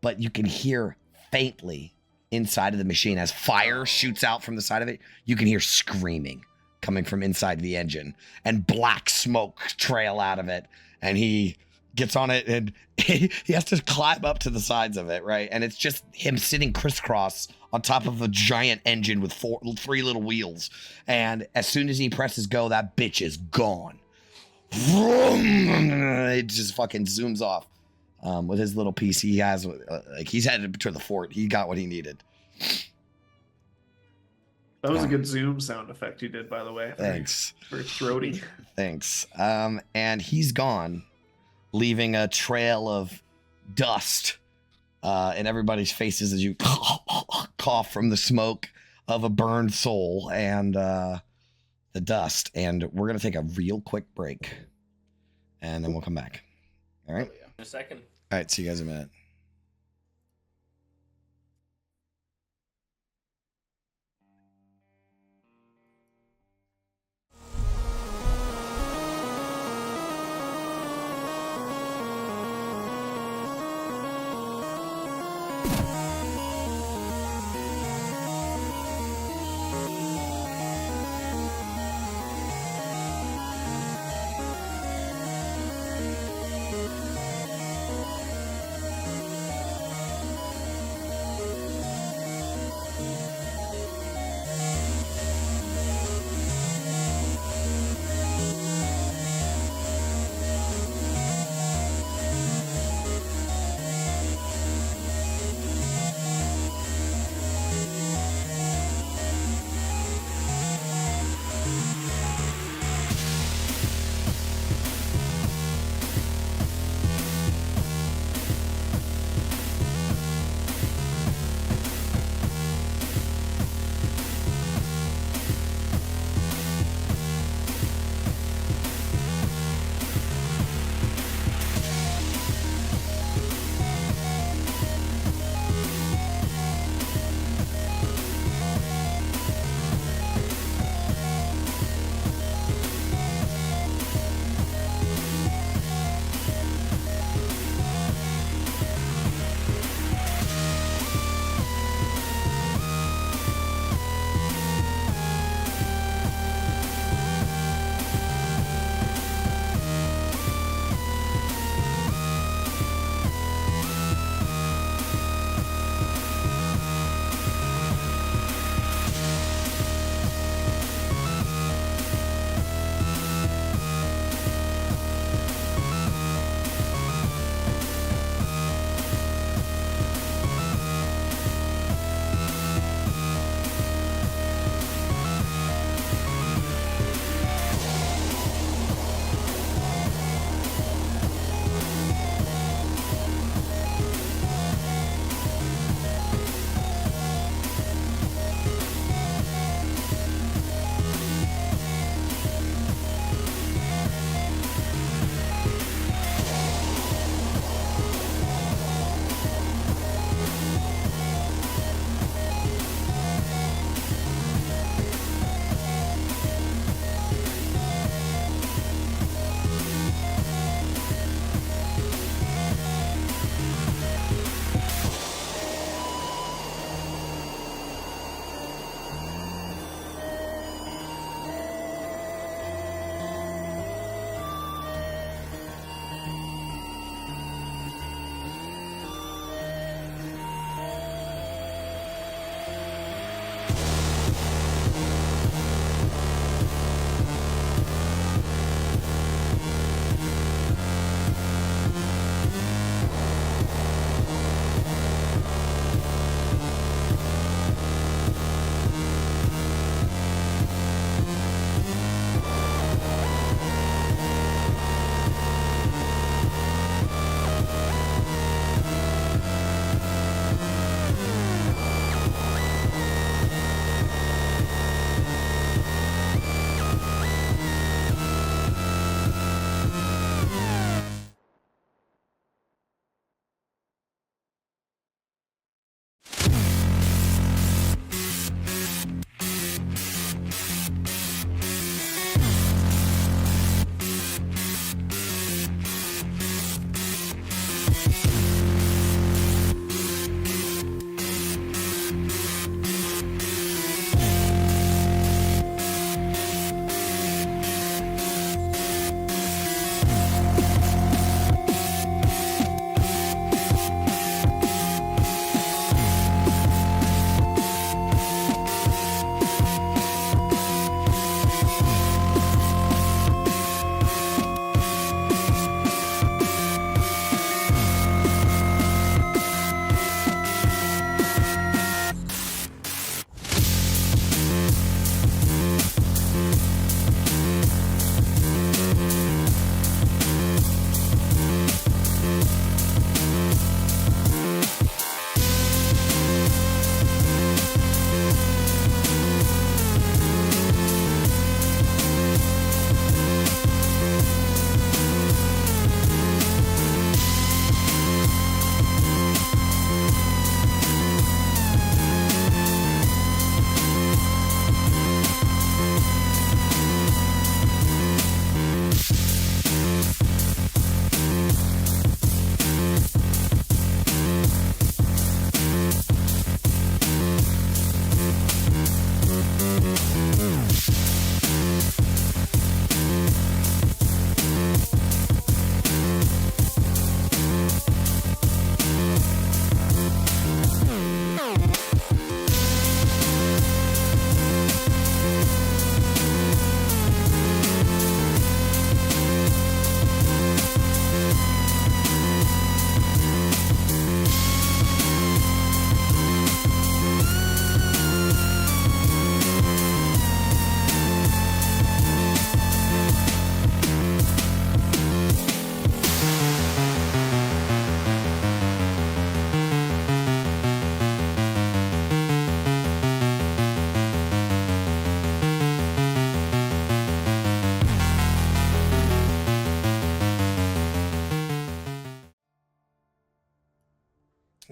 But you can hear faintly inside of the machine as fire shoots out from the side of it. You can hear screaming coming from inside the engine and black smoke trail out of it. And he gets on it and he has to climb up to the sides of it, right? And it's just him sitting crisscross on top of a giant engine with 3 little wheels. And as soon as he presses go, that bitch is gone. It just fucking zooms off. With his little piece he has, like he's headed to the fort. He got what he needed. That was a good Zoom sound effect you did, by the way. Thanks. Very throaty. Thanks. And he's gone, leaving a trail of dust in everybody's faces as you cough from the smoke of a burned soul and the dust. And we're going to take a real quick break, and then we'll come back. All right? Oh, yeah. In a second. All right, see you guys in a minute.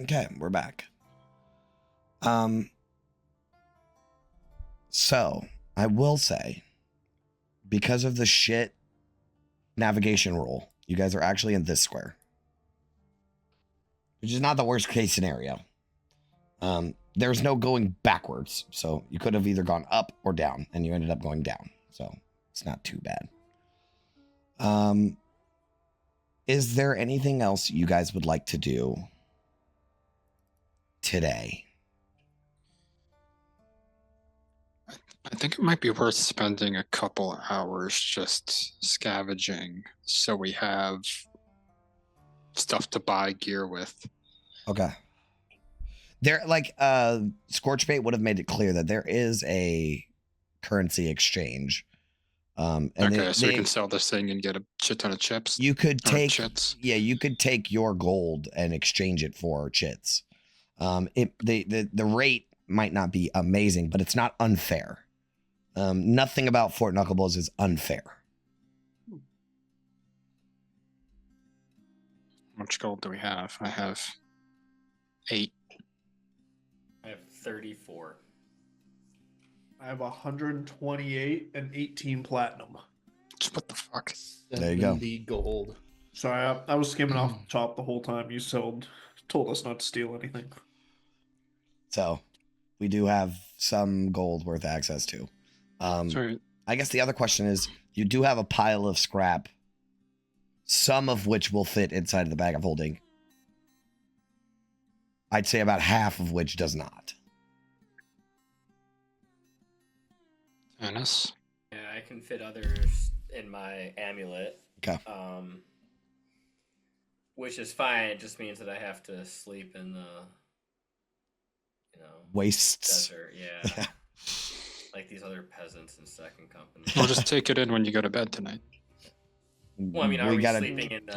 Okay, we're back. So I will say, because of the shit navigation rule, you guys are actually in this square, which is not the worst case scenario. There's no going backwards, so you could have either gone up or down, and you ended up going down, so it's not too bad. Is there anything else you guys would like to do today? I think it might be worth spending a couple hours just scavenging so we have stuff to buy gear with. Okay. There, like, Scorched Bait would have made it clear that there is a currency exchange. And okay, so we can sell this thing and get a shit ton of chips. You could take, chits. yeah, you could take your gold and exchange it for chits. The rate might not be amazing, but it's not unfair. Nothing about Fort Knuckleballs is unfair. How much gold do we have? I have 8. I have 34. I have 128 and 18 platinum. What the fuck? There you go. 70 gold. Sorry, I was skimming off the top the whole time. You told us not to steal anything. So we do have some gold worth access to. Sorry. I guess the other question is, you do have a pile of scrap, some of which will fit inside of the bag of holding. I'd say about half of which does not. Avernus? Yeah, I can fit others in my amulet. Okay. Which is fine. It just means that I have to sleep in the, Wastes. desert. Yeah. Like these other peasants in second company. We'll just take it in when you go to bed tonight. Well, I mean, are we sleeping in?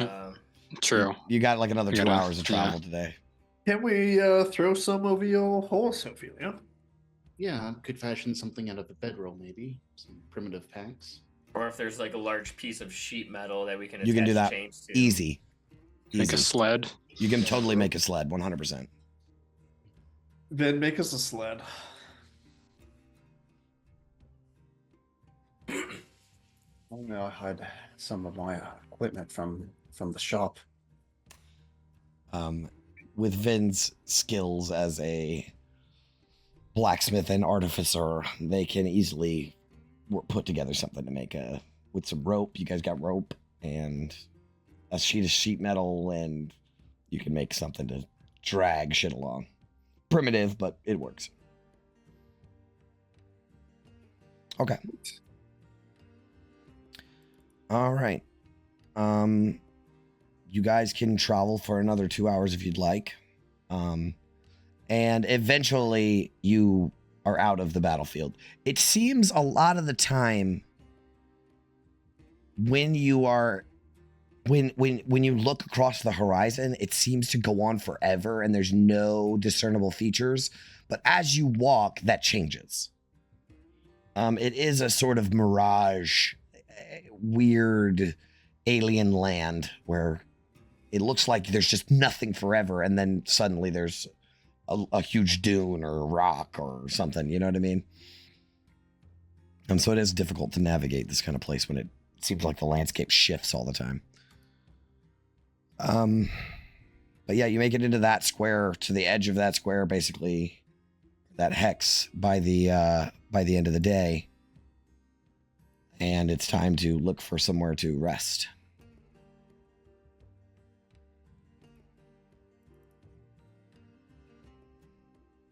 True. You got like another We 2 gotta- hours of travel today. Can we throw some of your horse, Ophelia? Yeah, could fashion something out of the bedroll, maybe. Some primitive packs. Or if there's like a large piece of sheet metal that we can attach You can do that chains to. easy. Make a sled. You can totally make a sled, 100%. Then make us a sled. I had some of my equipment from the shop. With Vin's skills as a blacksmith and artificer, they can easily put together something to make with some rope. You guys got rope and a sheet of sheet metal, and you can make something to drag shit along. Primitive, but it works. Okay. All right. You guys can travel for another 2 hours if you'd like. And eventually you are out of the battlefield. It seems a lot of the time when you are when you look across the horizon, it seems to go on forever and there's no discernible features. But as you walk, that changes. It is a sort of mirage, weird alien land where it looks like there's just nothing forever, and then suddenly there's a huge dune or a rock or something, you know what I mean? And so it is difficult to navigate this kind of place when it seems like the landscape shifts all the time. But yeah, you make it into that square, to the edge of that square, basically that hex by the end of the day. And it's time to look for somewhere to rest.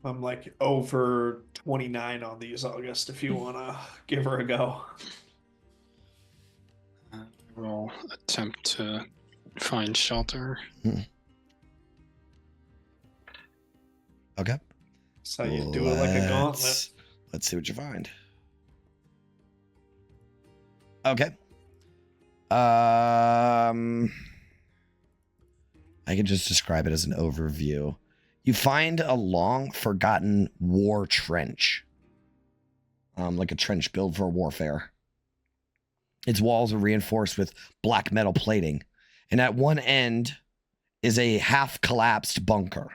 I'm like over 29 on these, August, if you want to give her a go. We'll attempt to find shelter. Okay. So you do it like a gauntlet. Let's see what you find. Okay. I can just describe it as an overview. You find a long forgotten war trench. Like a trench built for warfare. Its walls are reinforced with black metal plating. And at one end is a half collapsed bunker.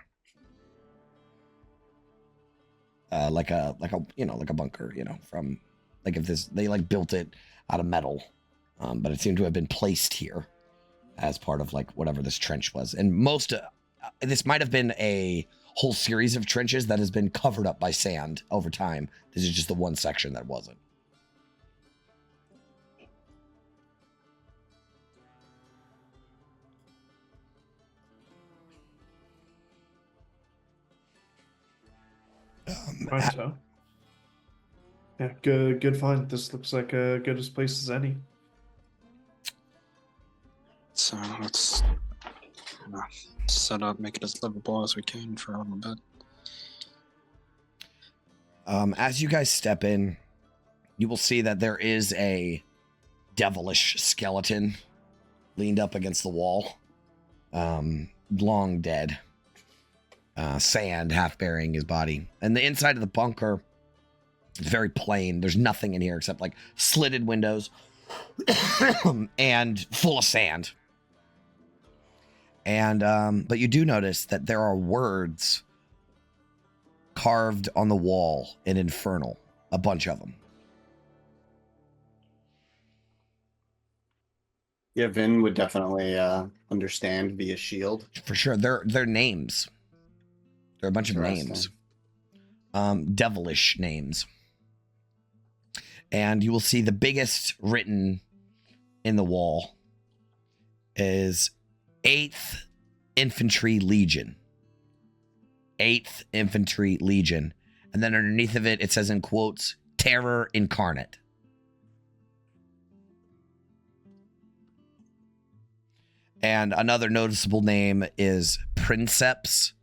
like a bunker, from like if they like built it out of metal, but it seemed to have been placed here as part of like whatever this trench was. And this might have been a whole series of trenches that has been covered up by sand over time. This is just the one section that wasn't. Right, so. Yeah, good find. This looks like a good as place as any. So let's set up, make it as livable as we can for a little bit. As you guys step in, you will see that there is a devilish skeleton leaned up against the wall, long dead. Sand half burying his body. And the inside of the bunker is very plain. There's nothing in here except like slitted windows and full of sand. And but you do notice that there are words carved on the wall in Infernal, a bunch of them. Yeah, Vin would definitely understand via shield. For sure. They're names. There are a bunch of names. Devilish names. And you will see the biggest written in the wall is 8th Infantry Legion. 8th Infantry Legion. And then underneath of it, it says in quotes, Terror Incarnate. And another noticeable name is Princeps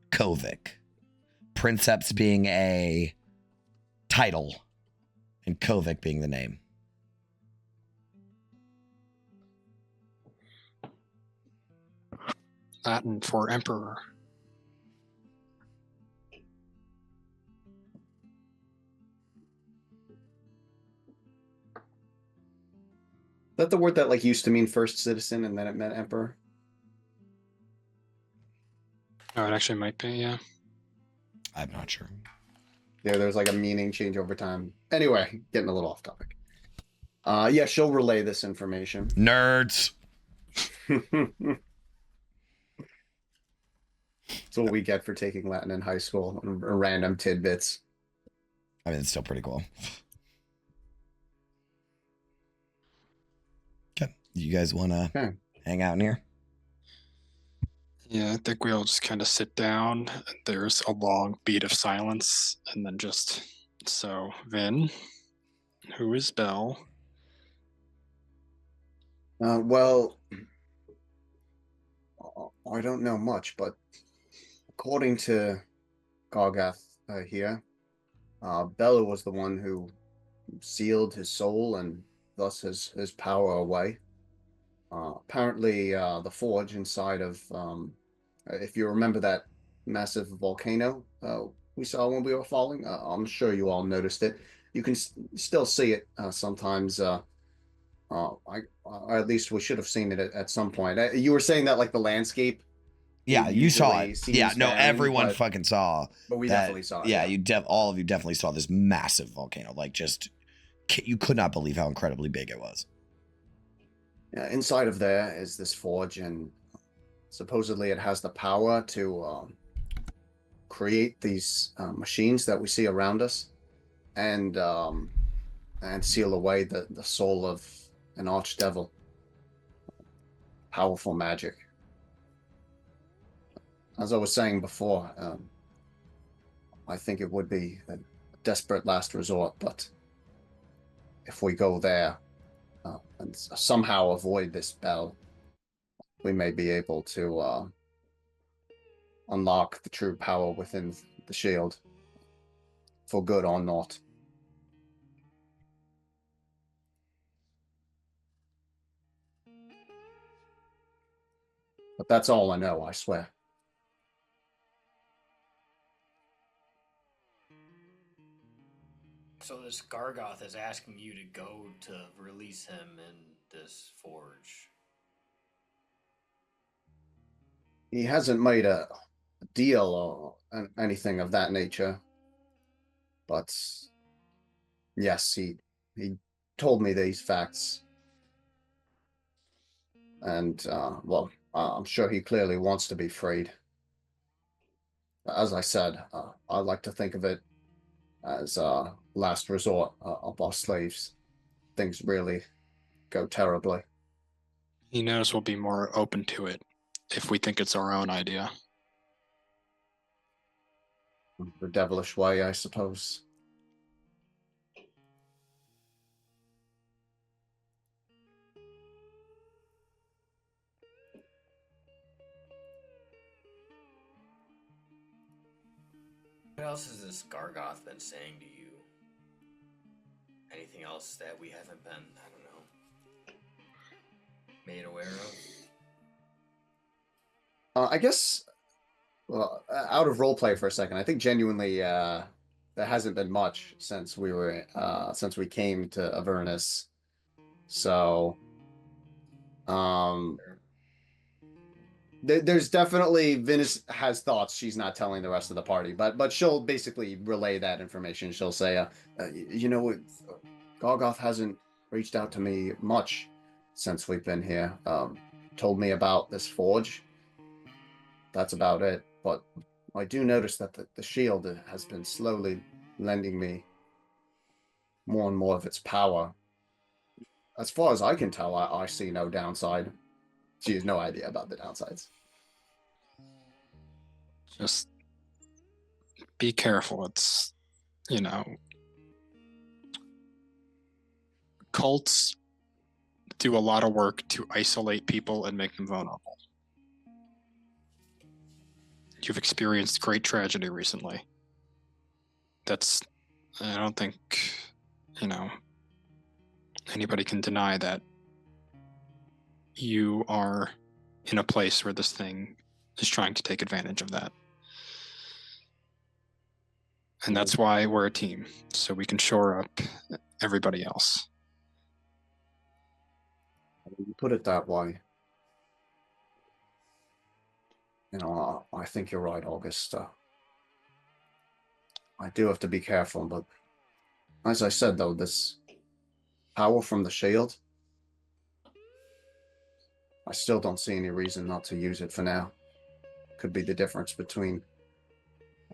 Kovic. Princeps being a title and Kovic being the name. Latin for emperor. Is that the word that like used to mean first citizen and then it meant emperor? Oh, it actually might be, yeah. I'm not sure. Yeah, there's like a meaning change over time. Anyway, getting a little off topic. Yeah, she'll relay this information. Nerds. That's what we get for taking Latin in high school. Random tidbits. I mean, it's still pretty cool. Okay. You guys want to hang out in here? Yeah, I think we all just kind of sit down. There's a long beat of silence, and then just, so, Vin, who is Belle? Well, I don't know much, but according to Gargath here, Bella was the one who sealed his soul and thus his power away. Apparently, the forge inside of, if you remember that massive volcano we saw when we were falling, I'm sure you all noticed it. You can still see it sometimes. At least we should have seen it at some point. You were saying that like the landscape. Yeah, you saw it. Yeah, no, barren, everyone fucking saw. But we that, definitely saw it. Yeah, all of you definitely saw this massive volcano. Like, just you could not believe how incredibly big it was. Yeah, inside of there is this forge, and supposedly it has the power to create these machines that we see around us, and seal away the soul of an archdevil. Powerful magic. As I was saying before, I think it would be a desperate last resort, but if we go there and somehow avoid this bell, we may be able to unlock the true power within the shield, for good or not. But that's all I know, I swear. So this Gargoth is asking you to go to release him in this forge. He hasn't made a deal or anything of that nature. But yes, he told me these facts. And, well, I'm sure he clearly wants to be freed. As I said, I like to think of it as last resort of our slaves. Things really go terribly. He knows we'll be more open to it if we think it's our own idea. The devilish way, I suppose. What else has this Gargoth been saying to you? Anything else that we haven't been, I don't know, made aware of? I guess, well, out of roleplay for a second, I think genuinely there hasn't been much since we came to Avernus. So, there's definitely Venus has thoughts she's not telling the rest of the party, but she'll basically relay that information. She'll say, Gargoth hasn't reached out to me much since we've been here. Told me about this forge. That's about it. But I do notice that the shield has been slowly lending me more and more of its power. As far as I can tell, I see no downside. She has no idea about the downsides. Just be careful. It's, cults do a lot of work to isolate people and make them vulnerable. You've experienced great tragedy recently. I don't think, anybody can deny that you are in a place where this thing is trying to take advantage of that. And that's why we're a team, so we can shore up everybody else. You put it that way. I think you're right, August. I do have to be careful, but as I said, though, this power from the shield, I still don't see any reason not to use it for now. Could be the difference between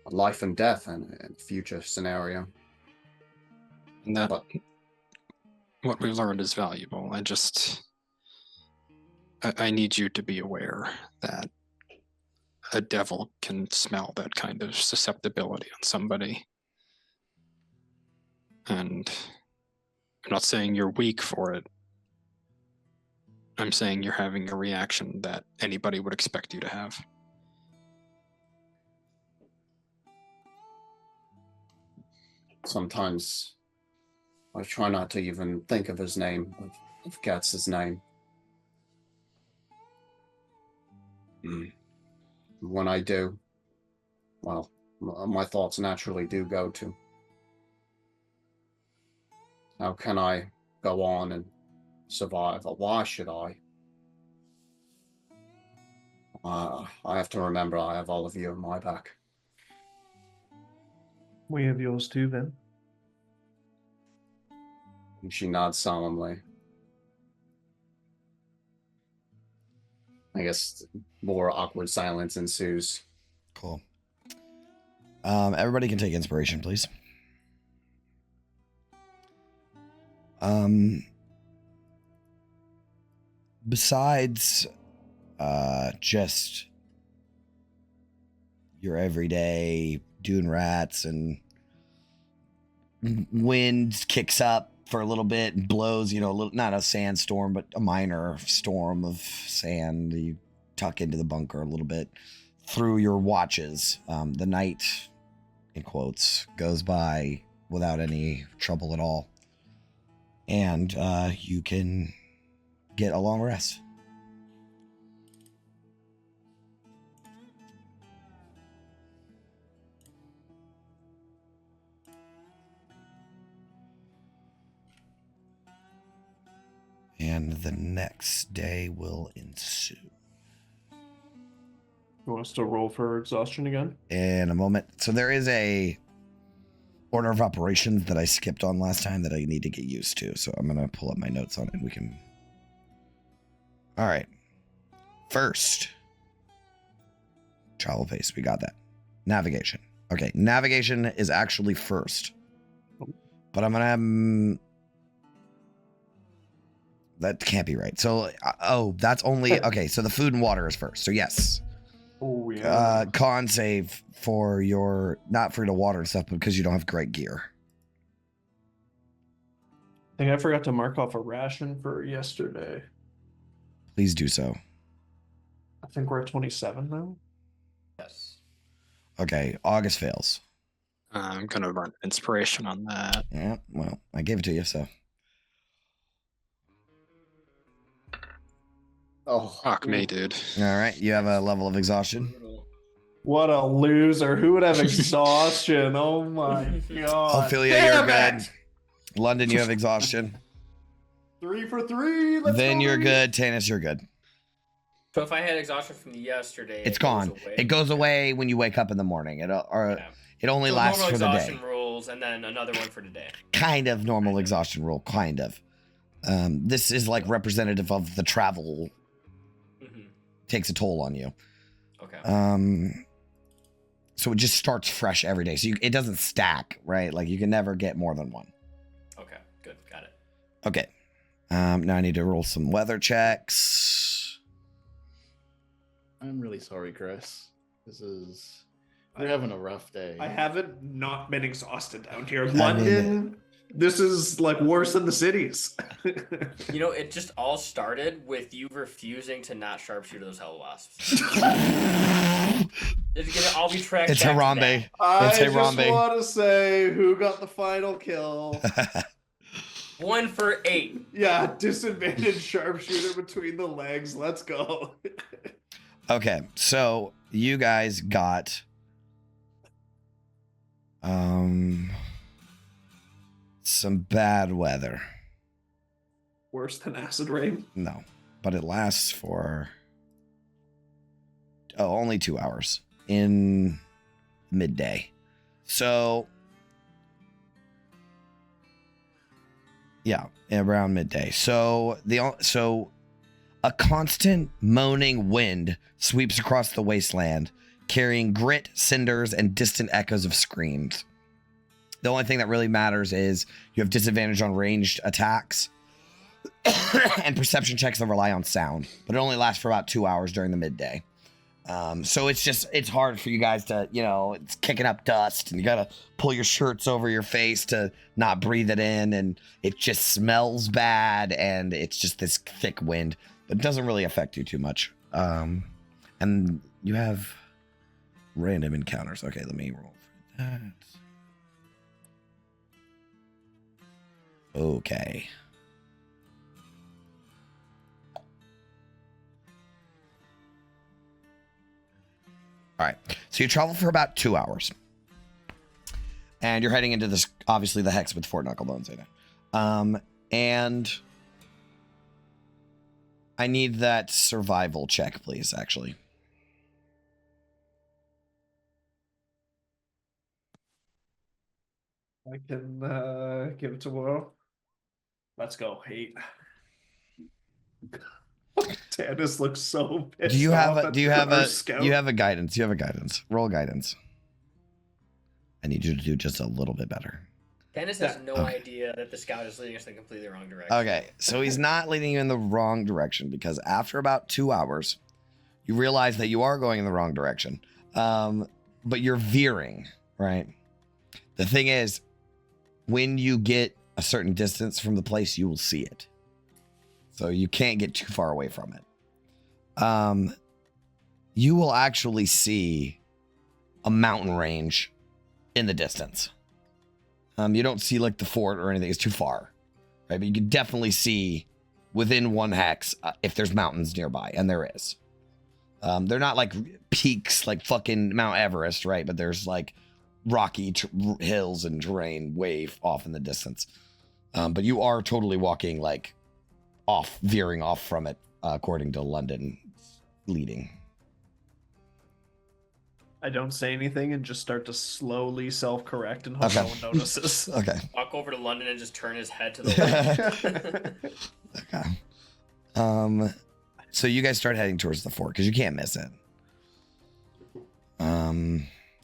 life and death and a future scenario. And what we learned is valuable. I need you to be aware that a devil can smell that kind of susceptibility on somebody. And I'm not saying you're weak for it. I'm saying you're having a reaction that anybody would expect you to have. Sometimes I try not to even think of his name, of Gatz's name. When I do, well, my thoughts naturally do go to, how can I go on and survive, or why should I? I have to remember I have all of you in my back. We have yours too, then. And she nods solemnly. I guess more awkward silence ensues. Cool. Everybody can take inspiration, please. Besides just your everyday dune rats and wind kicks up for a little bit and blows, not a sandstorm, but a minor storm of sand. You tuck into the bunker a little bit through your watches. The night, in quotes, goes by without any trouble at all. And you can get a long rest. And the next day will ensue. You want us to roll for exhaustion again? In a moment. So there is order of operations that I skipped on last time that I need to get used to. So I'm going to pull up my notes on it and we can. All right. First, travel pace. We got that. Navigation. Okay. Navigation is actually first. But I'm going to. That can't be right. So, that's only. Okay. So the food and water is first. So, yes. Oh, yeah. Con save for your, not for the water and stuff, but because you don't have great gear. I think I forgot to mark off a ration for yesterday. Please do so. I think we're at 27 now. Yes. Okay, August fails. I'm gonna burn inspiration on that. Yeah, well, I gave it to you, so. Oh, Fuck me, dude. All right, you have a level of exhaustion. What a loser. Who would have exhaustion? Oh my god. Ophelia, you're good. London, you have exhaustion. 3 for 3. Let's Then go, you're baby. good. Tanis, you're good. So if I had exhaustion from yesterday, It's it goes gone. away. It goes away when you wake up in the morning. It only So lasts normal for the day. exhaustion rules, and then another one for today. Kind of normal exhaustion rule, kind of. This is like representative of the travel Mm-hmm. takes a toll on you. Okay. So it just starts fresh every day. So it doesn't stack, right? Like you can never get more than one. Okay. Good. Got it. Okay. Now I need to roll some weather checks. I'm really sorry, Chris. We're having a rough day. I haven't not been exhausted down here. mean- London, this is like worse than the cities. You know, it just all started with you refusing to not sharpshooter those hell wasps. It's gonna all be tracked. It's back to Harambe. that. I It's just Harambe. want to say who got the final kill. 1 for 8. Yeah, disadvantage sharpshooter between the legs. Let's go. Okay, so you guys got some bad weather. Worse than acid rain. No, but it lasts for only 2 hours in midday. So yeah, around midday. So a constant moaning wind sweeps across the wasteland, carrying grit, cinders, and distant echoes of screams. The only thing that really matters is you have disadvantage on ranged attacks and perception checks that rely on sound, but it only lasts for about 2 hours during the midday. So it's hard for you guys to, it's kicking up dust and you got to pull your shirts over your face to not breathe it in. And it just smells bad. And it's just this thick wind, but it doesn't really affect you too much. And you have random encounters. Okay, let me roll for that. Okay. All right. So you travel for about 2 hours. And you're heading into this, obviously, the hex with Fort Knucklebones in it. And I need that survival check, please, actually. I can give it to Will. Let's go. 8. Tanis looks so pissed. Do you have off a at do you have our a scout. you have a guidance? You have a guidance. Roll guidance. I need you to do just a little bit better. Dennis has no Okay. idea that the scout is leading us in the completely wrong direction. Okay, so he's not leading you in the wrong direction because after about 2 hours, you realize that you are going in the wrong direction. But you're veering, right? The thing is, when you get a certain distance from the place, you will see it. So you can't get too far away from it. You will actually see a mountain range in the distance. You don't see like the fort or anything. It's too far, right? But you can definitely see within one hex if there's mountains nearby, and there is. They're not like peaks like fucking Mount Everest, right? But there's like rocky hills and terrain way off in the distance. But you are totally walking like veering off from it, according to London leading. I don't say anything and just start to slowly self-correct and hope Okay. no one notices. Okay. Walk over to London and just turn his head to the left. Okay. So you guys start heading towards the fort because you can't miss it.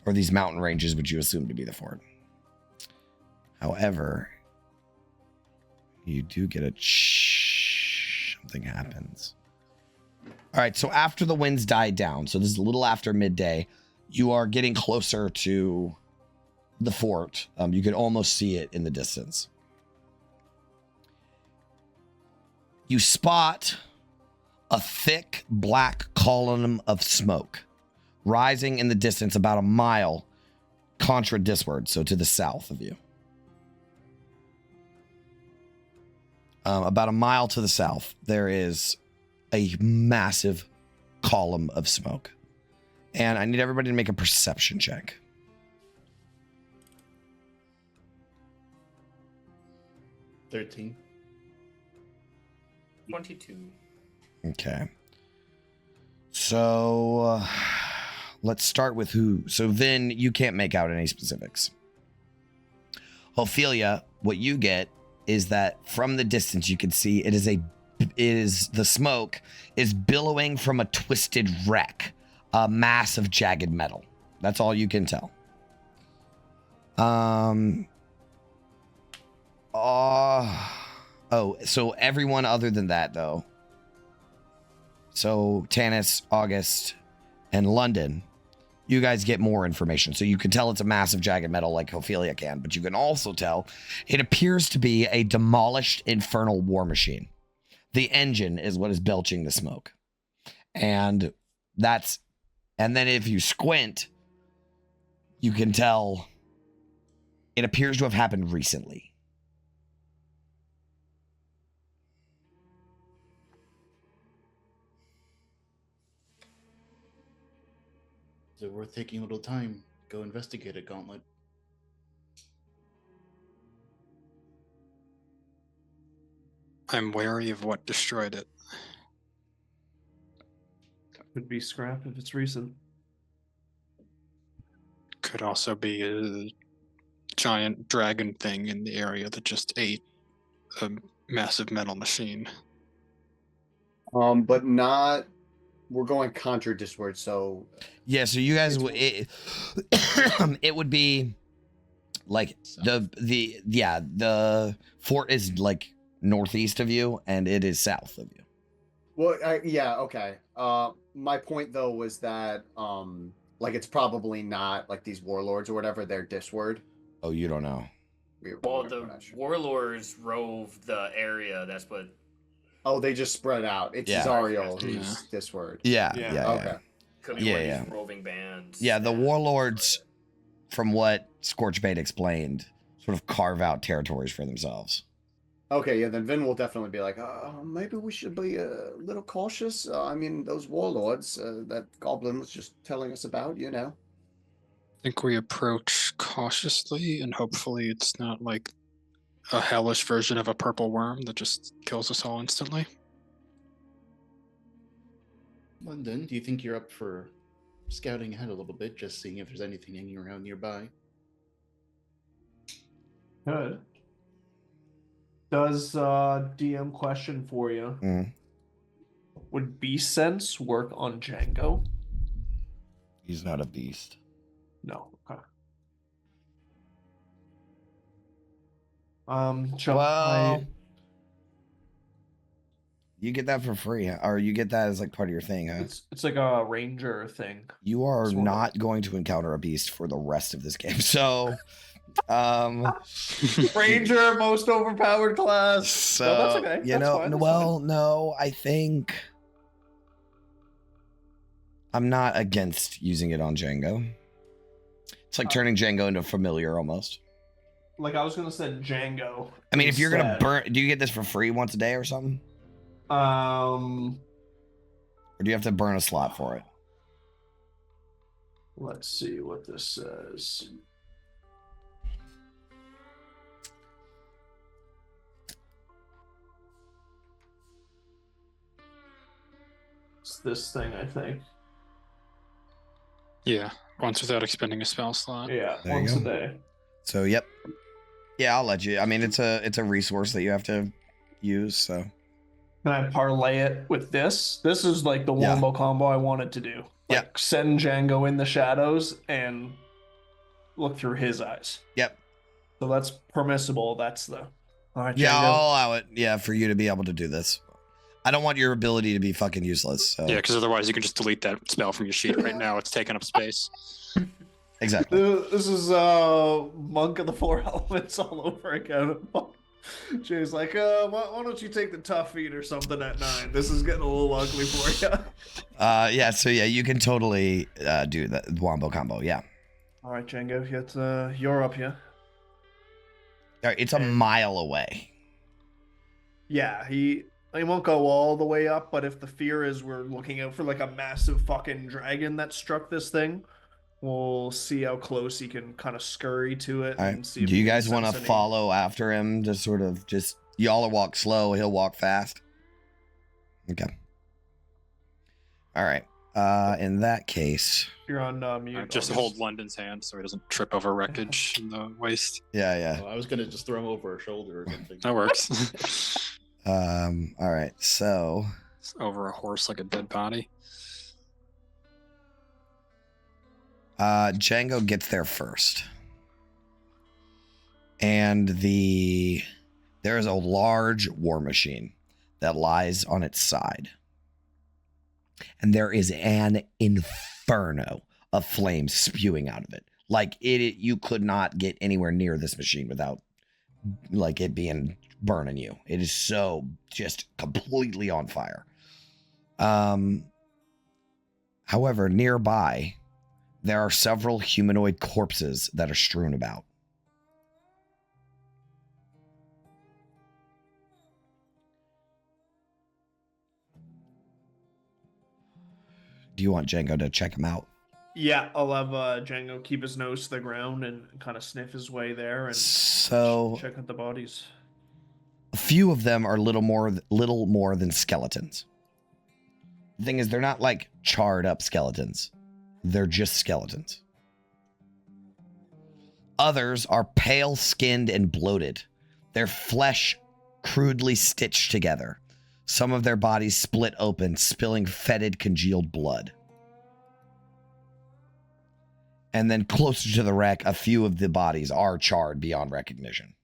Or these mountain ranges, which you assume to be the fort. However, you do get something happens. All right, so after the winds died down, so this is a little after midday, you are getting closer to the fort. You can almost see it in the distance. You spot a thick black column of smoke rising in the distance about a mile contradisward, so to the south of you. About a mile to the south, there is a massive column of smoke. And I need everybody to make a perception check. 13. 22. Okay. So let's start with who. So then you can't make out any specifics. Ophelia, what you get is that from the distance you can see the smoke is billowing from a twisted wreck, a mass of jagged metal. That's all you can tell. So everyone other than that though. So Tanis, August, and London, you guys get more information. So you can tell it's a massive jagged metal like Ophelia can, but you can also tell it appears to be a demolished Infernal War Machine. The engine is what is belching the smoke. And then if you squint, you can tell it appears to have happened recently. Is it worth taking a little time? Go investigate it, Gauntlet. I'm wary of what destroyed it. Could be scrap if it's recent. Could also be a giant dragon thing in the area that just ate a massive metal machine. But not. We're going contradisward, so Yeah, so you guys it would be like the fort is like northeast of you and it is south of you. well, okay. My point though was that like it's probably not like these warlords or whatever. They're disward. Oh, you don't know. Well, the warlords rove the area. That's what. Oh, they just spread out. It's Yeah. Zariel Yeah. who's disward. Yeah. Okay. Could be Yeah, one of yeah. these roving bands. Yeah, the that- warlords, from what Scorchbait explained, sort of carve out territories for themselves. Okay, yeah, then Vin will definitely be like, maybe we should be a little cautious. I mean, those warlords that Goblin was just telling us about, you know. I think we approach cautiously and hopefully it's not like a hellish version of a purple worm that just kills us all instantly. London, do you think you're up for scouting ahead a little bit, just seeing if there's anything hanging around nearby? Good. Does DM question for you? Mm. Would beast sense work on Django? He's not a beast. No. Okay. Shall Well, I? you get that for free, or you get that as like part of your thing, huh? It's like a ranger thing. You are sort of. not going to encounter a beast for the rest of this game. So, Ranger, most overpowered class. so No, that's okay. you That's know, fine, that's well, no, I think I'm not against using it on Django. It's like turning Django into familiar almost. Like I was gonna say Django. I mean, if you're gonna instead. burn, do you get this for free once a day or something? Or do you have to burn a slot for it? Let's see what this says. It's this thing, I think. Yeah, once without expending a spell slot. Yeah, There you once a go. day. So yep. Yeah, I'll let you. I mean, it's a resource that you have to use. So Can I parlay it with this? This is like the Yeah. wombo combo I wanted to do. Like Yep. send Django in the shadows and look through his eyes. Yep. So that's permissible. That's the. All right, Yeah, Django. I'll allow it. Yeah, for you to be able to do this. I don't want your ability to be fucking useless. So. Yeah, because otherwise you can just delete that spell from your sheet right now. It's taking up space. Exactly. This is Monk of the Four Elements all over again. Jay's like, why don't you take the tough feet or something at 9? This is getting a little ugly for you. Yeah, so yeah, you can totally do the wombo combo. Yeah. All right, Django, you're up here. All right, it's a mile away. Yeah, he won't go all the way up, but if the fear is we're looking out for like a massive fucking dragon that struck this thing, we'll see how close he can kind of scurry to it. All And right. see if Do he you can guys want to sense any- follow after him to sort of just y'all will walk slow, he'll walk fast? Okay. All right. In that case, You're on mute. Just August. hold London's hand so he doesn't trip over wreckage in the waste. yeah. I was gonna just throw him over her shoulder or something. That works. All right. So, It's over a horse like a dead body. Django gets there first. And there is a large war machine that lies on its side. And there is an inferno of flames spewing out of it. Like you could not get anywhere near this machine without like it being burning you. It is so just completely on fire. However, nearby, there are several humanoid corpses that are strewn about. Do you want Django to check them out? Yeah, I'll have Django keep his nose to the ground and kind of sniff his way there and So check out the bodies. a few of them are little more than skeletons. The thing is, they're not like charred up skeletons. They're just skeletons. Others are pale skinned and bloated. Their flesh crudely stitched together. Some of their bodies split open, spilling fetid, congealed blood. And then closer to the wreck, a few of the bodies are charred beyond recognition.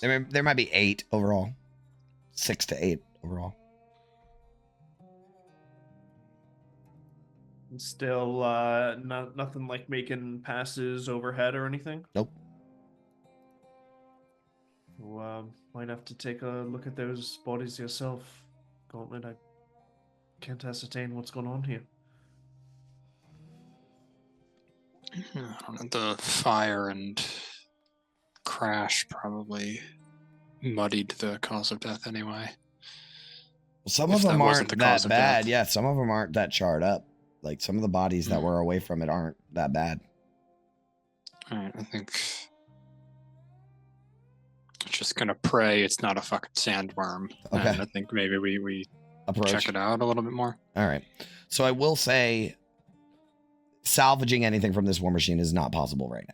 There might be 8 overall. 6 to 8 overall. Still, nothing like making passes overhead or anything. Nope. Well, might have to take a look at those bodies yourself, Gauntlet. I can't ascertain what's going on here. I don't know, the fire and crash probably muddied the cause of death anyway. Some If of that them wasn't aren't the cause that of bad. death. Yeah, some of them aren't that charred up. Like some of the bodies that were away from it aren't that bad. All right, I think it's just gonna pray it's not a fucking sandworm. Okay. And I think maybe we Approach. check it out a little bit more. All right. So I will say salvaging anything from this war machine is not possible right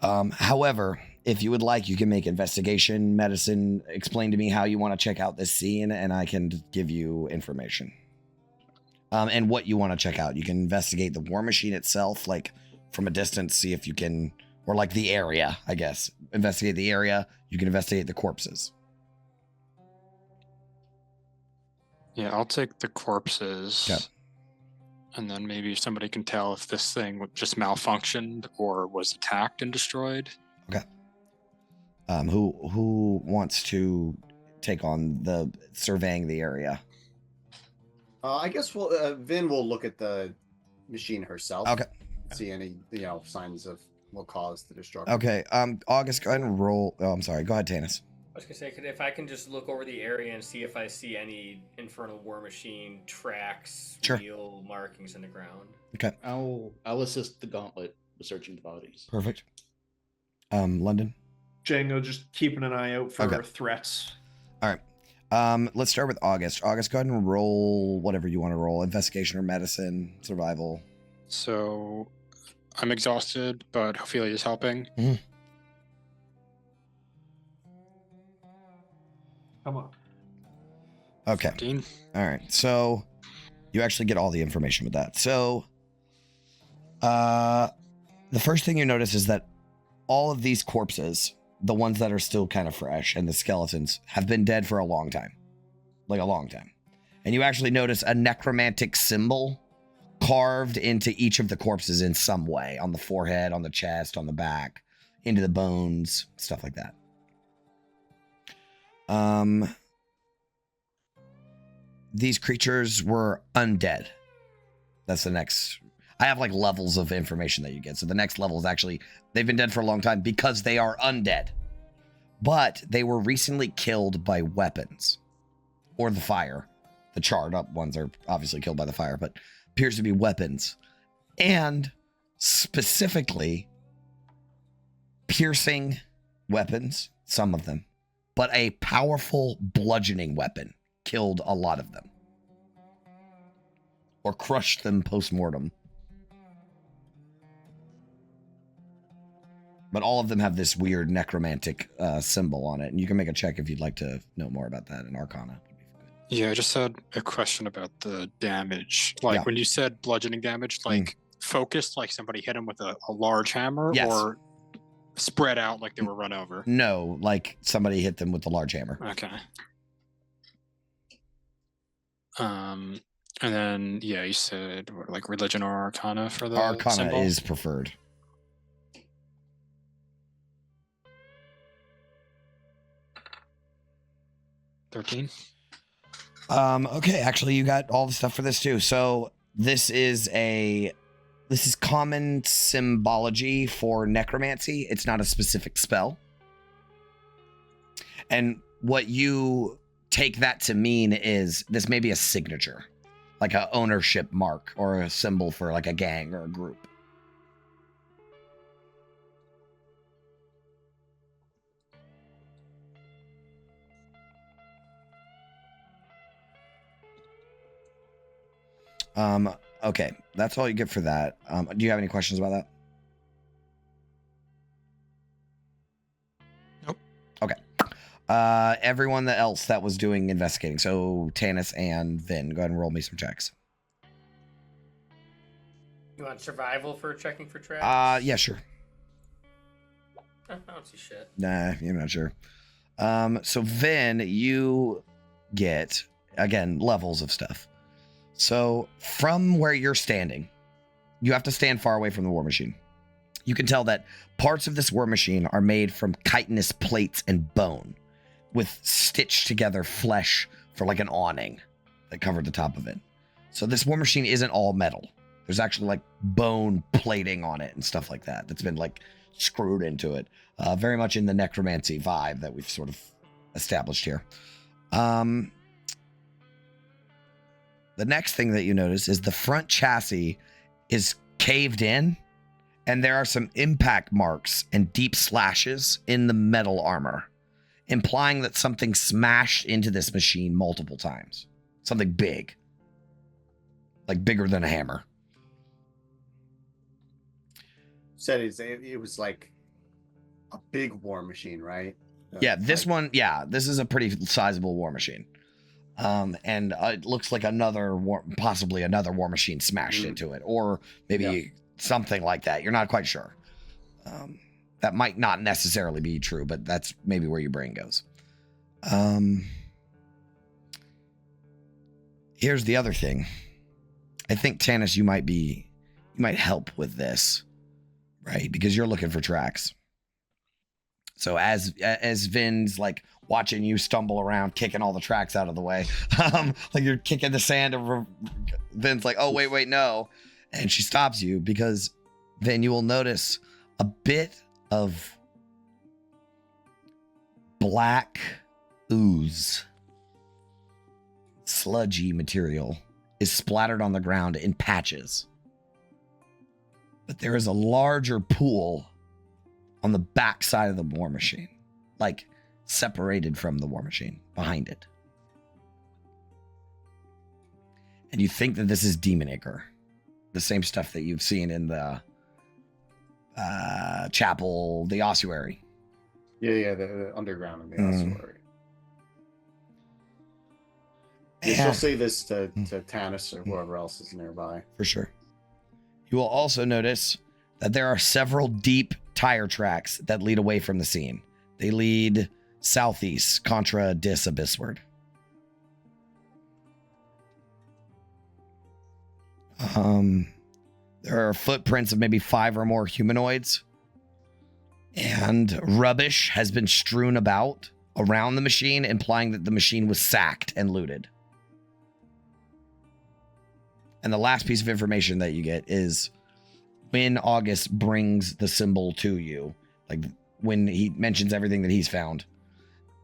now. However, if you would like, you can make investigation, medicine, explain to me how you want to check out this scene, and I can give you information. And what you want to check out. You can investigate the war machine itself, like from a distance, see if you can, or like the area, I guess. Investigate the area. You can investigate the corpses. Yeah, I'll take the corpses. Okay. And then maybe somebody can tell if this thing just malfunctioned or was attacked and destroyed. Who wants to take on the surveying the area? I guess Vin will look at the machine herself. Okay. See any signs of what caused the destruction. Okay. August, go ahead and roll. Oh, I'm sorry. Go ahead, Tanis. I was gonna say, if I can just look over the area and see if I see any Infernal War Machine tracks, Sure. wheel markings in the ground. Okay. I'll assist the gauntlet with searching the bodies. Perfect. London. Django just keeping an eye out for Okay. threats. All right. Let's start with August. August, go ahead and roll whatever you want to roll. Investigation or medicine, survival. So I'm exhausted, but Ophelia is helping. Come on. Okay. 15. All right. So you actually get all the information with that. So the first thing you notice is that all of these corpses, the ones that are still kind of fresh and the skeletons, have been dead for a long time. Like a long time. And you actually notice a necromantic symbol carved into each of the corpses in some way, on the forehead, on the chest, on the back, into the bones, stuff like that. These creatures were undead. That's the next. I have like levels of information that you get. So the next level is actually, they've been dead for a long time because they are undead. But they were recently killed by weapons or the fire. The charred up ones are obviously killed by the fire, but appears to be weapons. And specifically piercing weapons, some of them, but a powerful bludgeoning weapon killed a lot of them. Or crushed them post-mortem. But all of them have this weird necromantic symbol on it. And you can make a check if you'd like to know more about that in Arcana. Yeah, I just had a question about the damage. Like when you said bludgeoning damage, like focused, like somebody hit him with a large hammer, Yes. or spread out like they were run over? No, like somebody hit them with a large hammer. Okay. And then you said what, like religion or arcana for the Arcana symbol? is preferred. $13. Okay, actually you got all the stuff for this too. So this is common symbology for necromancy. It's not a specific spell. And what you take that to mean is this may be a signature, like a ownership mark or a symbol for like a gang or a group. Okay, that's all you get for that. Do you have any questions about that? Nope. Okay. Everyone else that was doing investigating. So Tanis and Vin, go ahead and roll me some checks. You want survival for checking for traps? Yeah, sure. I don't see shit. Nah, you're not sure. So Vin, you get, again, levels of stuff. So from where you're standing, you have to stand far away from the war machine. You can tell that parts of this war machine are made from chitinous plates and bone with stitched together flesh for like an awning that covered the top of it. So this war machine isn't all metal. There's actually like bone plating on it and stuff like that that's been like screwed into it. Very much in the necromancy vibe that we've sort of established here. The next thing that you notice is the front chassis is caved in, and there are some impact marks and deep slashes in the metal armor, implying that something smashed into this machine multiple times. Something big. Like bigger than a hammer. Said it was like a big war machine, right? Yeah, this one, this is a pretty sizable war machine. And it looks like possibly another war machine smashed into it, or maybe something like that. You're not quite sure. That might not necessarily be true, but that's maybe where your brain goes. Here's the other thing. I think Tanis, you might help with this, right? Because you're looking for tracks. So as Vin's like watching you stumble around, kicking all the tracks out of the way, like you're kicking the sand over, Vin's like, oh, wait, no. And she stops you because Vin, you will notice a bit of black ooze, sludgy material is splattered on the ground in patches. But there is a larger pool on the back side of the war machine, like separated from the war machine behind it. And you think that this is demon ichor, the same stuff that you've seen in the chapel, the ossuary. Yeah, the underground in the ossuary. You Yeah. shall say this to Tanis or whoever else is nearby. For sure. You will also notice that there are several deep tire tracks that lead away from the scene. They lead southeast, contra dis abyssward. There are footprints of maybe 5 or more humanoids, and rubbish has been strewn about around the machine, implying that the machine was sacked and looted. And the last piece of information that you get is when August brings the symbol to you, like when he mentions everything that he's found,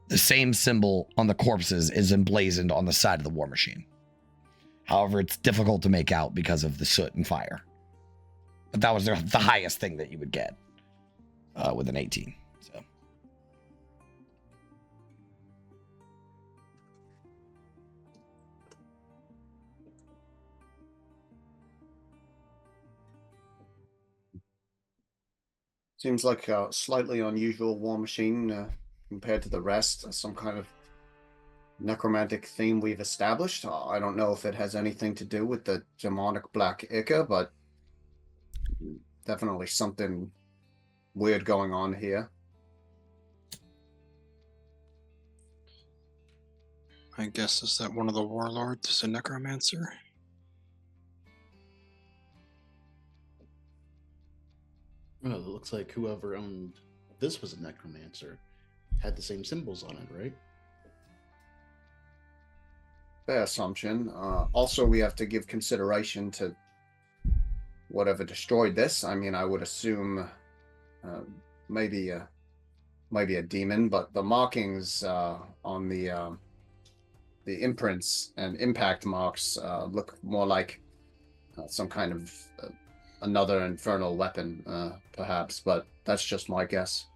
the same symbol on the corpses is emblazoned on the side of the war machine. However, it's difficult to make out because of the soot and fire. But that was the highest thing that you would get with an 18. So. Seems like a slightly unusual war machine compared to the rest. Some kind of necromantic theme we've established. I don't know if it has anything to do with the demonic black ichor, but definitely something weird going on here. I guess is that one of the warlords is a necromancer? Well, it looks like whoever owned this was a necromancer. Had the same symbols on it, right? Fair assumption. Also, we have to give consideration to whatever destroyed this. I mean, I would assume maybe a demon, but the markings on the imprints and impact marks look more like some kind of another infernal weapon, perhaps. But that's just my guess.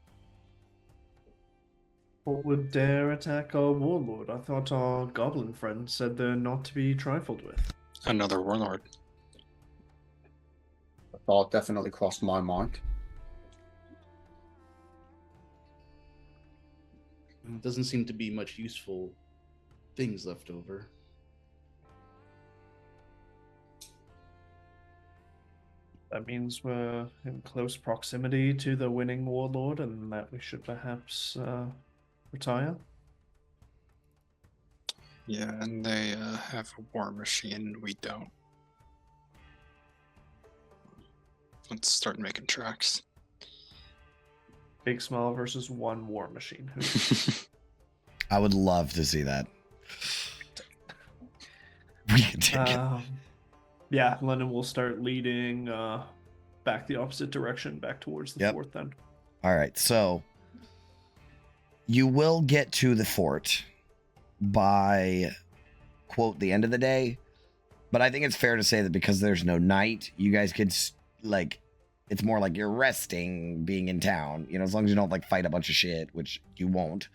What would dare attack our warlord? I thought our goblin friend said they're not to be trifled with. Another warlord. The thought definitely crossed my mind. Doesn't seem to be much useful things left over. That means we're in close proximity to the winning warlord and that we should perhaps retire. Yeah, and they have a war machine. We don't. Let's start making tracks. Big Smile versus one war machine. I would love to see that. We can take it. Yeah, London will start leading back the opposite direction, back towards the fort then. All right, so you will get to the fort by, quote, the end of the day. But I think it's fair to say that because there's no night, you guys could, like, it's more like you're resting being in town. You know, as long as you don't, like, fight a bunch of shit, which you won't,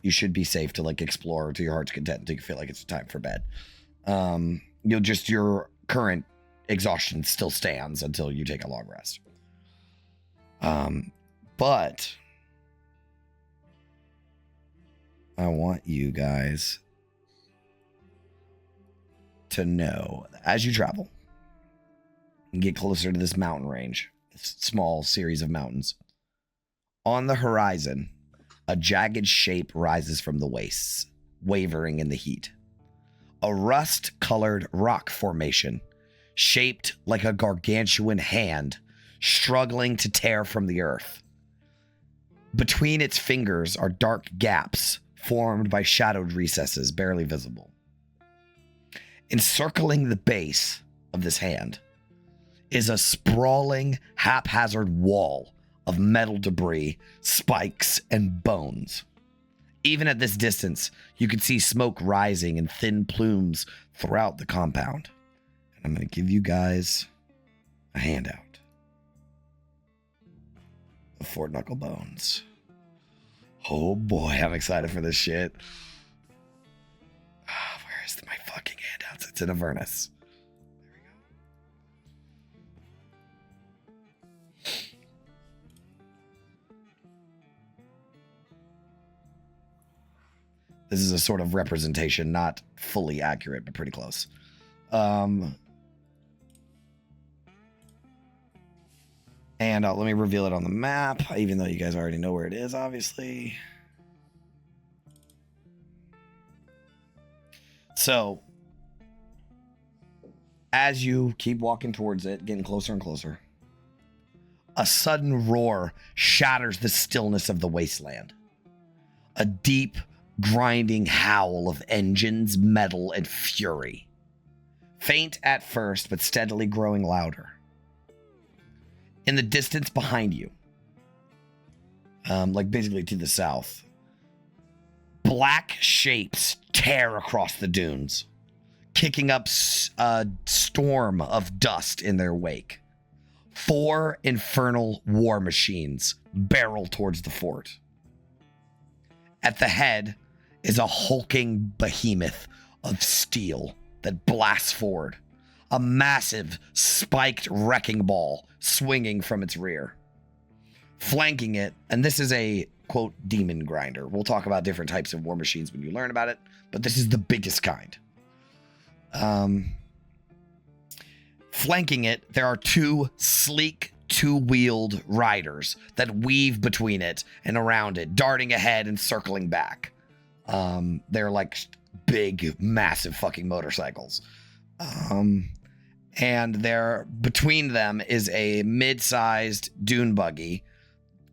you should be safe to, like, explore to your heart's content until you feel like it's time for bed. Your current exhaustion still stands until you take a long rest. But I want you guys to know that as you travel and get closer to this mountain range, this small series of mountains, on the horizon, a jagged shape rises from the wastes, wavering in the heat. A rust-colored rock formation, shaped like a gargantuan hand, struggling to tear from the earth. Between its fingers are dark gaps formed by shadowed recesses barely visible. Encircling the base of this hand is a sprawling, haphazard wall of metal debris, spikes, and bones. Even at this distance, you can see smoke rising in thin plumes throughout the compound. And I'm going to give you guys a handout of Fort Knucklebones. Oh boy, I'm excited for this shit. Where is my fucking handouts? It's in Avernus. This is a sort of representation, not fully accurate, but pretty close. And let me reveal it on the map, even though you guys already know where it is, obviously. So, as you keep walking towards it, getting closer and closer, a sudden roar shatters the stillness of the wasteland. A deep, grinding howl of engines, metal, and fury. Faint at first, but steadily growing louder. In the distance behind you, like basically to the south, black shapes tear across the dunes, kicking up a storm of dust in their wake. 4 infernal war machines barrel towards the fort. At the head is a hulking behemoth of steel that blasts forward, a massive spiked wrecking ball swinging from its rear. Flanking it, and this is a, quote, demon grinder. We'll talk about different types of war machines when you learn about it, but this is the biggest kind. Flanking it, there are 2 sleek, 2-wheeled riders that weave between it and around it, darting ahead and circling back. They're like big, massive fucking motorcycles. And there, between them is a mid-sized dune buggy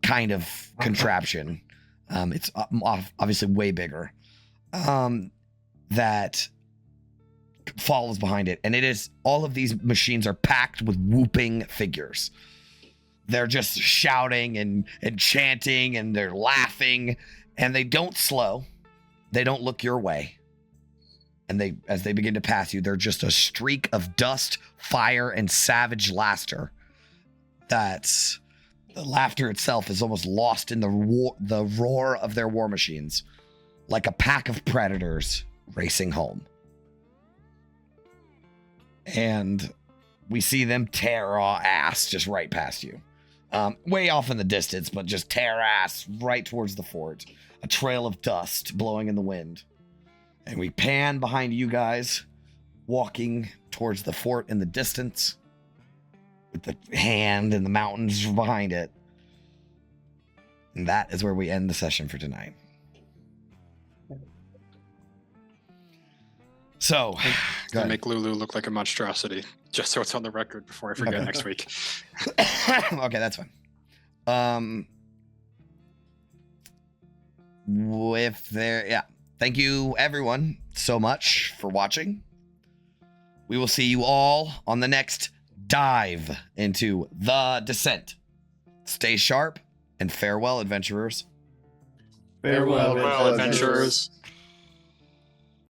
kind of contraption. It's obviously way bigger. That follows behind it. And it is, all of these machines are packed with whooping figures. They're just shouting and chanting, and they're laughing, and they don't slow. They don't look your way. And as they begin to pass you, they're just a streak of dust, fire, and savage laughter. That's the laughter itself is almost lost in the roar of their war machines, like a pack of predators racing home. And we see them tear ass just right past you. Way off in the distance, but just tear ass right towards the fort. A trail of dust blowing in the wind. And we pan behind you guys, walking towards the fort in the distance, with the hand and the mountains behind it. And that is where we end the session for tonight. So, Gonna make Lulu look like a monstrosity, just so it's on the record before I forget next week. Okay, that's fine. Thank you everyone so much for watching. We will see you all on the next dive into The Descent. Stay sharp and farewell, adventurers. Farewell, Well, adventurers.